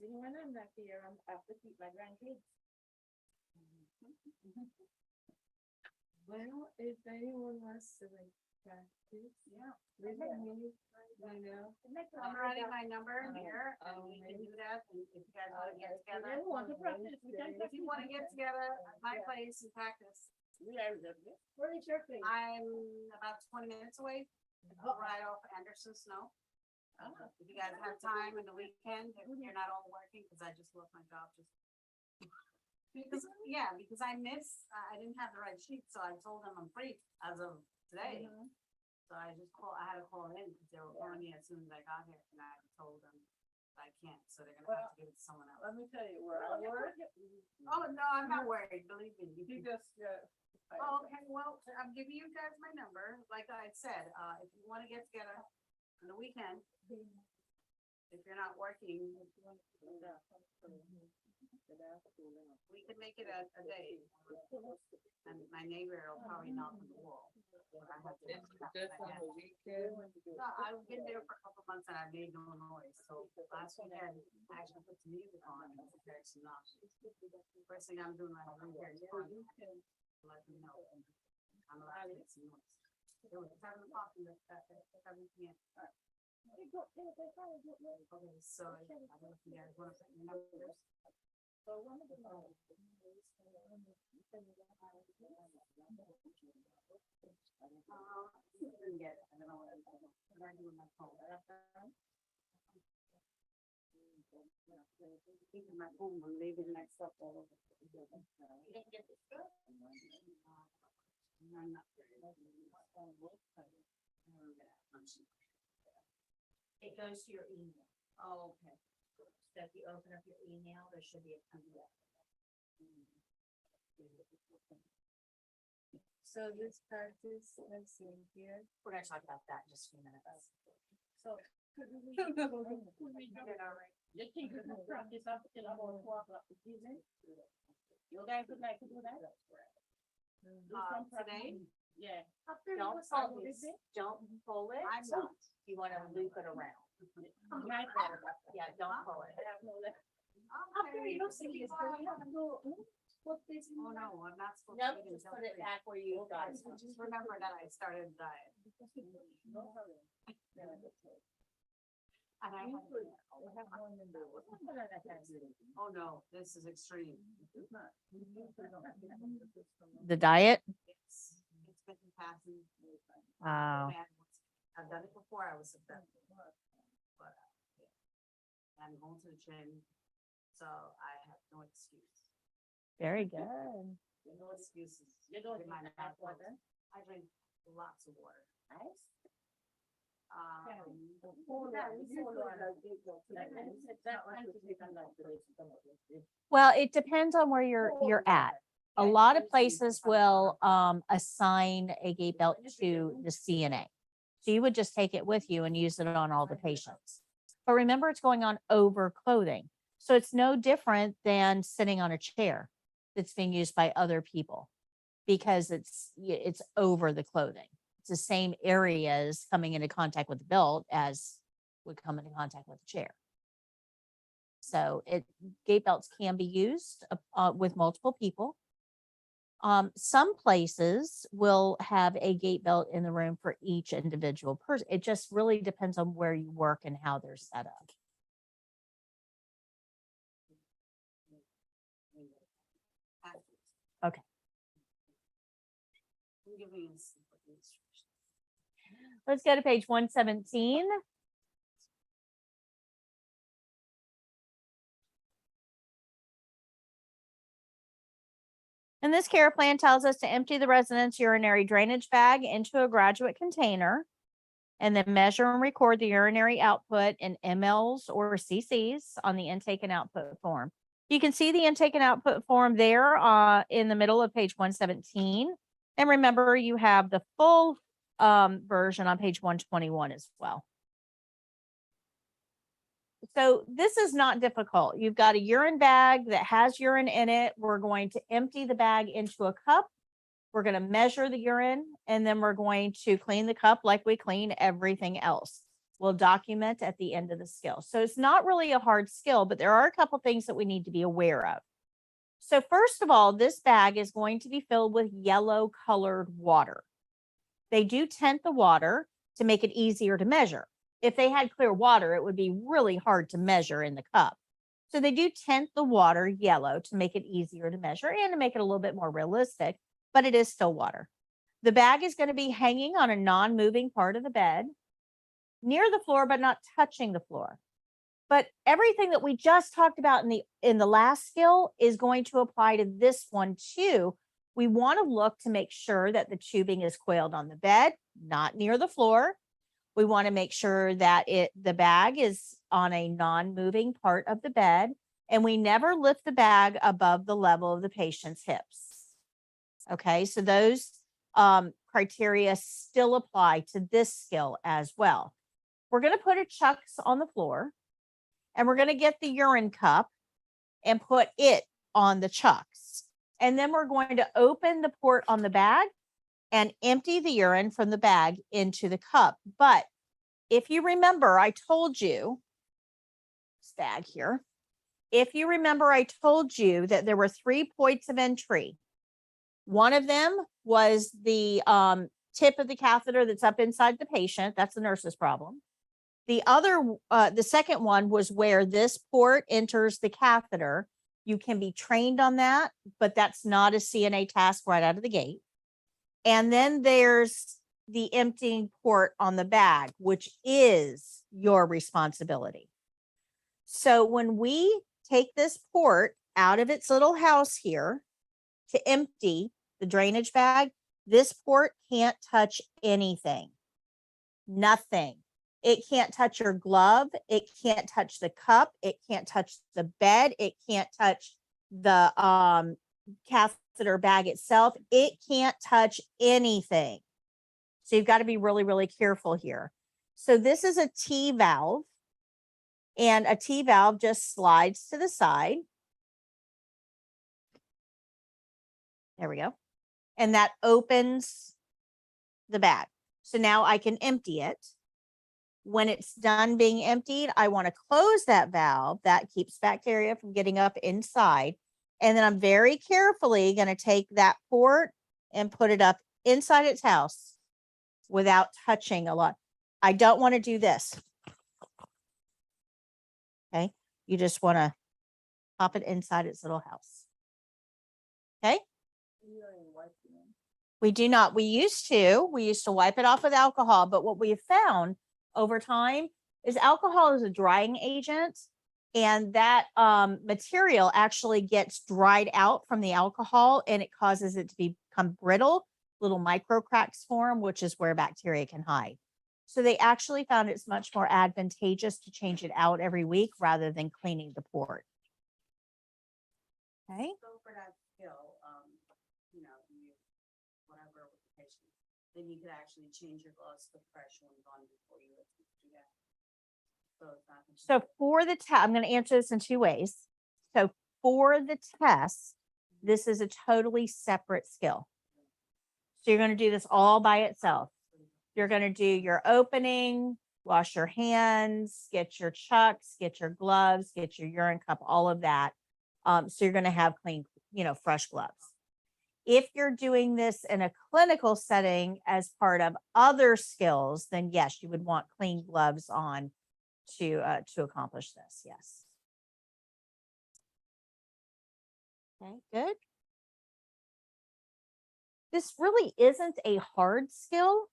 in when I'm not here, I have to keep my grandkids. Well, if anyone wants to like practice, Yeah. leave me, I know. I'm writing my number here, and we can do that, and if you guys wanna get together. We want to practice. We can If you wanna get together at my place and practice, We are lovely. Where is your place? I'm about 20 minutes away, right off Anderson Snow. If you guys have time in the weekend, if you're not all working, cause I just love my job, just. Because I didn't have the right sheet, so I told them I'm free as of today. So I had to call in, because they were calling me as soon as I got here, and I told them I can't, so they're gonna have to give it to someone else. Let me tell you where I work. Oh, no, I'm not worried, believe me. You just got. Oh, okay, well, I'm giving you guys my number, like I said, if you wanna get together on the weekend, if you're not working, we could make it a day. And my neighbor will probably knock on the wall. I have to- Just on the weekend. No, I've been there for a couple months and I made no noise, so last weekend, I actually put some music on and prepared some knobs. First thing I'm doing, I'm preparing let me know. I'm allowed to make some noise. It was 7 o'clock in the, 7 p.m. Okay, so I don't know if you guys wanna put your numbers. So one of the You can get it, I don't know with my phone. Keeping my phone and leaving my stuff all over. You didn't get this book? I'm not. It goes to your email. Oh, okay. So if you open up your email, there should be a PDF. So this practice, let's see here. We're gonna talk about that in just a few minutes. So. You think you can practice up till about 4 o'clock this evening? You guys would like to do that? Do some Today? practice? Yeah. Don't pull it, don't pull it. I'm not. You wanna loop it around. Right there. Yeah, don't pull it. I have no left. Okay. don't see this, but you have to go, put this in. Oh, no, I'm not supposed Nope, to. eat just until put it 3. back where you got it. Just remember that I started a diet. And I had, oh no, this is extreme. The diet. It's been passing. Wow. I've done it before, I was successful. But, yeah. I'm going to the gym, so I have no excuse. Very good. No excuses. You don't In my drink hot mouth. water? I drink lots of water. Nice. Well, it depends on where you're at. A lot of places will assign a gait belt to the CNA. So you would just take it with you and use it on all the patients. But remember, it's going on over clothing. So it's no different than sitting on a chair that's being used by other people because it's over the clothing. It's the same areas coming into contact with the belt as would come into contact with the chair. So gait belts can be used with multiple people. Some places will have a gait belt in the room for each individual person. It just really depends on where you work and how they're set up. Okay. I'm giving you simple instructions. Let's go to page 117. And this care plan tells us to empty the resident's urinary drainage bag into a graduate container and then measure and record the urinary output in mLs or cc's on the intake and output form. You can see the intake and output form there in the middle of page 117. And remember, you have the full version on page 121 as well. So this is not difficult. You've got a urine bag that has urine in it. We're going to empty the bag into a cup. We're going to measure the urine, and then we're going to clean the cup like we clean everything else. We'll document at the end of the skill. So it's not really a hard skill, but there are a couple things that we need to be aware of. So first of all, this bag is going to be filled with yellow colored water. They do tint the water to make it easier to measure. If they had clear water, it would be really hard to measure in the cup. So they do tint the water yellow to make it easier to measure and to make it a little bit more realistic, but it is still water. The bag is going to be hanging on a non-moving part of the bed near the floor, but not touching the floor. But everything that we just talked about in the last skill is going to apply to this one too. We want to look to make sure that the tubing is coiled on the bed, not near the floor. We want to make sure that the bag is on a non-moving part of the bed, and we never lift the bag above the level of the patient's hips. Okay, so those criteria still apply to this skill as well. We're going to put a chucks on the floor, and we're going to get the urine cup and put it on the chucks. And then we're going to open the port on the bag and empty the urine from the bag into the cup. But if you remember, I told you, this bag here, if you remember, I told you that there were 3 points of entry. One of them was the tip of the catheter that's up inside the patient. That's the nurse's problem. The second one was where this port enters the catheter. You can be trained on that, but that's not a CNA task right out of the gate. And then there's the emptying port on the bag, which is your responsibility. So when we take this port out of its little house here to empty the drainage bag, this port can't touch anything. Nothing. It can't touch your glove. It can't touch the cup. It can't touch the bed. It can't touch the catheter bag itself. It can't touch anything. So you've got to be really, really careful here. So this is a T valve, and a T valve just slides to the side. There we go. And that opens the bag. So now I can empty it. When it's done being emptied, I want to close that valve. That keeps bacteria from getting up inside. And then I'm very carefully going to take that port and put it up inside its house without touching a lot. I don't want to do this. Okay. You just want to pop it inside its little house. Okay. We do not. We used to wipe it off with alcohol, but what we have found over time is alcohol is a drying agent, and that material actually gets dried out from the alcohol, and it causes it to become brittle. Little micro cracks form, which is where bacteria can hide. So they actually found it's much more advantageous to change it out every week rather than cleaning the port. Okay. So for that skill, you know, whatever with the patient, then you could actually change your gloves to fresh ones on before you do that. So it's not. So for the test, I'm going to answer this in two ways. So for the test, this is a totally separate skill. So you're going to do this all by itself. You're going to do your opening, wash your hands, get your chucks, get your gloves, get your urine cup, all of that. So you're going to have clean, fresh gloves. If you're doing this in a clinical setting as part of other skills, then yes, you would want clean gloves on to accomplish this. Yes. Okay, good. This really isn't a hard skill,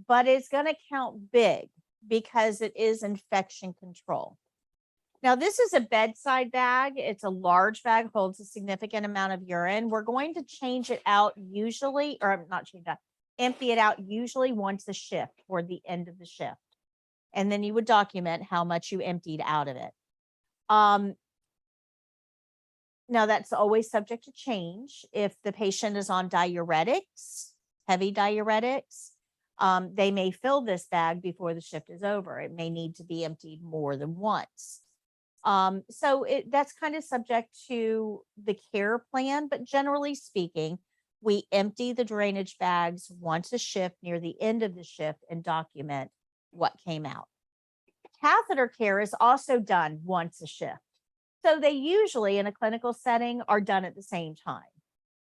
but it's going to count big because it is infection control. Now, this is a bedside bag. It's a large bag, holds a significant amount of urine. We're going to change it out usually, or not change that, empty it out usually once a shift or the end of the shift. And then you would document how much you emptied out of it. Now, that's always subject to change. If the patient is on diuretics, heavy diuretics, they may fill this bag before the shift is over. It may need to be emptied more than once. So that's kind of subject to the care plan, but generally speaking, we empty the drainage bags once a shift near the end of the shift and document what came out. Catheter care is also done once a shift. So they usually in a clinical setting are done at the same time.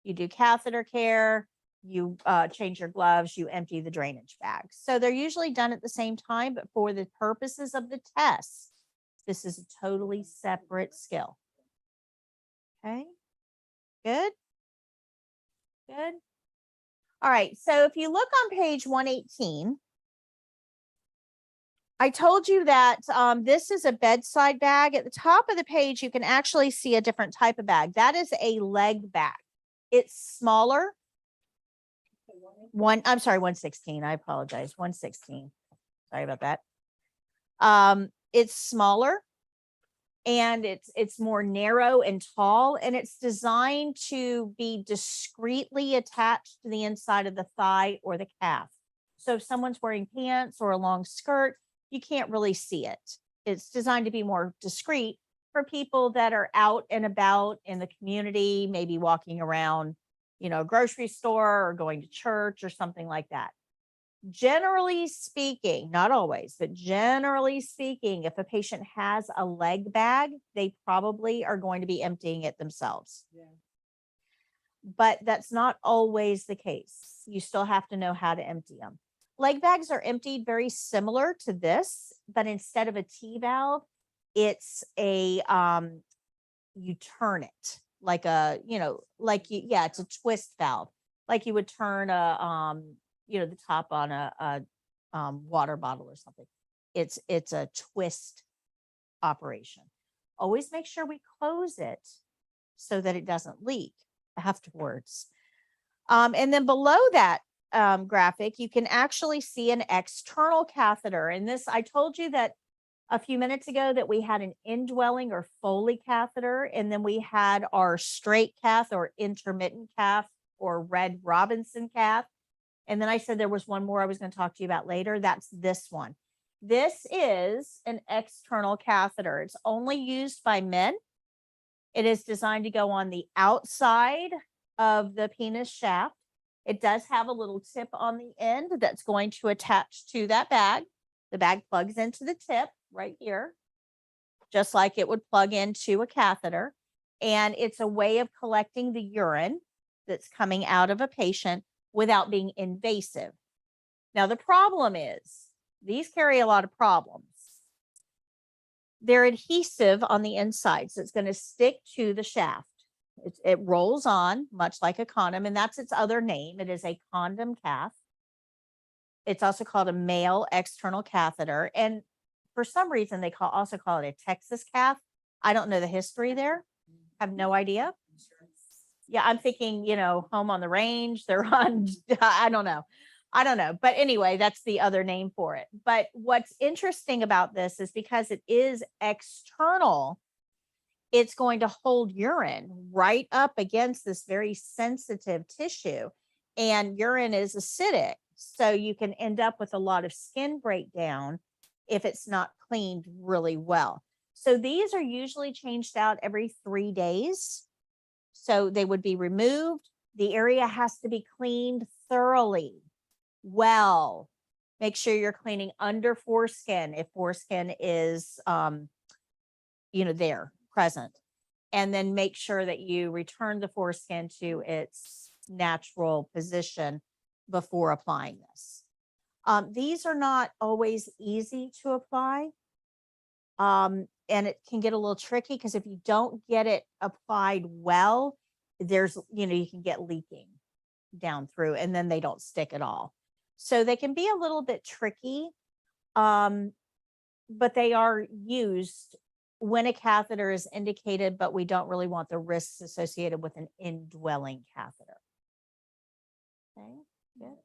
You do catheter care, you change your gloves, you empty the drainage bags. So they're usually done at the same time, but for the purposes of the test, this is a totally separate skill. Okay, good, good. All right, so if you look on page 118, I told you that this is a bedside bag. At the top of the page, you can actually see a different type of bag. That is a leg bag. It's smaller. I'm sorry, 116. I apologize. 116. Sorry about that. It's smaller and it's more narrow and tall, and it's designed to be discreetly attached to the inside of the thigh or the calf. So if someone's wearing pants or a long skirt, you can't really see it. It's designed to be more discreet for people that are out and about in the community, maybe walking around, a grocery store or going to church or something like that. Generally speaking, not always, but generally speaking, if a patient has a leg bag, they probably are going to be emptying it themselves. Yeah. But that's not always the case. You still have to know how to empty them. Leg bags are emptied very similar to this, but instead of a T valve, it's a you turn it like a, it's a twist valve, like you would turn a the top on a water bottle or something. It's a twist operation. Always make sure we close it so that it doesn't leak afterwards. And then below that graphic, you can actually see an external catheter. And this, I told you that a few minutes ago that we had an indwelling or Foley catheter, and then we had our straight cath or intermittent cath or Red Robinson cath. And then I said there was one more I was going to talk to you about later. That's this one. This is an external catheter. It's only used by men. It is designed to go on the outside of the penis shaft. It does have a little tip on the end that's going to attach to that bag. The bag plugs into the tip right here, just like it would plug into a catheter. And it's a way of collecting the urine that's coming out of a patient without being invasive. Now, the problem is these carry a lot of problems. They're adhesive on the inside, so it's going to stick to the shaft. It rolls on much like a condom, and that's its other name. It is a condom cath. It's also called a male external catheter. And for some reason, they also call it a Texas cath. I don't know the history there. I have no idea. Yeah, I'm thinking, home on the range. They're on, I don't know. But anyway, that's the other name for it. But what's interesting about this is because it is external, it's going to hold urine right up against this very sensitive tissue. And urine is acidic. So you can end up with a lot of skin breakdown if it's not cleaned really well. So these are usually changed out every 3 days. So they would be removed. The area has to be cleaned thoroughly. Well, make sure you're cleaning under foreskin if foreskin is, there present. And then make sure that you return the foreskin to its natural position before applying this. These are not always easy to apply. And it can get a little tricky because if you don't get it applied well, there's, you can get leaking down through and then they don't stick at all. So they can be a little bit tricky, but they are used when a catheter is indicated, but we don't really want the risks associated with an indwelling catheter. Okay, good.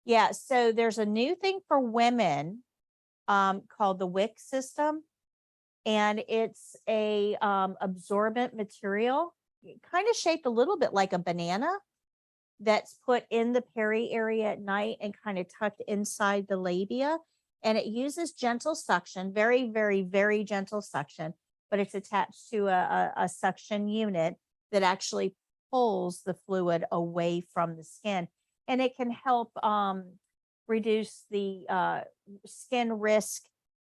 Yeah, so there's a new thing for women called the WIC system, and it's a absorbent material, kind of shaped a little bit like a banana, that's put in the peri area at night and kind of tucked inside the labia. And it uses gentle suction, very, very, very gentle suction, but it's attached to a suction unit that actually pulls the fluid away from the skin. And it can help reduce the skin risk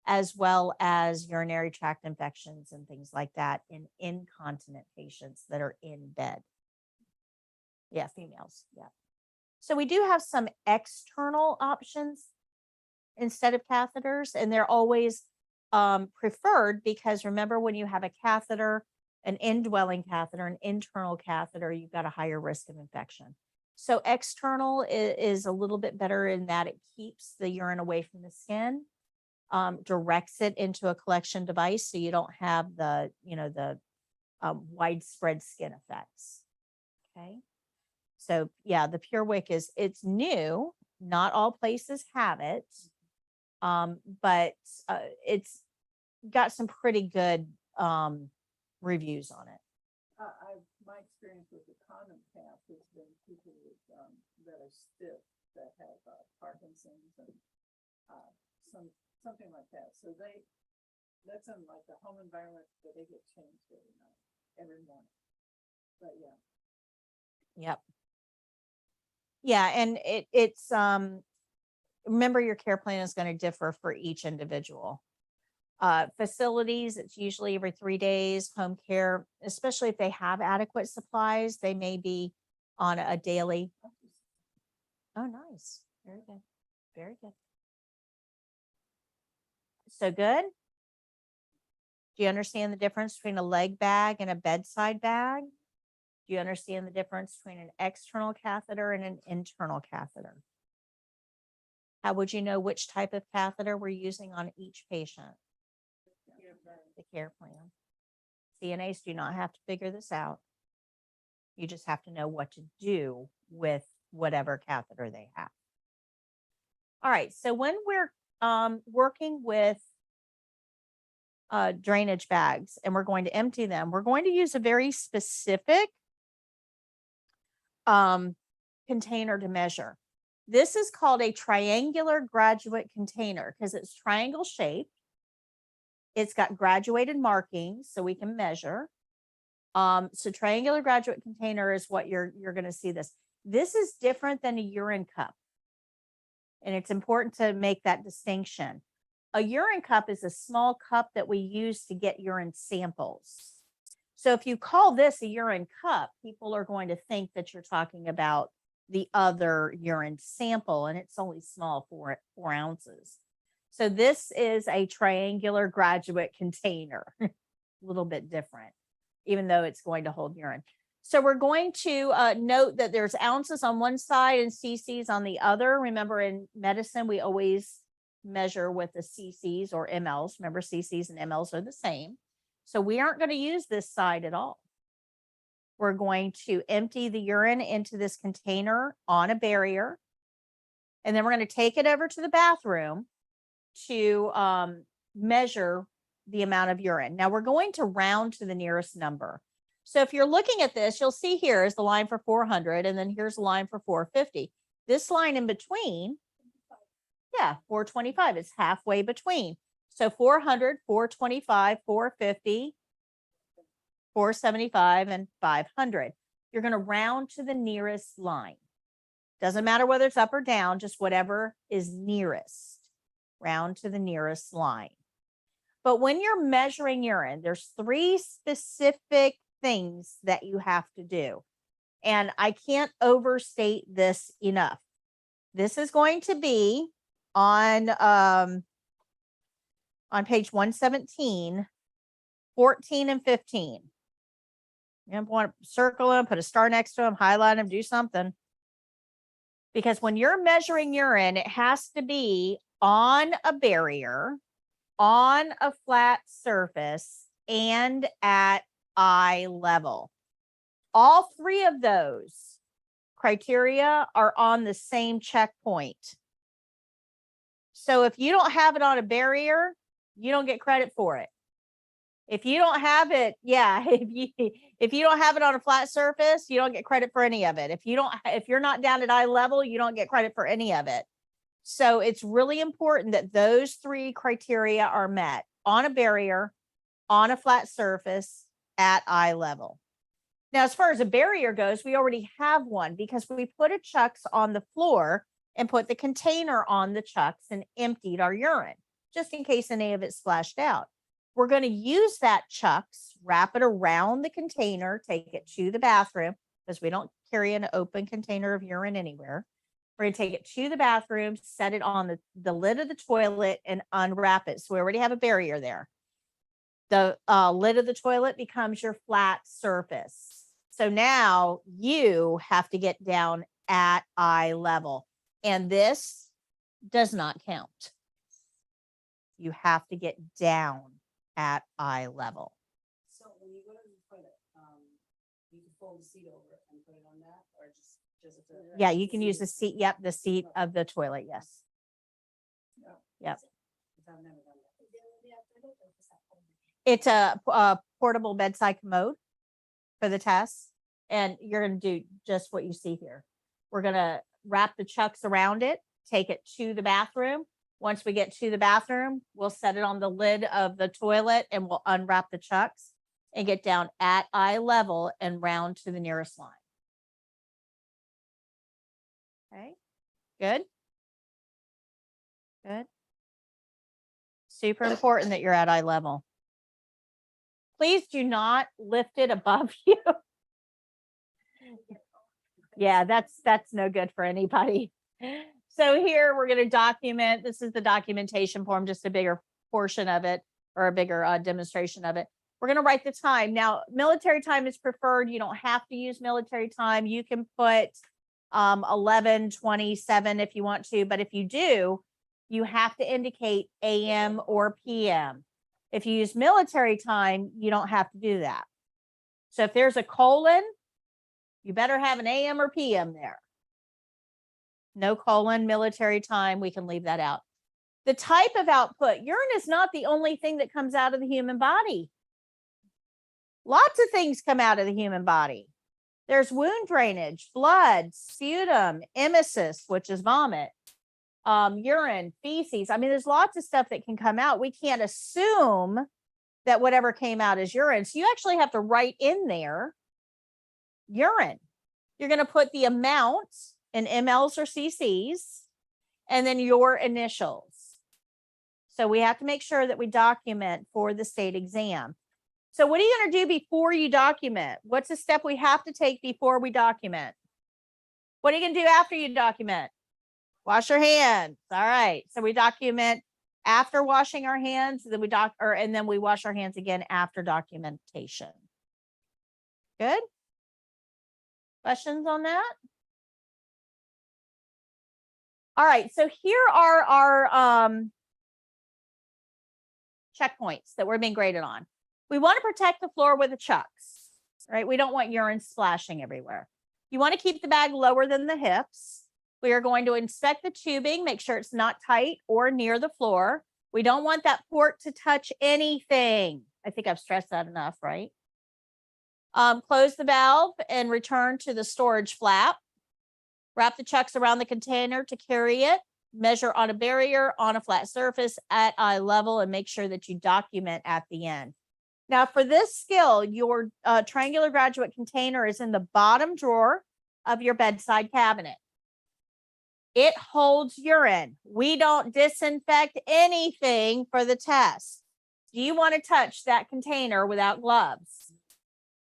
as well as urinary tract infections and things like that in incontinent patients that are in bed. Yeah, females. Yeah. So we do have some external options instead of catheters, and they're always preferred because remember, when you have a catheter, an indwelling catheter, an internal catheter, you've got a higher risk of infection. So external is a little bit better in that it keeps the urine away from the skin, directs it into a collection device so you don't have the widespread skin effects. Okay. So yeah, the Pure Wick it's new. Not all places have it, but it's got some pretty good reviews on it. My experience with the condom cath has been people with, that are stiff, that have Parkinson's and something like that. So that's in like the home environment that they get changed every morning. But yeah. Yep. Yeah, and it's remember your care plan is going to differ for each individual. Facilities, it's usually every 3 days. Home care, especially if they have adequate supplies, they may be on a daily. Oh, nice. Very good. Very good. So good. Do you understand the difference between a leg bag and a bedside bag? Do you understand the difference between an external catheter and an internal catheter? How would you know which type of catheter we're using on each patient? The care plan. CNAs do not have to figure this out. You just have to know what to do with whatever catheter they have. All right, so when we're working with drainage bags and we're going to empty them, we're going to use a very specific container to measure. This is called a triangular graduate container because it's triangle shaped. It's got graduated markings so we can measure. So triangular graduate container is what you're going to see this. This is different than a urine cup. And it's important to make that distinction. A urine cup is a small cup that we use to get urine samples. So if you call this a urine cup, people are going to think that you're talking about the other urine sample, and it's only small, 4 ounces. So this is a triangular graduate container, a little bit different, even though it's going to hold urine. So we're going to note that there's ounces on one side and cc's on the other. Remember, in medicine, we always measure with the cc's or mLs. Remember, cc's and mLs are the same. So we aren't going to use this side at all. We're going to empty the urine into this container on a barrier. And then we're going to take it over to the bathroom to measure the amount of urine. Now we're going to round to the nearest number. So if you're looking at this, you'll see here is the line for 400, and then here's the line for 450. This line in between, yeah, 425, it's halfway between. So 400, 425, 450, 475, and 500. You're going to round to the nearest line. Doesn't matter whether it's up or down, just whatever is nearest. Round to the nearest line. But when you're measuring urine, there's 3 specific things that you have to do. And I can't overstate this enough. This is going to be on page 117, 14 and 15. You want to circle them, put a star next to them, highlight them, do something. Because when you're measuring urine, it has to be on a barrier, on a flat surface, and at eye level. All 3 of those criteria are on the same checkpoint. So if you don't have it on a barrier, you don't get credit for it. If you don't have it, if you don't have it on a flat surface, you don't get credit for any of it. If you're not down at eye level, you don't get credit for any of it. So it's really important that those 3 criteria are met: on a barrier, on a flat surface, at eye level. Now, as far as a barrier goes, we already have one because we put a chucks on the floor and put the container on the chucks and emptied our urine, just in case any of it splashed out. We're going to use that chucks, wrap it around the container, take it to the bathroom, because we don't carry an open container of urine anywhere. We're going to take it to the bathroom, set it on the lid of the toilet, and unwrap it. So we already have a barrier there. The lid of the toilet becomes your flat surface. So now you have to get down at eye level. And this does not count. You have to get down at eye level. So when you go to the toilet, you can fold the seat over and put it on that, or just Yeah, you can use the seat. Yep, the seat of the toilet. Yes. Yep. I've never done that. It's a portable bedside commode for the test. And you're going to do just what you see here. We're going to wrap the chucks around it, take it to the bathroom. Once we get to the bathroom, we'll set it on the lid of the toilet and we'll unwrap the chucks and get down at eye level and round to the nearest line. Okay, good. Good. Super important that you're at eye level. Please do not lift it above you. Yeah, that's no good for anybody. So here we're going to document. This is the documentation form, just a bigger portion of it, or a bigger demonstration of it. We're going to write the time. Now, military time is preferred. You don't have to use military time. You can put 11:27 if you want to, but if you do, you have to indicate AM or PM. If you use military time, you don't have to do that. So if there's a colon, you better have an AM or PM there. No colon, military time, we can leave that out. The type of output, urine is not the only thing that comes out of the human body. Lots of things come out of the human body. There's wound drainage, blood, sputum, emesis, which is vomit, urine, feces. I mean, there's lots of stuff that can come out. We can't assume that whatever came out is urine. So you actually have to write in there urine. You're going to put the amount in mLs or cc's and then your initials. So we have to make sure that we document for the state exam. So what are you going to do before you document? What's the step we have to take before we document? What are you going to do after you document? Wash your hands. All right. So we document after washing our hands, then and then we wash our hands again after documentation. Good? Questions on that? All right. So here are our checkpoints that we're being graded on. We want to protect the floor with the chucks, right? We don't want urine splashing everywhere. You want to keep the bag lower than the hips. We are going to inspect the tubing, make sure it's not tight or near the floor. We don't want that port to touch anything. I think I've stressed that enough, right? Close the valve and return to the storage flap. Wrap the chucks around the container to carry it. Measure on a barrier, on a flat surface, at eye level, and make sure that you document at the end. Now, for this skill, your triangular graduate container is in the bottom drawer of your bedside cabinet. It holds urine. We don't disinfect anything for the test. Do you want to touch that container without gloves?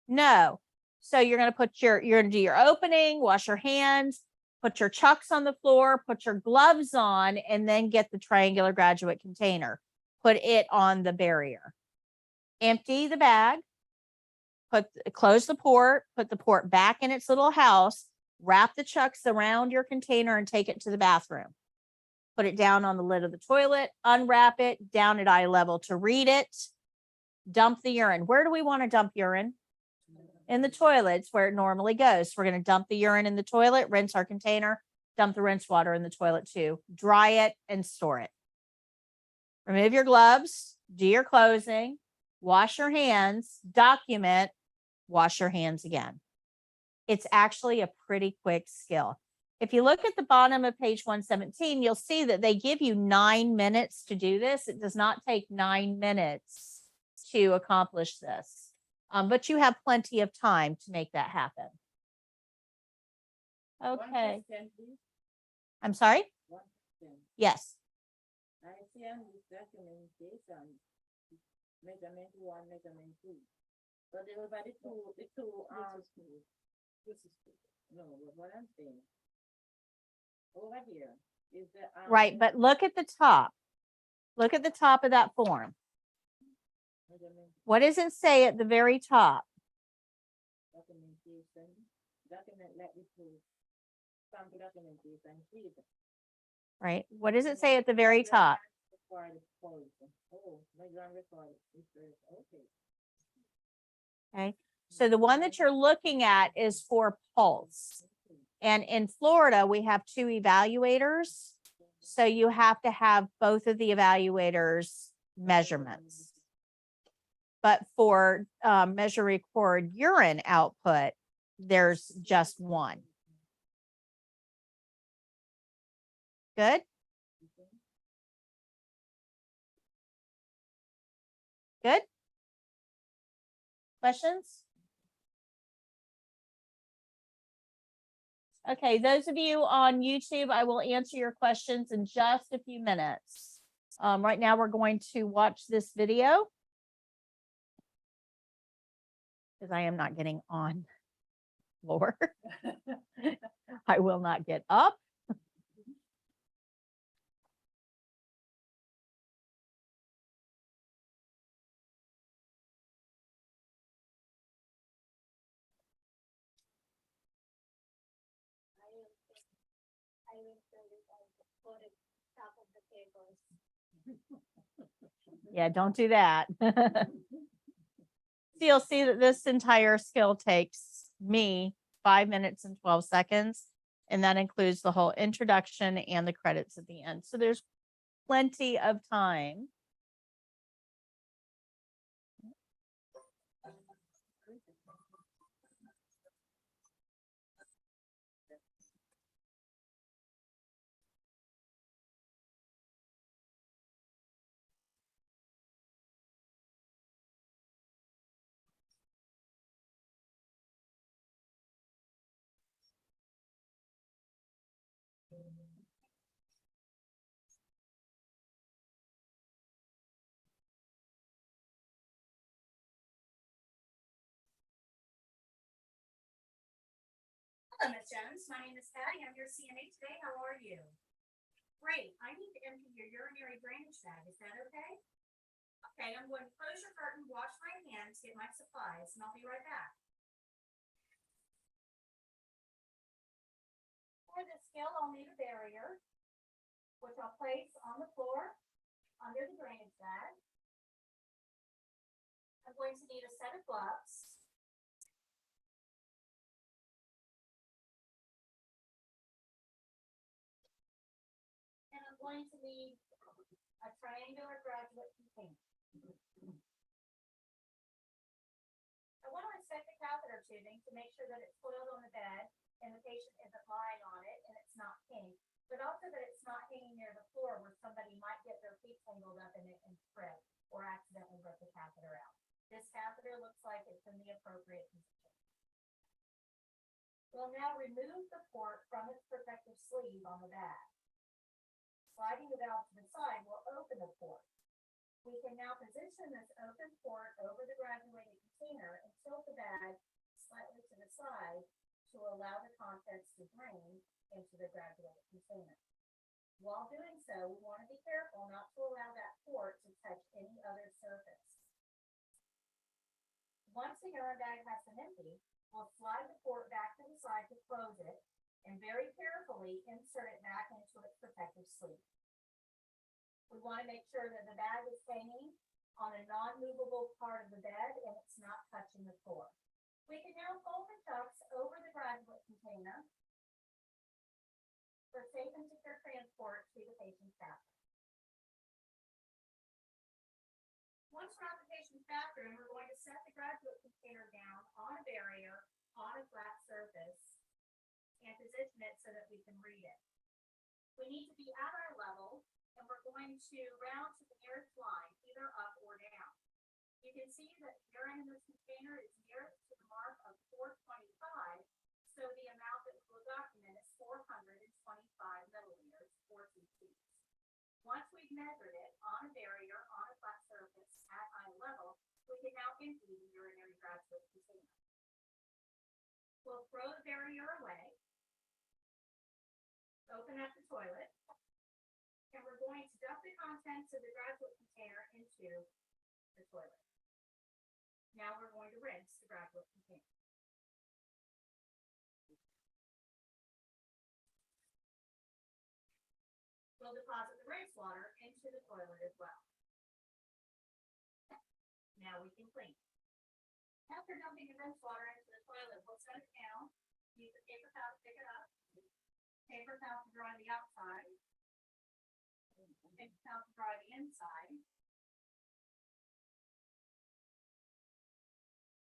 No. So you're going to you're going to do your opening, wash your hands, put your chucks on the floor, put your gloves on, and then get the triangular graduate container. Put it on the barrier. Empty the bag, close the port, put the port back in its little house, wrap the chucks around your container and take it to the bathroom. Put it down on the lid of the toilet, unwrap it, down at eye level to read it, dump the urine. Where do we want to dump urine? In the toilets where it normally goes. We're going to dump the urine in the toilet, rinse our container, dump the rinse water in the toilet too, dry it and store it. Remove your gloves, do your closing, wash your hands, document, wash your hands again. It's actually a pretty quick skill. If you look at the bottom of page 117, you'll see that they give you 9 minutes to do this. It does not take 9 minutes to accomplish this, but you have plenty of time to make that happen. Okay. I'm sorry? Yes. I see on this documentation, measurement 1, measurement 2. But there were the two, no, what I'm saying. Over here is the. Right, but look at the top. Look at the top of that form. Measurement What does it say at the very top? documentation, document let me prove. Sample documentation, please. Right. What does it say at the very top? Oh, measure and record. Okay. Okay. So the one that you're looking at is for pulse. And in Florida, we have 2 evaluators. So you have to have both of the evaluators' measurements. But for measure, record urine output, there's just one. Good? Good? Questions? Okay, those of you on YouTube, I will answer your questions in just a few minutes. Right now, we're going to watch this video because I am not getting on floor. I will not get up. Yeah, don't do that. So you'll see that this entire skill takes me 5 minutes and 12 seconds. And that includes the whole introduction and the credits at the end. So there's plenty of time. Hello, Ms. Jones. My name is Patty. I'm your CNA today. How are you? Great. I need to empty your urinary drainage bag. Is that okay? Okay, I'm going to close your curtain, wash my hands, get my supplies, and I'll be right back. For this skill, I'll need a barrier, which I'll place on the floor under the drainage bag. I'm going to need a set of gloves. And I'm going to need a triangular graduate container. I want to inspect the catheter tubing to make sure that it's coiled on the bed and the patient isn't lying on it and it's not pink, but also that it's not hanging near the floor where somebody might get their feet tangled up in it and trip or accidentally rip the catheter out. This catheter looks like it's in the appropriate position. We'll now remove the port from its protective sleeve on the bag. Sliding the valve to the side will open the port. We can now position this open port over the graduated container and tilt the bag slightly to the side to allow the contents to drain into the graduated container. While doing so, we want to be careful not to allow that port to touch any other surface. Once the urine bag has been emptied, we'll slide the port back to the side to close it and very carefully insert it back into its protective sleeve. We want to make sure that the bag is hanging on a non-movable part of the bed and it's not touching the floor. We can now fold the cups over the graduate container for safe and secure transport to the patient's bathroom. Once we're at the patient's bathroom, we're going to set the graduate container down on a barrier on a flat surface and position it so that we can read it. We need to be at our level, and we're going to round to the nearest line, either up or down. You can see that the urine in this container is nearest to the mark of 425, so the amount that we will document is 425 milliliters, or 2 cc's. Once we've measured it on a barrier on a flat surface at eye level, we can now empty the urinary graduate container. We'll throw the barrier away, open up the toilet, and we're going to dump the contents of the graduate container into the toilet. Now we're going to rinse the graduate container. We'll deposit the rinse water into the toilet as well. Now we can clean. After dumping the rinse water into the toilet, we'll set it down, use a paper towel to pick it up, paper towel to dry the outside, paper towel to dry the inside.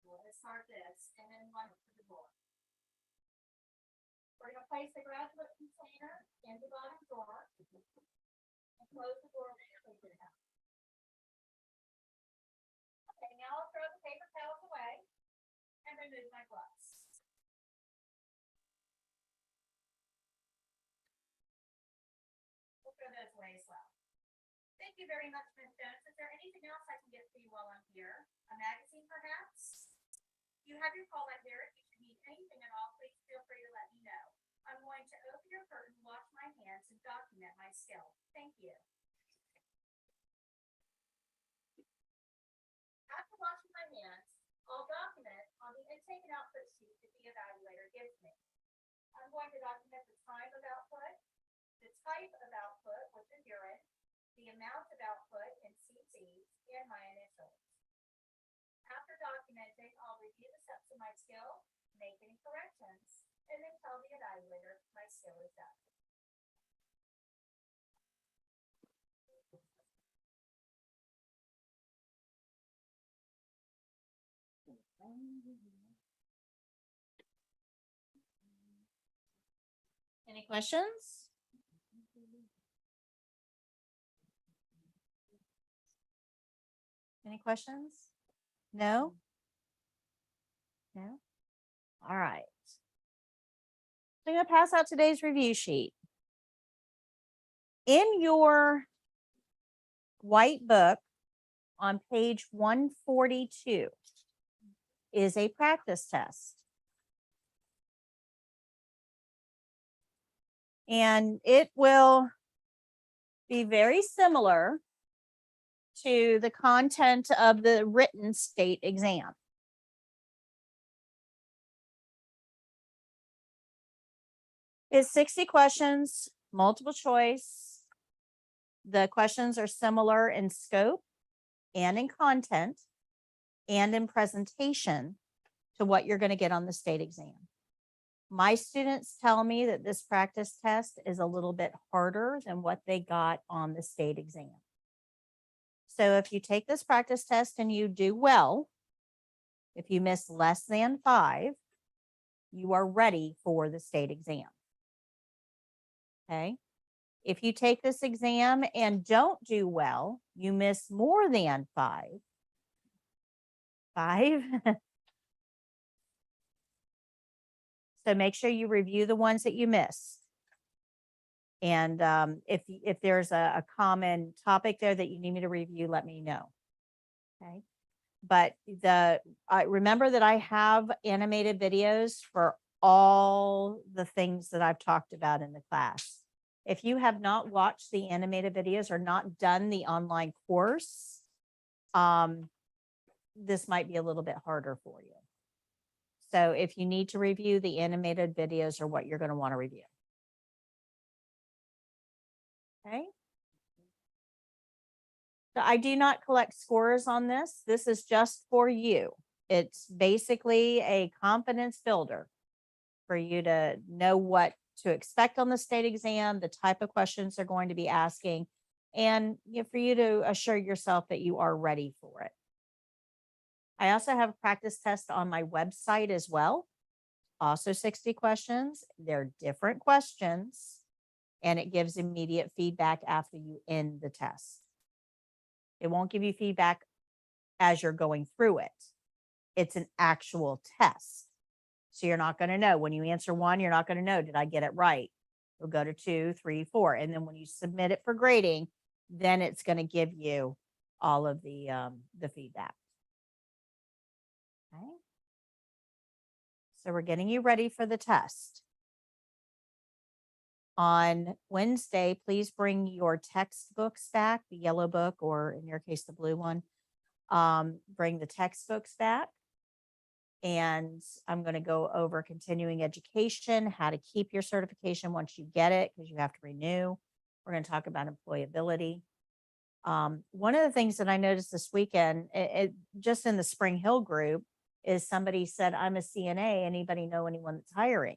We'll discard this and then run it to the door. We're going to place the graduate container in the bottom drawer and close the door when you're taking it out. Okay, now I'll throw the paper towels away and remove my gloves. We'll throw those away as well. Thank you very much, Ms. Jones. Is there anything else I can get for you while I'm here? A magazine, perhaps? You have your call back there. If you should need anything at all, please feel free to let me know. I'm going to open your curtain, wash my hands, and document my skill. Thank you. After washing my hands, I'll document on the intake and output sheet that the evaluator gives me. I'm going to document the time of output, the amount of output in CCs and my initials. After documenting, I'll review the steps of my skill, make any corrections, and then tell the evaluator my skill is done. Any questions? Any questions? No? No? All right. So I'm going to pass out today's review sheet. In your white book on page 142 is a practice test. And it will be very similar to the content of the written state exam. It's 60 questions, multiple choice. The questions are similar in scope and in content and in presentation to what you're going to get on the state exam. My students tell me that this practice test is a little bit harder than what they got on the state exam. So if you take this practice test and you do well, if you miss less than 5, you are ready for the state exam. Okay. If you take this exam and don't do well, you miss more than 5. So make sure you review the ones that you missed. And if there's a common topic there that you need me to review, let me know. Okay. But remember that I have animated videos for all the things that I've talked about in the class. If you have not watched the animated videos or not done the online course, this might be a little bit harder for you. So if you need to review, the animated videos are what you're going to want to review. Okay. So I do not collect scores on this. This is just for you. It's basically a confidence builder for you to know what to expect on the state exam, the type of questions they're going to be asking, and for you to assure yourself that you are ready for it. I also have a practice test on my website as well. Also 60 questions. They're different questions, and it gives immediate feedback after you end the test. It won't give you feedback as you're going through it. It's an actual test. So you're not going to know when you answer 1, you're not going to know, did I get it right? You'll go to 2, 3, 4. And then when you submit it for grading, then it's going to give you all of the feedback. Okay. So we're getting you ready for the test. On Wednesday, please bring your textbooks back, the yellow book, or in your case, the blue one. Bring the textbooks back. And I'm going to go over continuing education, how to keep your certification once you get it, because you have to renew. We're going to talk about employability. One of the things that I noticed this weekend, just in the Spring Hill group, is somebody said, I'm a CNA. Anybody know anyone that's hiring?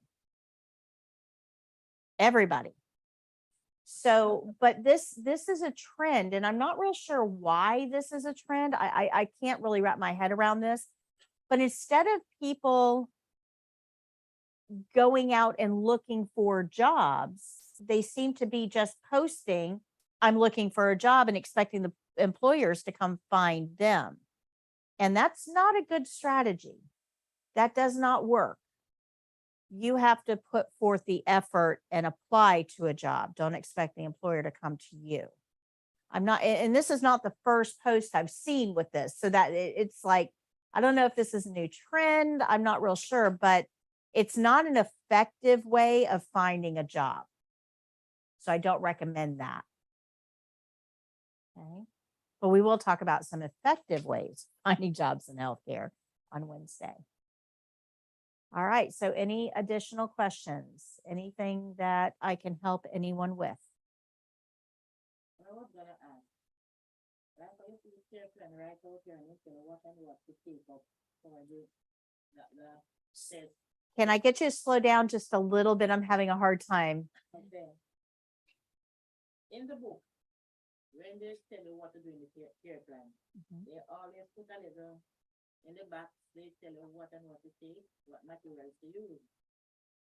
Everybody. So, but this is a trend, and I'm not real sure why this is a trend. I can't really wrap my head around this. But instead of people going out and looking for jobs, they seem to be just posting, I'm looking for a job, and expecting the employers to come find them. And that's not a good strategy. That does not work. You have to put forth the effort and apply to a job. Don't expect the employer to come to you. I'm not, and this is not the first post I've seen with this. So that it's like, I don't know if this is a new trend. I'm not real sure, but it's not an effective way of finding a job. So I don't recommend that. Okay. But we will talk about some effective ways of finding jobs in healthcare on Wednesday. All right. So any additional questions? Anything that I can help anyone with? I was gonna ask, Right, so if you care plan right out here and you know what and what to take up for the set. Can I get you to slow down just a little bit? I'm having a hard time. Okay. In the book, when they tell you what to do in the care plan, Mhm. they always put a little in the back, they tell you what and what to take, what materials to use.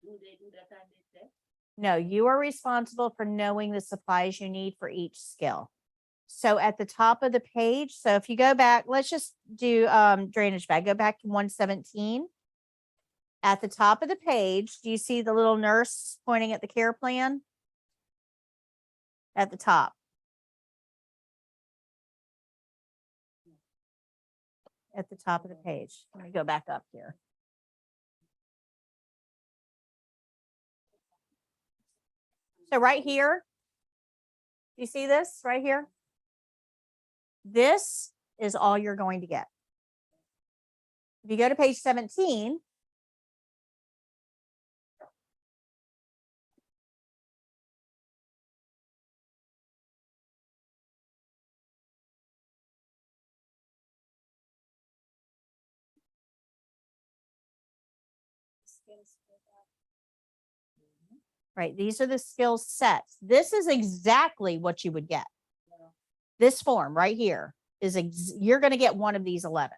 Do they do that on this test? No, you are responsible for knowing the supplies you need for each skill. So at the top of the page, so if you go back, let's just do drainage bag. Go back to 117. At the top of the page, do you see the little nurse pointing at the care plan? At the top. At the top of the page. Let me go back up here. So right here, you see this right here? This is all you're going to get. If you go to page 17, right, these are the skill sets. This is exactly what you would get. This form right here is, you're going to get one of these 11.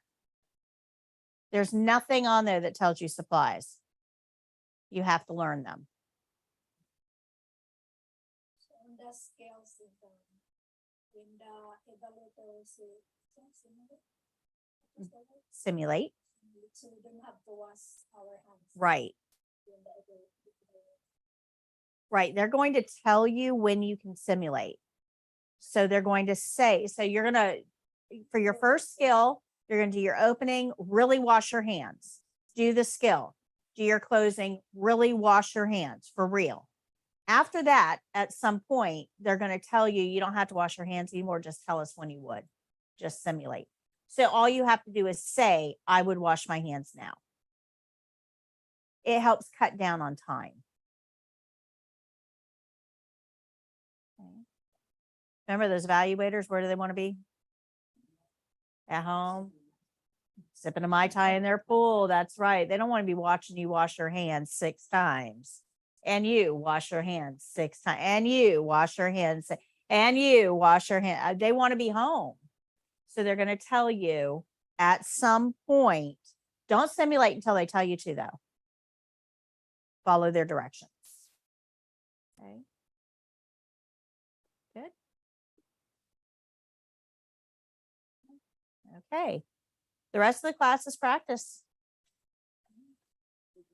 There's nothing on there that tells you supplies. You have to learn them. So on the scales of when the evaluator say Simulate. so we don't have to wash our hands. Right. When the evaluator- Right. They're going to tell you when you can simulate. So they're going to say, so you're going to, for your first skill, you're going to do your opening, really wash your hands. Do the skill. Do your closing, really wash your hands for real. After that, at some point, they're going to tell you, you don't have to wash your hands anymore. Just tell us when you would. Just simulate. So all you have to do is say, I would wash my hands now. It helps cut down on time. Okay. Remember those evaluators, where do they want to be? At home, sipping a Mai Tai in their pool. That's right. They don't want to be watching you wash your hands 6 times. And you wash your hands 6 times. And you wash your hands. And you wash your hands. They want to be home. So they're going to tell you at some point. Don't simulate until they tell you to, though. Follow their directions. Okay. Good. Okay. The rest of the class is practice.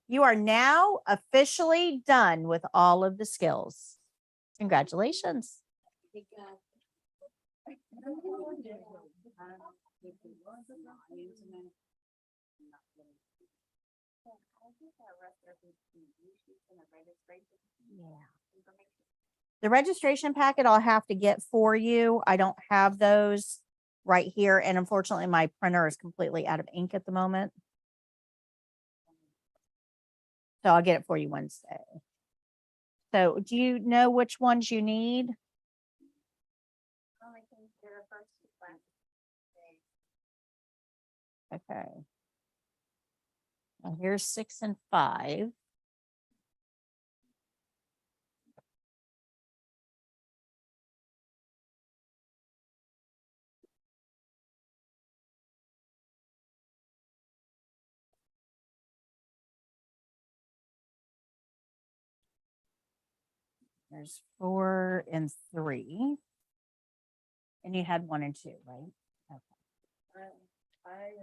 You are now officially done with all of the skills. Congratulations. They got- Yeah. The registration packet I'll have to get for you. I don't have those right here. And unfortunately, my printer is completely out of ink at the moment. So I'll get it for you Wednesday. So do you know which ones you need? Only thing to the first two classes. Okay. Well, here's 6 and 5. There's 4 and 3. And you had 1 and 2, right? Okay. I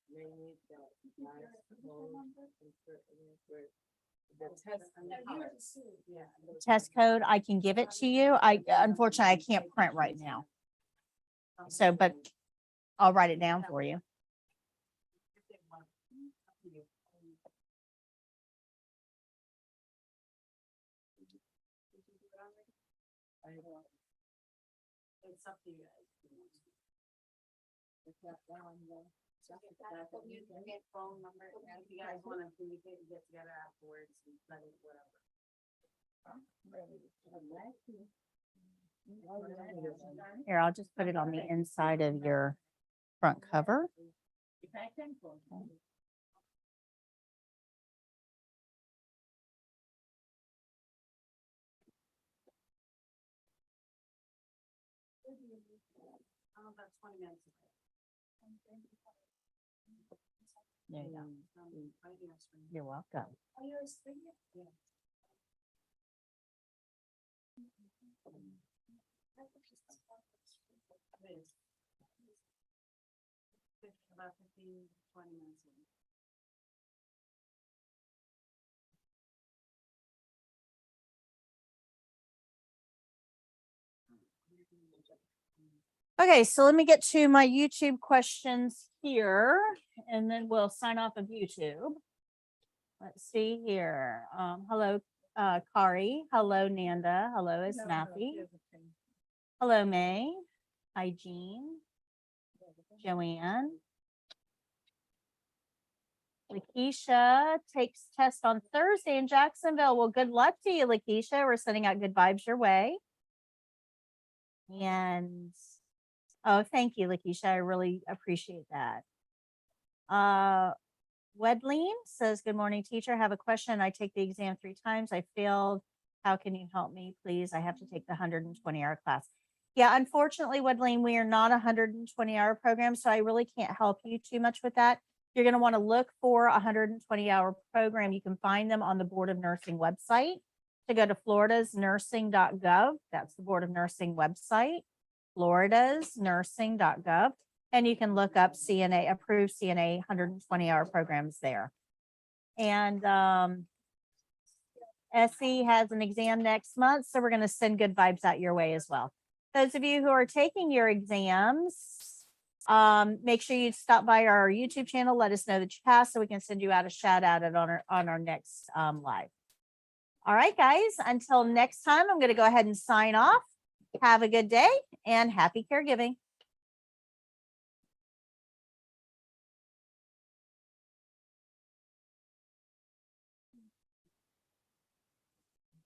may need that last code for the test. Yeah. Test code, I can give it to you. Unfortunately, I can't print right now. So, but I'll write it down for you. It's up to you guys. You can get phone number, and if you guys wanna communicate and get together afterwards, and let it, whatever. Here, I'll just put it on the inside of your front cover. About 20 minutes. There you go. Right here, screen. You're welcome. Are you speaking? Yeah. About 15, 20 minutes. in. Okay, so let me get to my YouTube questions here, and then we'll sign off of YouTube. Let's see here. Hello, Kari. Hello, Nanda. Hello, Snappy. Hello, May. Hi, Jean. Joanne. Lakeisha takes test on Thursday in Jacksonville. Well, good luck to you, Lakeisha. We're sending out good vibes your way. And oh, thank you, Lakeisha. I really appreciate that. Wedleen says, good morning, teacher. I have a question. I take the exam 3 times. I failed. How can you help me, please? I have to take the 120-hour class. Yeah, unfortunately, Wedleen, we are not a 120-hour program, so I really can't help you too much with that. You're going to want to look for a 120-hour program. You can find them on the Board of Nursing website. To go to floridasnursing.gov. That's the Board of Nursing website, floridasnursing.gov. And you can look up CNA, approved CNA 120-hour programs there. And SE has an exam next month, so we're going to send good vibes out your way as well. Those of you who are taking your exams, make sure you stop by our YouTube channel. Let us know that you passed so we can send you out a shout out on our next live. All right, guys, until next time, I'm going to go ahead and sign off. Have a good day and happy caregiving.